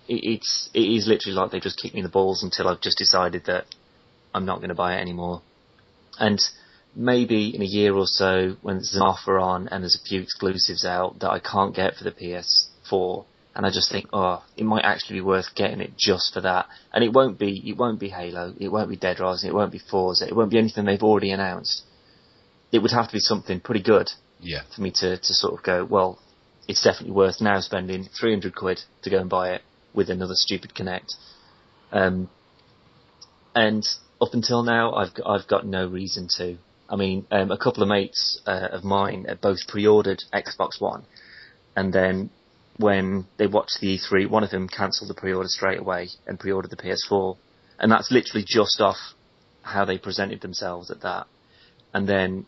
it is literally like they just kick me in the balls until I've just decided that I'm not going to buy it anymore. And maybe in a year or so, when there's an offer on and there's a few exclusives out that I can't get for the PS4, and I just think, oh, it might actually be worth getting it just for that. And it won't be Halo, it won't be Dead Rising, it won't be Forza, it won't be anything they've already announced. It would have to be something pretty good for me to sort of go, well, it's definitely worth now spending 300 quid to go and buy it with another stupid Kinect. And up until now, I've got no reason to. I mean, a couple of mates of mine both pre-ordered Xbox One, and then when they watched the E3, one of them cancelled the pre-order straight away and pre-ordered the PS4, and that's literally just off how they presented themselves at that. And then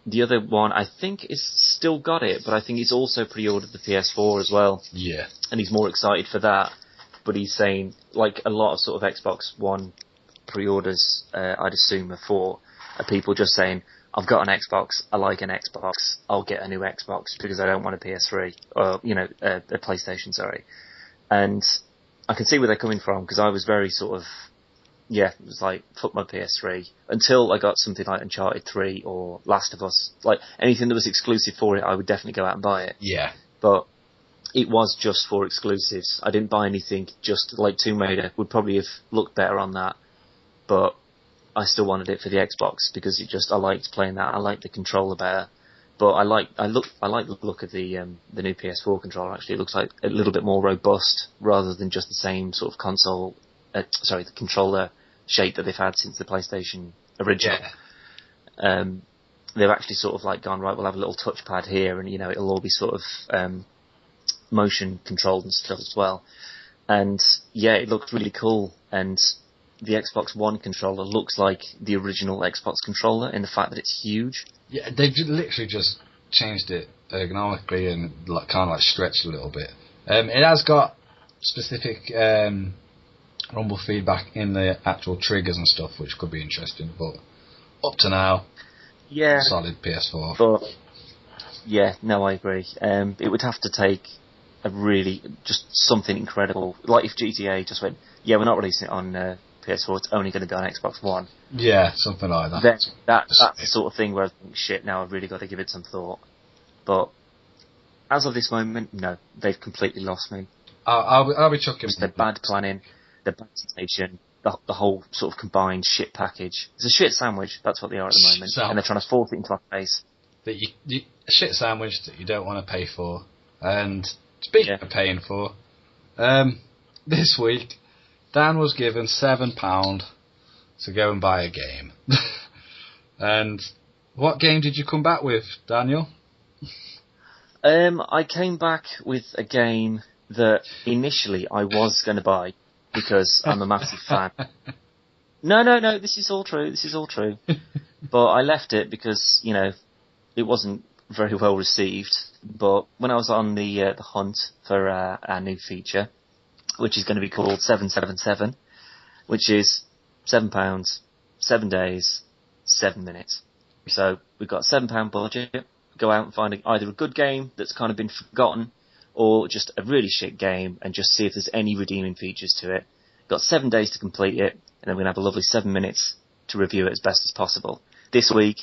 the other one, I think, is still got it, but I think he's also pre-ordered the PS4 as well. Yeah. And he's more excited for that, but he's saying, like a lot of sort of Xbox One pre-orders, I'd assume, are people just saying, I've got an Xbox, I like an Xbox, I'll get a new Xbox because I don't want a PS3, or, you know, a PlayStation, sorry. And I can see where they're coming from, because I was very sort of, it was like, fuck my PS3, until I got something like Uncharted 3 or Last of Us, like anything that was exclusive for it, I would definitely go out and buy it. Yeah. But it was just for exclusives. I didn't buy anything, just like Tomb Raider would probably have looked better on that, but I still wanted it for the Xbox because I liked playing that. I liked the controller better. But I like the look of the new PS4 controller. Actually, it looks like a little bit more robust rather than just the same sort of the controller shape that they've had since the PlayStation original. Yeah. They've actually sort of like gone, right, we'll have a little touchpad here, and it'll all be sort of motion controlled and stuff as well. And yeah, it looks really cool. And the Xbox One controller looks like the original Xbox controller in the fact that it's huge. Yeah, they've literally just changed it ergonomically and kind of stretched a little bit. It has got specific rumble feedback in the actual triggers and stuff, which could be interesting. But up to now, yeah, solid PS4. But yeah, no, I agree. It would have to take just something incredible. Like if GTA just went, yeah, we're not releasing it on PS4, it's only going to be on Xbox One. Yeah, something like that. Then that's the sort of thing where I think, shit, now I've really got to give it some thought. But as of this moment, no, they've completely lost me. I'll be chucking. It's the bad planning, the bad presentation, the whole sort of combined shit package. It's a shit sandwich, that's what they are at the moment. And they're trying to force it into our face. That a shit sandwich that you don't want to pay for. And speaking of paying for, this week, Dan was given £7 to go and buy a game. And what game did you come back with, Daniel? I came back with a game that initially I was going to buy because I'm a massive fan. No, this is all true. But I left it because, it wasn't very well received. But when I was on the hunt for our new feature, which is going to be called 777, which is £7, 7 days, 7 minutes. So we've got a £7 budget. Go out and find either a good game that's kind of been forgotten, or just a really shit game, and just see if there's any redeeming features to it. Got 7 days to complete it, and then we're going to have a lovely 7 minutes to review it as best as possible. This week,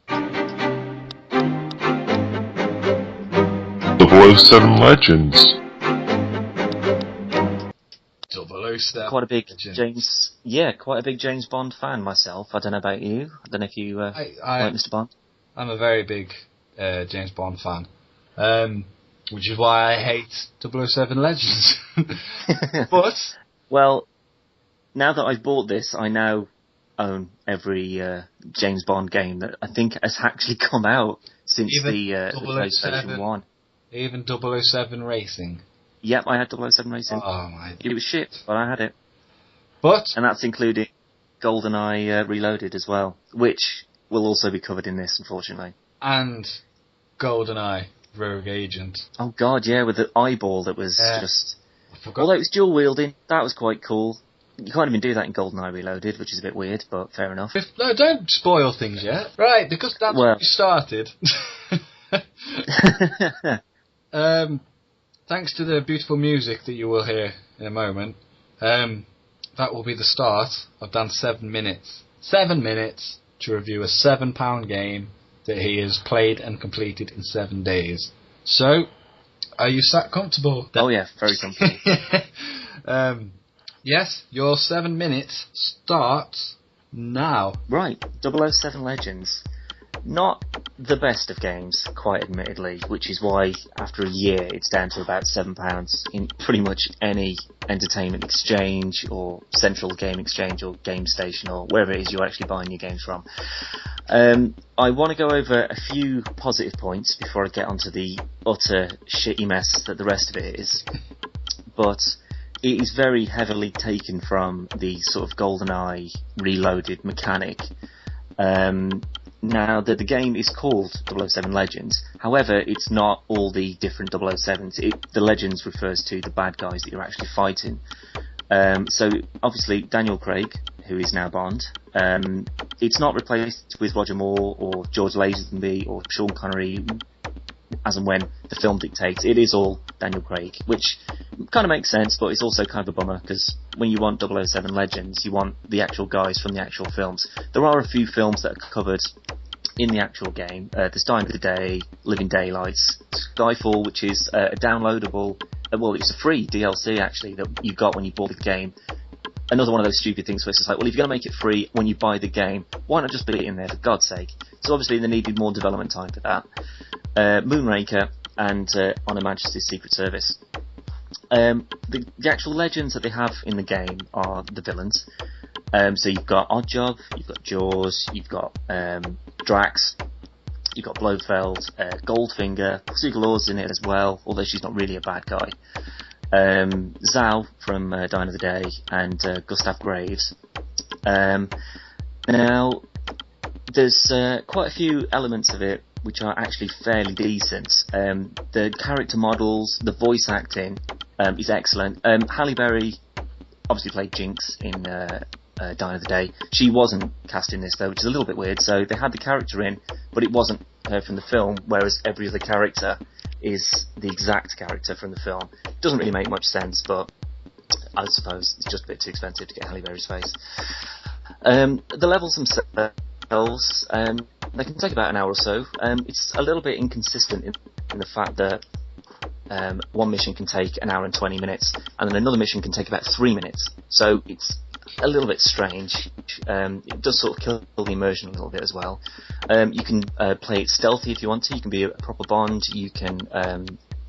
007 Legends. 007. Quite a big James Bond fan myself. I don't know about you. I don't know if you like Mr. Bond. I'm a very big James Bond fan, which is why I hate 007 Legends. But well, now that I've bought this, I now own every James Bond game that I think has actually come out since the PlayStation 1. Even 007 Racing. Yep, I had 007 Racing. Oh my! It was shit, but I had it. And that's including GoldenEye Reloaded as well, which will also be covered in this, unfortunately. And GoldenEye Rogue Agent. Oh god, yeah, with the eyeball that was just... Although it was dual wielding, that was quite cool. You can't even do that in GoldenEye Reloaded, which is a bit weird, but fair enough. No, don't spoil things yet. Right, because that's where we started. Thanks to the beautiful music that you will hear in a moment, that will be the start of Dan's 7 minutes. 7 minutes to review a £7 game that he has played and completed in 7 days. So, are you sat comfortable? Oh yeah, very comfortable. Yes, your 7 minutes starts now. Right, 007 Legends. Not the best of games, quite admittedly, which is why after a year it's down to about £7 in pretty much any entertainment exchange or central game exchange or game station or wherever it is you're actually buying your games from. I want to go over a few positive points before I get onto the utter shitty mess that the rest of it is. But it is very heavily taken from the sort of GoldenEye Reloaded mechanic. Now, the game is called 007 Legends. However, it's not all the different 007s. The Legends refers to the bad guys that you're actually fighting. So, obviously, Daniel Craig, who is now Bond, it's not replaced with Roger Moore or George Lazenby or Sean Connery as and when the film dictates. It is all Daniel Craig, which kind of makes sense, but it's also kind of a bummer, because when you want 007 Legends, you want the actual guys from the actual films. There are a few films that are covered in the actual game. There's Dying of the Day, Living Daylights, Skyfall, which is a downloadable, it's a free DLC actually that you got when you bought the game another one of those stupid things where it's just like, well, if you're going to make it free when you buy the game, why not just put it in there, for God's sake? So obviously they needed more development time for that. Moonraker and On Her Majesty's Secret Service. The actual legends that they have in the game are the villains. So you've got Oddjob, you've got Jaws, you've got Drax, you've got Blofeld, Goldfinger, Sigalor's in it as well, although she's not really a bad guy. Zhao from Dine of the Day, and Gustav Graves. Now, there's quite a few elements of it which are actually fairly decent. The character models, the voice acting is excellent. Halle Berry obviously played Jinx in Dine of the Day. She wasn't cast in this though, which is a little bit weird. So they had the character in, but it wasn't her from the film, whereas every other character is the exact character from the film. Doesn't really make much sense, but I suppose it's just a bit too expensive to get Halle Berry's face. The levels themselves, they can take about an hour or so. It's a little bit inconsistent in the fact that one mission can take an hour and 20 minutes, and then another mission can take about 3 minutes. So it's a little bit strange. It does sort of kill the immersion a little bit as well. You can play it stealthy if you want to. You can be a proper Bond. You can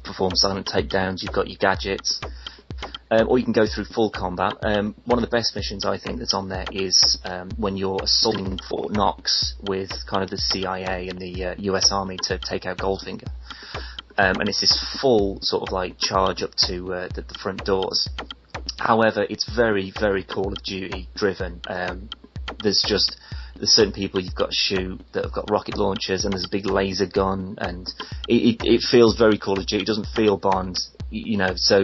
perform silent takedowns. You've got your gadgets. Or you can go through full combat. One of the best missions I think that's on there is when you're assaulting Fort Knox with kind of the CIA and the US Army to take out Goldfinger. And it's this full sort of like charge up to the front doors. However, it's very, very Call of Duty driven. There's certain people you've got to shoot that have got rocket launchers, and there's a big laser gun, and it feels very Call of Duty. It doesn't feel Bond, you know. So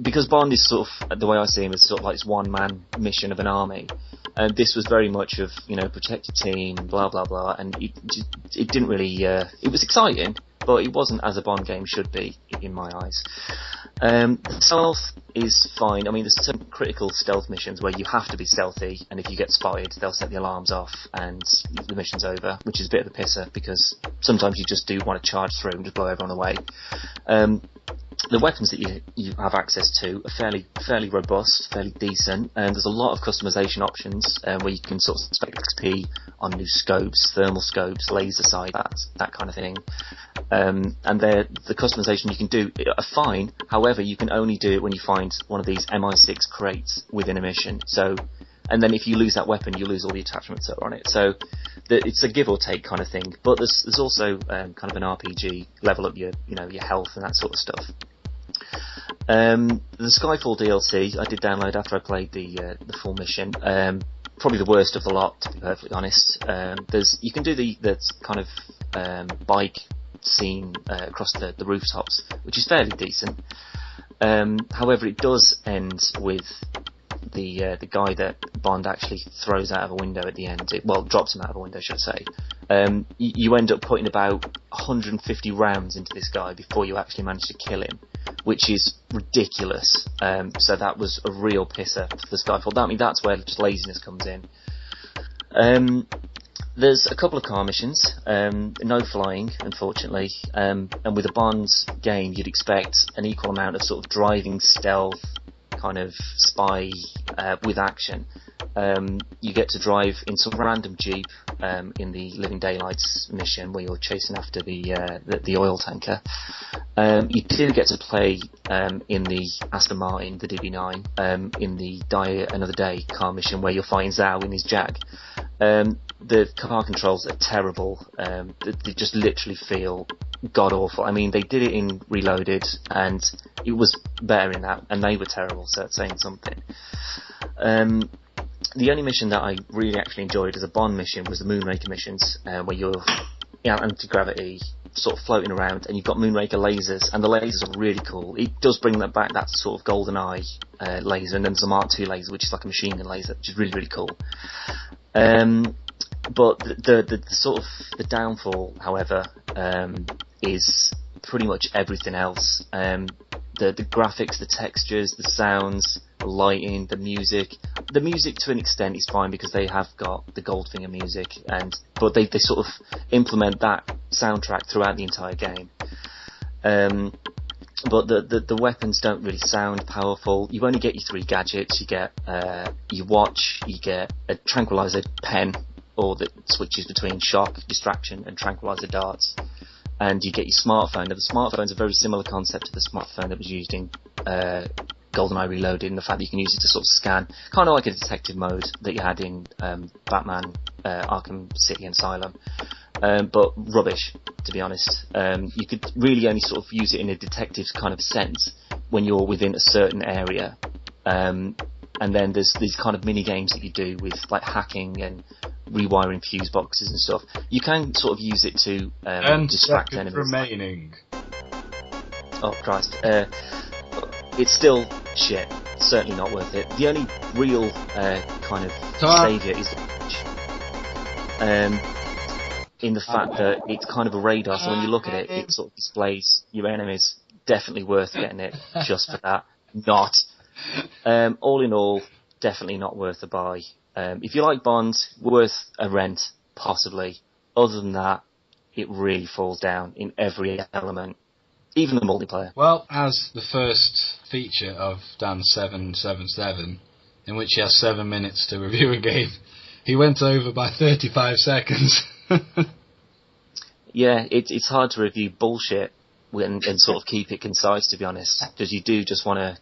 because Bond is sort of, the way I see him, is sort of like this one-man mission of an army. And this was very much of, you know, protect your team, blah blah blah, and it didn't really. It was exciting, but it wasn't as a Bond game should be in my eyes. Stealth is fine. I mean, there's some critical stealth missions where you have to be stealthy, and if you get spotted, they'll set the alarms off, and the mission's over, which is a bit of a pisser, because sometimes you just do want to charge through and just blow everyone away. The weapons that you have access to are fairly robust, fairly decent, and there's a lot of customization options where you can sort of spec XP on new scopes, thermal scopes, laser sight, that kind of thing. And the customization you can do are fine. However, you can only do it when you find one of these MI6 crates within a mission. So, and then if you lose that weapon, you lose all the attachments that are on it. So it's a give or take kind of thing. But there's also kind of an RPG, level up your health and that sort of stuff. The Skyfall DLC I did download after I played the full mission. Probably the worst of the lot, to be perfectly honest. You can do the kind of bike scene across the rooftops, which is fairly decent. However, it does end with the guy that Bond actually throws out of a window at the end. Drops him out of a window, should I say. You end up putting about 150 rounds into this guy before you actually manage to kill him, which is ridiculous. So that was a real pisser for the Skyfall. I mean, that's where just laziness comes in. There's a couple of car missions, no flying, unfortunately, and with a Bond game, you'd expect an equal amount of sort of driving, stealth, kind of spy with action. You get to drive in some random jeep in the Living Daylights mission where you're chasing after the oil tanker. You do get to play in the Aston Martin, the DB9, in the Die Another Day car mission where you're fighting Zhao in his Jag. The car controls are terrible. They just literally feel god awful. I mean, they did it in Reloaded, and it was better in that, and they were terrible, so that's saying something. The only mission that I really actually enjoyed as a Bond mission was the Moonraker missions, where you're anti-gravity, sort of floating around, and you've got Moonraker lasers, and the lasers are really cool. It does bring that back, that sort of GoldenEye laser, and then there's a Mark II laser, which is like a machine gun laser, which is really, really cool. But the sort of the downfall, however, is pretty much everything else. The graphics, the textures, the sounds, the lighting, the music. The music to an extent is fine because they have got the Goldfinger music, but they sort of implement that soundtrack throughout the entire game. but the weapons don't really sound powerful. You only get your 3 gadgets. You get your watch, you get a tranquilizer pen, or that switches between shock, distraction, and tranquilizer darts, and you get your smartphone. Now, the smartphone's a very similar concept to the smartphone that was used in GoldenEye Reloaded, in the fact that you can use it to sort of scan, kind of like a detective mode that you had in Batman Arkham City and Asylum. But rubbish, to be honest. You could really only sort of use it in a detective kind of sense when you're within a certain area. And then there's these kind of mini games that you do with like hacking and rewiring fuse boxes and stuff. You can sort of use it to distract enemies. Remaining. Oh Christ! It's still shit. Certainly not worth it. The only real kind of saviour is the patch. In the fact that it's kind of a radar, so when you look at it, it sort of displays your enemies. Definitely worth getting it just for that. Not. All in all, definitely not worth a buy. If you like Bond, worth a rent, possibly. Other than that, it really falls down in every element, even the multiplayer. Well, as the first feature of Dan 777, in which he has 7 minutes to review a game, he went over by 35 seconds. Yeah, it's hard to review bullshit and sort of keep it concise, to be honest, because you do just want to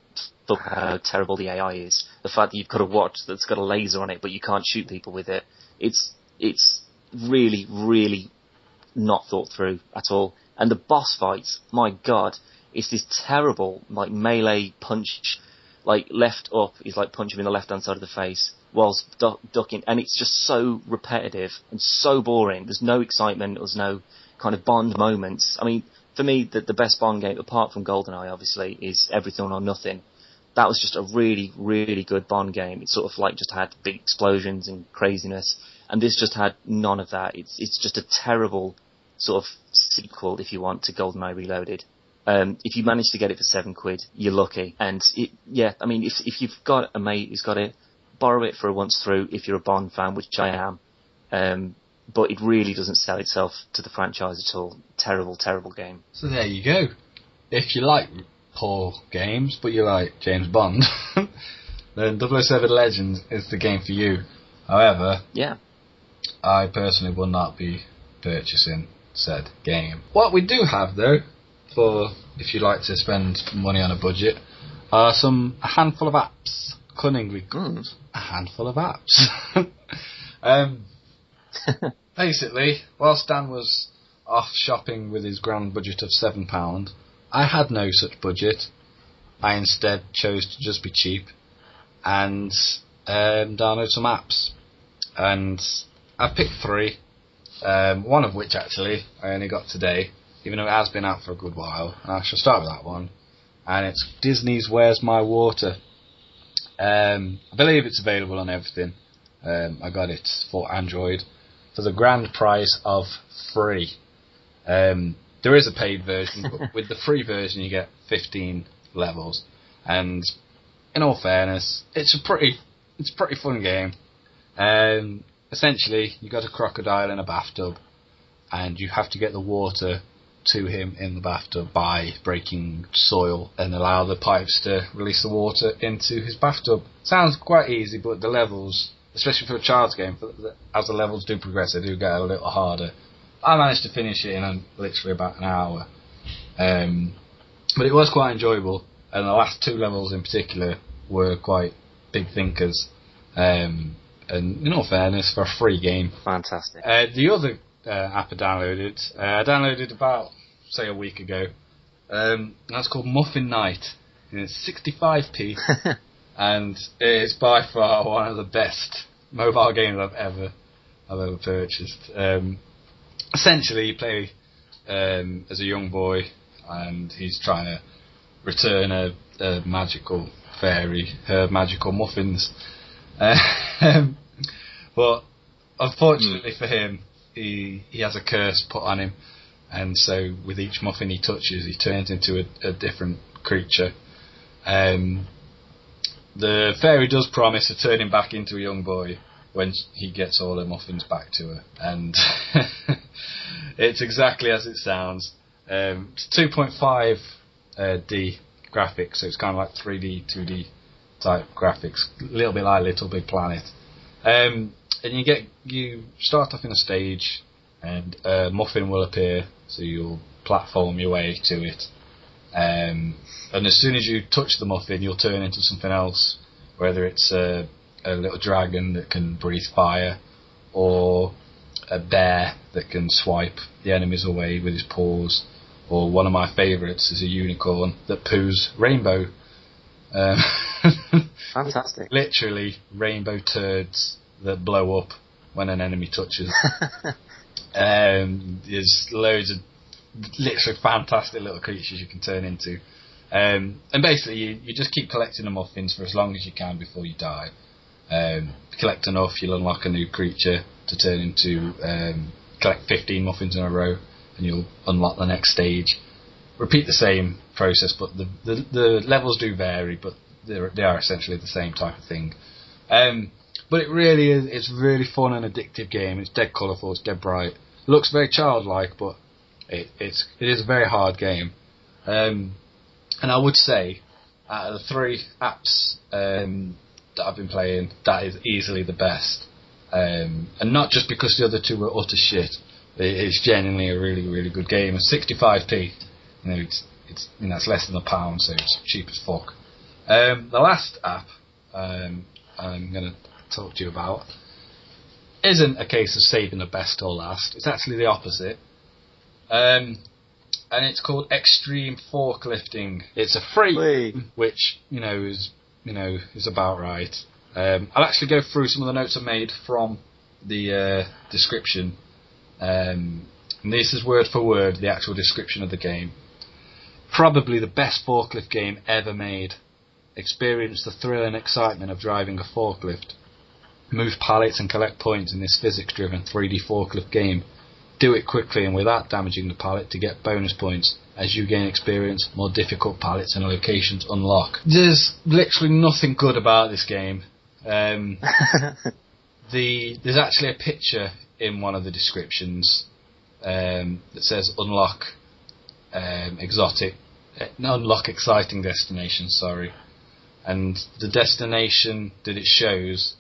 talk about how terrible the AI is. The fact that you've got a watch that's got a laser on it, but you can't shoot people with it. It's really, really not thought through at all. And the boss fights, my god, it's this terrible like melee punch, like left up is like punch him in the left hand side of the face whilst ducking, and it's just so repetitive and so boring. There's no excitement, there's no kind of Bond moments. I mean, for me, the best Bond game, apart from GoldenEye, obviously, is Everything or Nothing. That was just a really, really good Bond game. It sort of like just had big explosions and craziness, and this just had none of that. It's just a terrible sort of sequel, if you want, to GoldenEye Reloaded. If you manage to get it for £7, you're lucky. And I mean, if you've got a mate who's got it, borrow it for a once through if you're a Bond fan, which I am. But it really doesn't sell itself to the franchise at all. Terrible, terrible game. So there you go. If you like poor games, but you like James Bond, then 007 Legends is the game for you. However, yeah, I personally will not be purchasing said game. What we do have, though, for if you like to spend money on a budget, are a handful of apps. Cunningly good. A handful of apps. Basically, whilst Dan was off shopping with his grand budget of £7, I had no such budget. I instead chose to just be cheap and download some apps. And I've picked 3, one of which actually I only got today, even though it has been out for a good while. And I shall start with that one. And it's Disney's Where's My Water. I believe it's available on everything. I got it for Android for the grand price of free. There is a paid version, but with the free version you get 15 levels. And in all fairness, it's a pretty fun game. Essentially, you got a crocodile in a bathtub, and you have to get the water to him in the bathtub by breaking soil and allow the pipes to release the water into his bathtub. Sounds quite easy, but the levels, especially for a child's game, as the levels do progress, they do get a little harder. I managed to finish it in literally about an hour. But it was quite enjoyable, and the last 2 levels in particular were quite big thinkers. And in all fairness, for a free game. Fantastic. The other app I downloaded about, say, a week ago. That's called Muffin Night. And it's 65p, and it's by far one of the best mobile games I've ever purchased. Essentially, you play as a young boy, and he's trying to return a magical fairy, her magical muffins. But unfortunately for him, he has a curse put on him, and so with each muffin he touches, he turns into a different creature. The fairy does promise to turn him back into a young boy when he gets all the muffins back to her, and it's exactly as it sounds. It's 2.5 D graphics, so it's kind of like 3D, 2D type graphics, a little bit like Little Big Planet. And you start off in a stage, and a muffin will appear, so you'll platform your way to it. And as soon as you touch the muffin, you'll turn into something else, whether it's a little dragon that can breathe fire, or a bear that can swipe the enemies away with his paws, or one of my favourites is a unicorn that poos rainbow. Fantastic. Literally rainbow turds that blow up when an enemy touches. There's loads of literally fantastic little creatures you can turn into. And basically you just keep collecting the muffins for as long as you can before you die. Collect enough, you'll unlock a new creature to turn into. Collect 15 muffins in a row, and you'll unlock the next stage. Repeat the same process, but the levels do vary, but they are essentially the same type of thing. But it really is. It's a really fun and addictive game. It's dead colourful. It's dead bright. It looks very childlike, but it is a very hard game. And I would say, out of the 3 apps that I've been playing, that is easily the best. And not just because the other 2 were utter shit. It's genuinely a really, really good game. And 65p, it's less than £1, so it's cheap as fuck. The last app I'm going to talk to you about isn't a case of saving the best till last. It's actually the opposite. And it's called Extreme Forklifting. It's a free, which is about right. I'll actually go through some of the notes I made from the description. And this is word for word the actual description of the game. Probably the best forklift game ever made. Experience the thrill and excitement of driving a forklift. Move pallets and collect points in this physics-driven 3D forklift game. Do it quickly and without damaging the pallet to get bonus points. As you gain experience, more difficult pallets and locations unlock. There's literally nothing good about this game. There's actually a picture in one of the descriptions that says unlock exciting destination, and the destination that it shows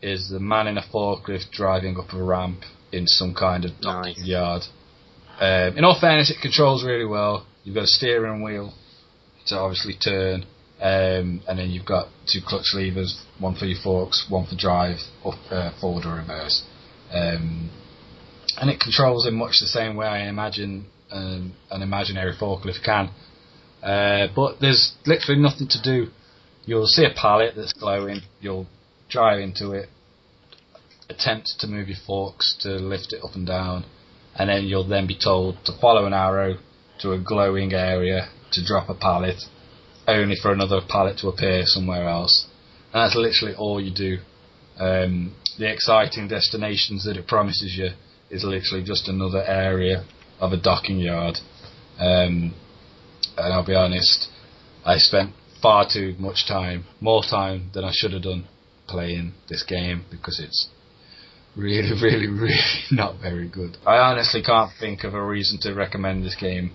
is the man in a forklift driving up a ramp in some kind of docking yard. In all fairness, it controls really well. You've got a steering wheel to obviously turn, and then you've got 2 clutch levers, one for your forks, one for drive, forward or reverse. And it controls in much the same way I imagine an imaginary forklift can. But there's literally nothing to do. You'll see a pallet that's glowing, you'll drive into it, attempt to move your forks to lift it up and down, and then you'll then be told to follow an arrow to a glowing area to drop a pallet, only for another pallet to appear somewhere else. And that's literally all you do. The exciting destinations that it promises you is literally just another area of a docking yard. And I'll be honest, I spent far too much time, more time than I should have done, playing this game, because it's really, really, really not very good. I honestly can't think of a reason to recommend this game.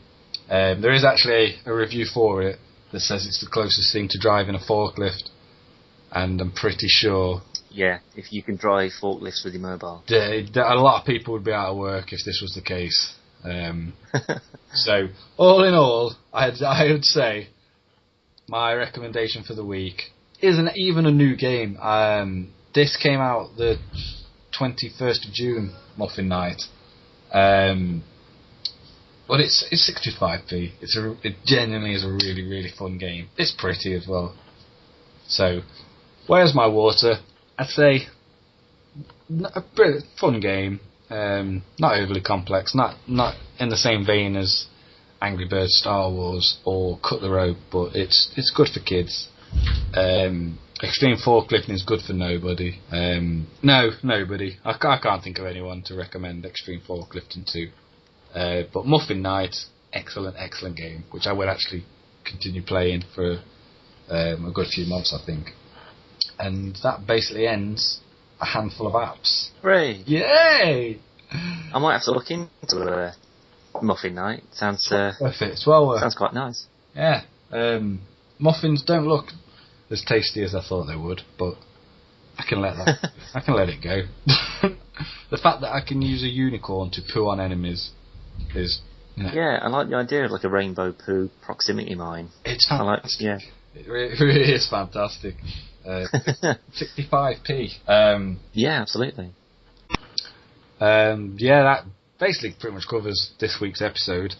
There is actually a review for it that says it's the closest thing to driving a forklift, and I'm pretty sure... Yeah, if you can drive forklifts with your mobile. A lot of people would be out of work if this was the case. So, all in all, I would say my recommendation for the week isn't even a new game. This came out the 21st of June, Muffin Night. But it's 65p. It genuinely is a really, really fun game. It's pretty as well. So, where's my water? I'd say a brilliant, fun game. Not overly complex. Not in the same vein as Angry Birds, Star Wars, or Cut the Rope. But it's good for kids. Extreme Forklifting is good for nobody. Nobody. I can't think of anyone to recommend Extreme Forklifting to. But Muffin Night, excellent game, which I will actually continue playing for a good few months, I think. And that basically ends a handful of apps. Hooray! Yay! I might have to look into Muffin Night. Sounds worth it. It's well worth. Sounds quite nice. Yeah. Muffins don't look as tasty as I thought they would, but I can let that. I can let it go. The fact that I can use a unicorn to poo on enemies is. Yeah, I like the idea of like a rainbow poo proximity mine. It's fantastic. Yeah. It really is fantastic. 65p. Yeah, absolutely. That basically pretty much covers this week's episode.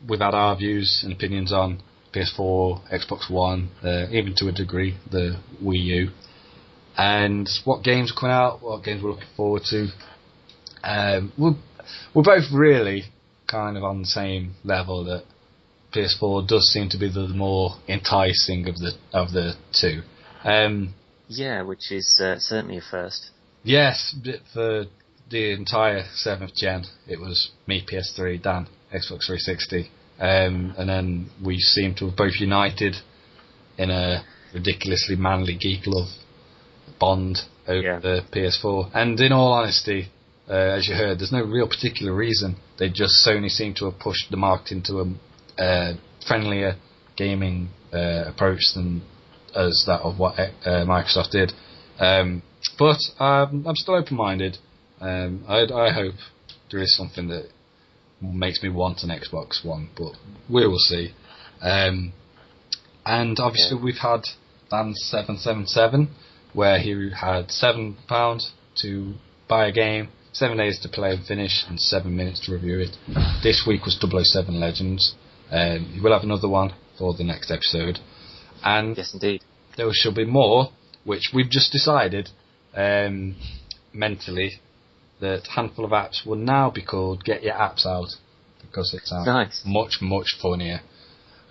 We've had our views and opinions on PS4, Xbox One, even to a degree the Wii U, and what games are coming out, what games we're looking forward to. We're both really kind of on the same level that PS4 does seem to be the more enticing of the two. Yeah, which is certainly a first. Yes, for the entire 7th gen, it was me PS3, Dan Xbox 360, and then we seem to have both united in a ridiculously manly geek love bond over the PS4. And in all honesty, as you heard, there's no real particular reason. Sony seem to have pushed the market into a friendlier gaming approach than as that of what Microsoft did. But I'm still open-minded. I hope there is something that makes me want an Xbox One, but we will see. And obviously we've had Dan 777, where he had £7 to buy a game, 7 days to play and finish, and 7 minutes to review it. This week was 007 Legends. We'll have another one for the next episode. And yes, indeed. There shall be more, which we've just decided mentally that Handful of Apps will now be called Get Your Apps Out, because it sounds much, much funnier.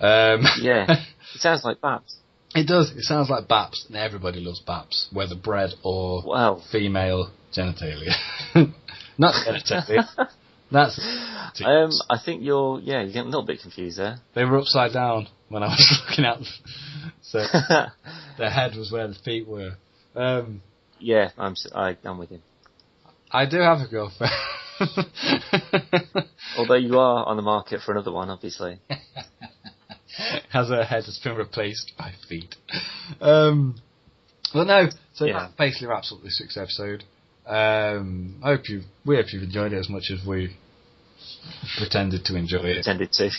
Yeah, it sounds like Baps. It does. It sounds like Baps, and everybody loves Baps, whether bred or female genitalia. Not genitalia. That's. I think you're getting a little bit confused there. They were upside down when I was looking at them, so their head was where the feet were. Yeah, I'm with you. I do have a girlfriend. Although you are on the market for another one, obviously. As her head has been replaced by feet. Well, no. So that basically wraps up this week's episode. We hope you've enjoyed it as much as we pretended to enjoy it. Pretended to.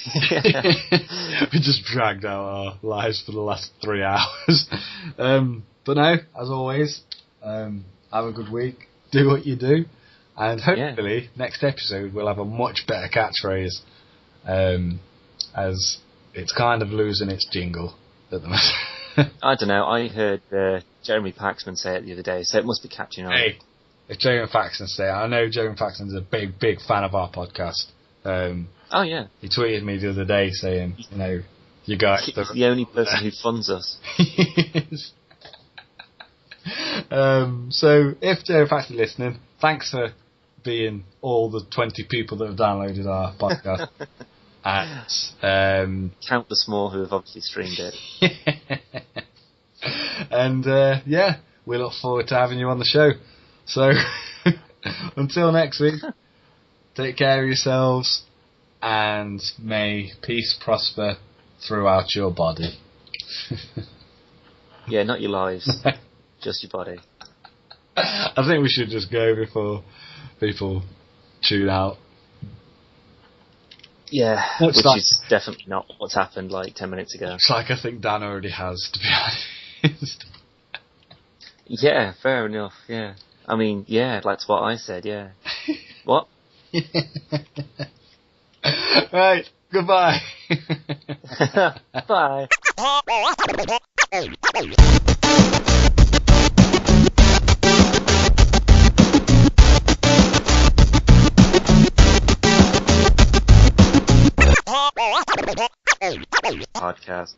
We just dragged out our lives for the last 3 hours. But no, as always, have a good week. Do what you do. And hopefully, next episode we'll have a much better catchphrase. As it's kind of losing its jingle at the moment. I don't know. I heard Jeremy Paxman say it the other day, so it must be catching on. Hey, if Jeremy Paxman say it, I know Jeremy Paxman's a big, big fan of our podcast. Oh yeah. He tweeted me the other day saying, you guys. He's the only person who funds us. So if Jeremy Paxman's listening, thanks for being all the 20 people that have downloaded our podcast. And countless more who have obviously streamed it. And we look forward to having you on the show. So until next week, take care of yourselves, and may peace prosper throughout your body. Yeah, not your lives, just your body. I think we should just go before people tune out. Yeah, which is definitely not what's happened like 10 minutes ago. It's like I think Dan already has, to be honest. Yeah, fair enough, yeah. I mean, yeah, that's what I said, yeah. What? Right, goodbye. Bye. Podcast.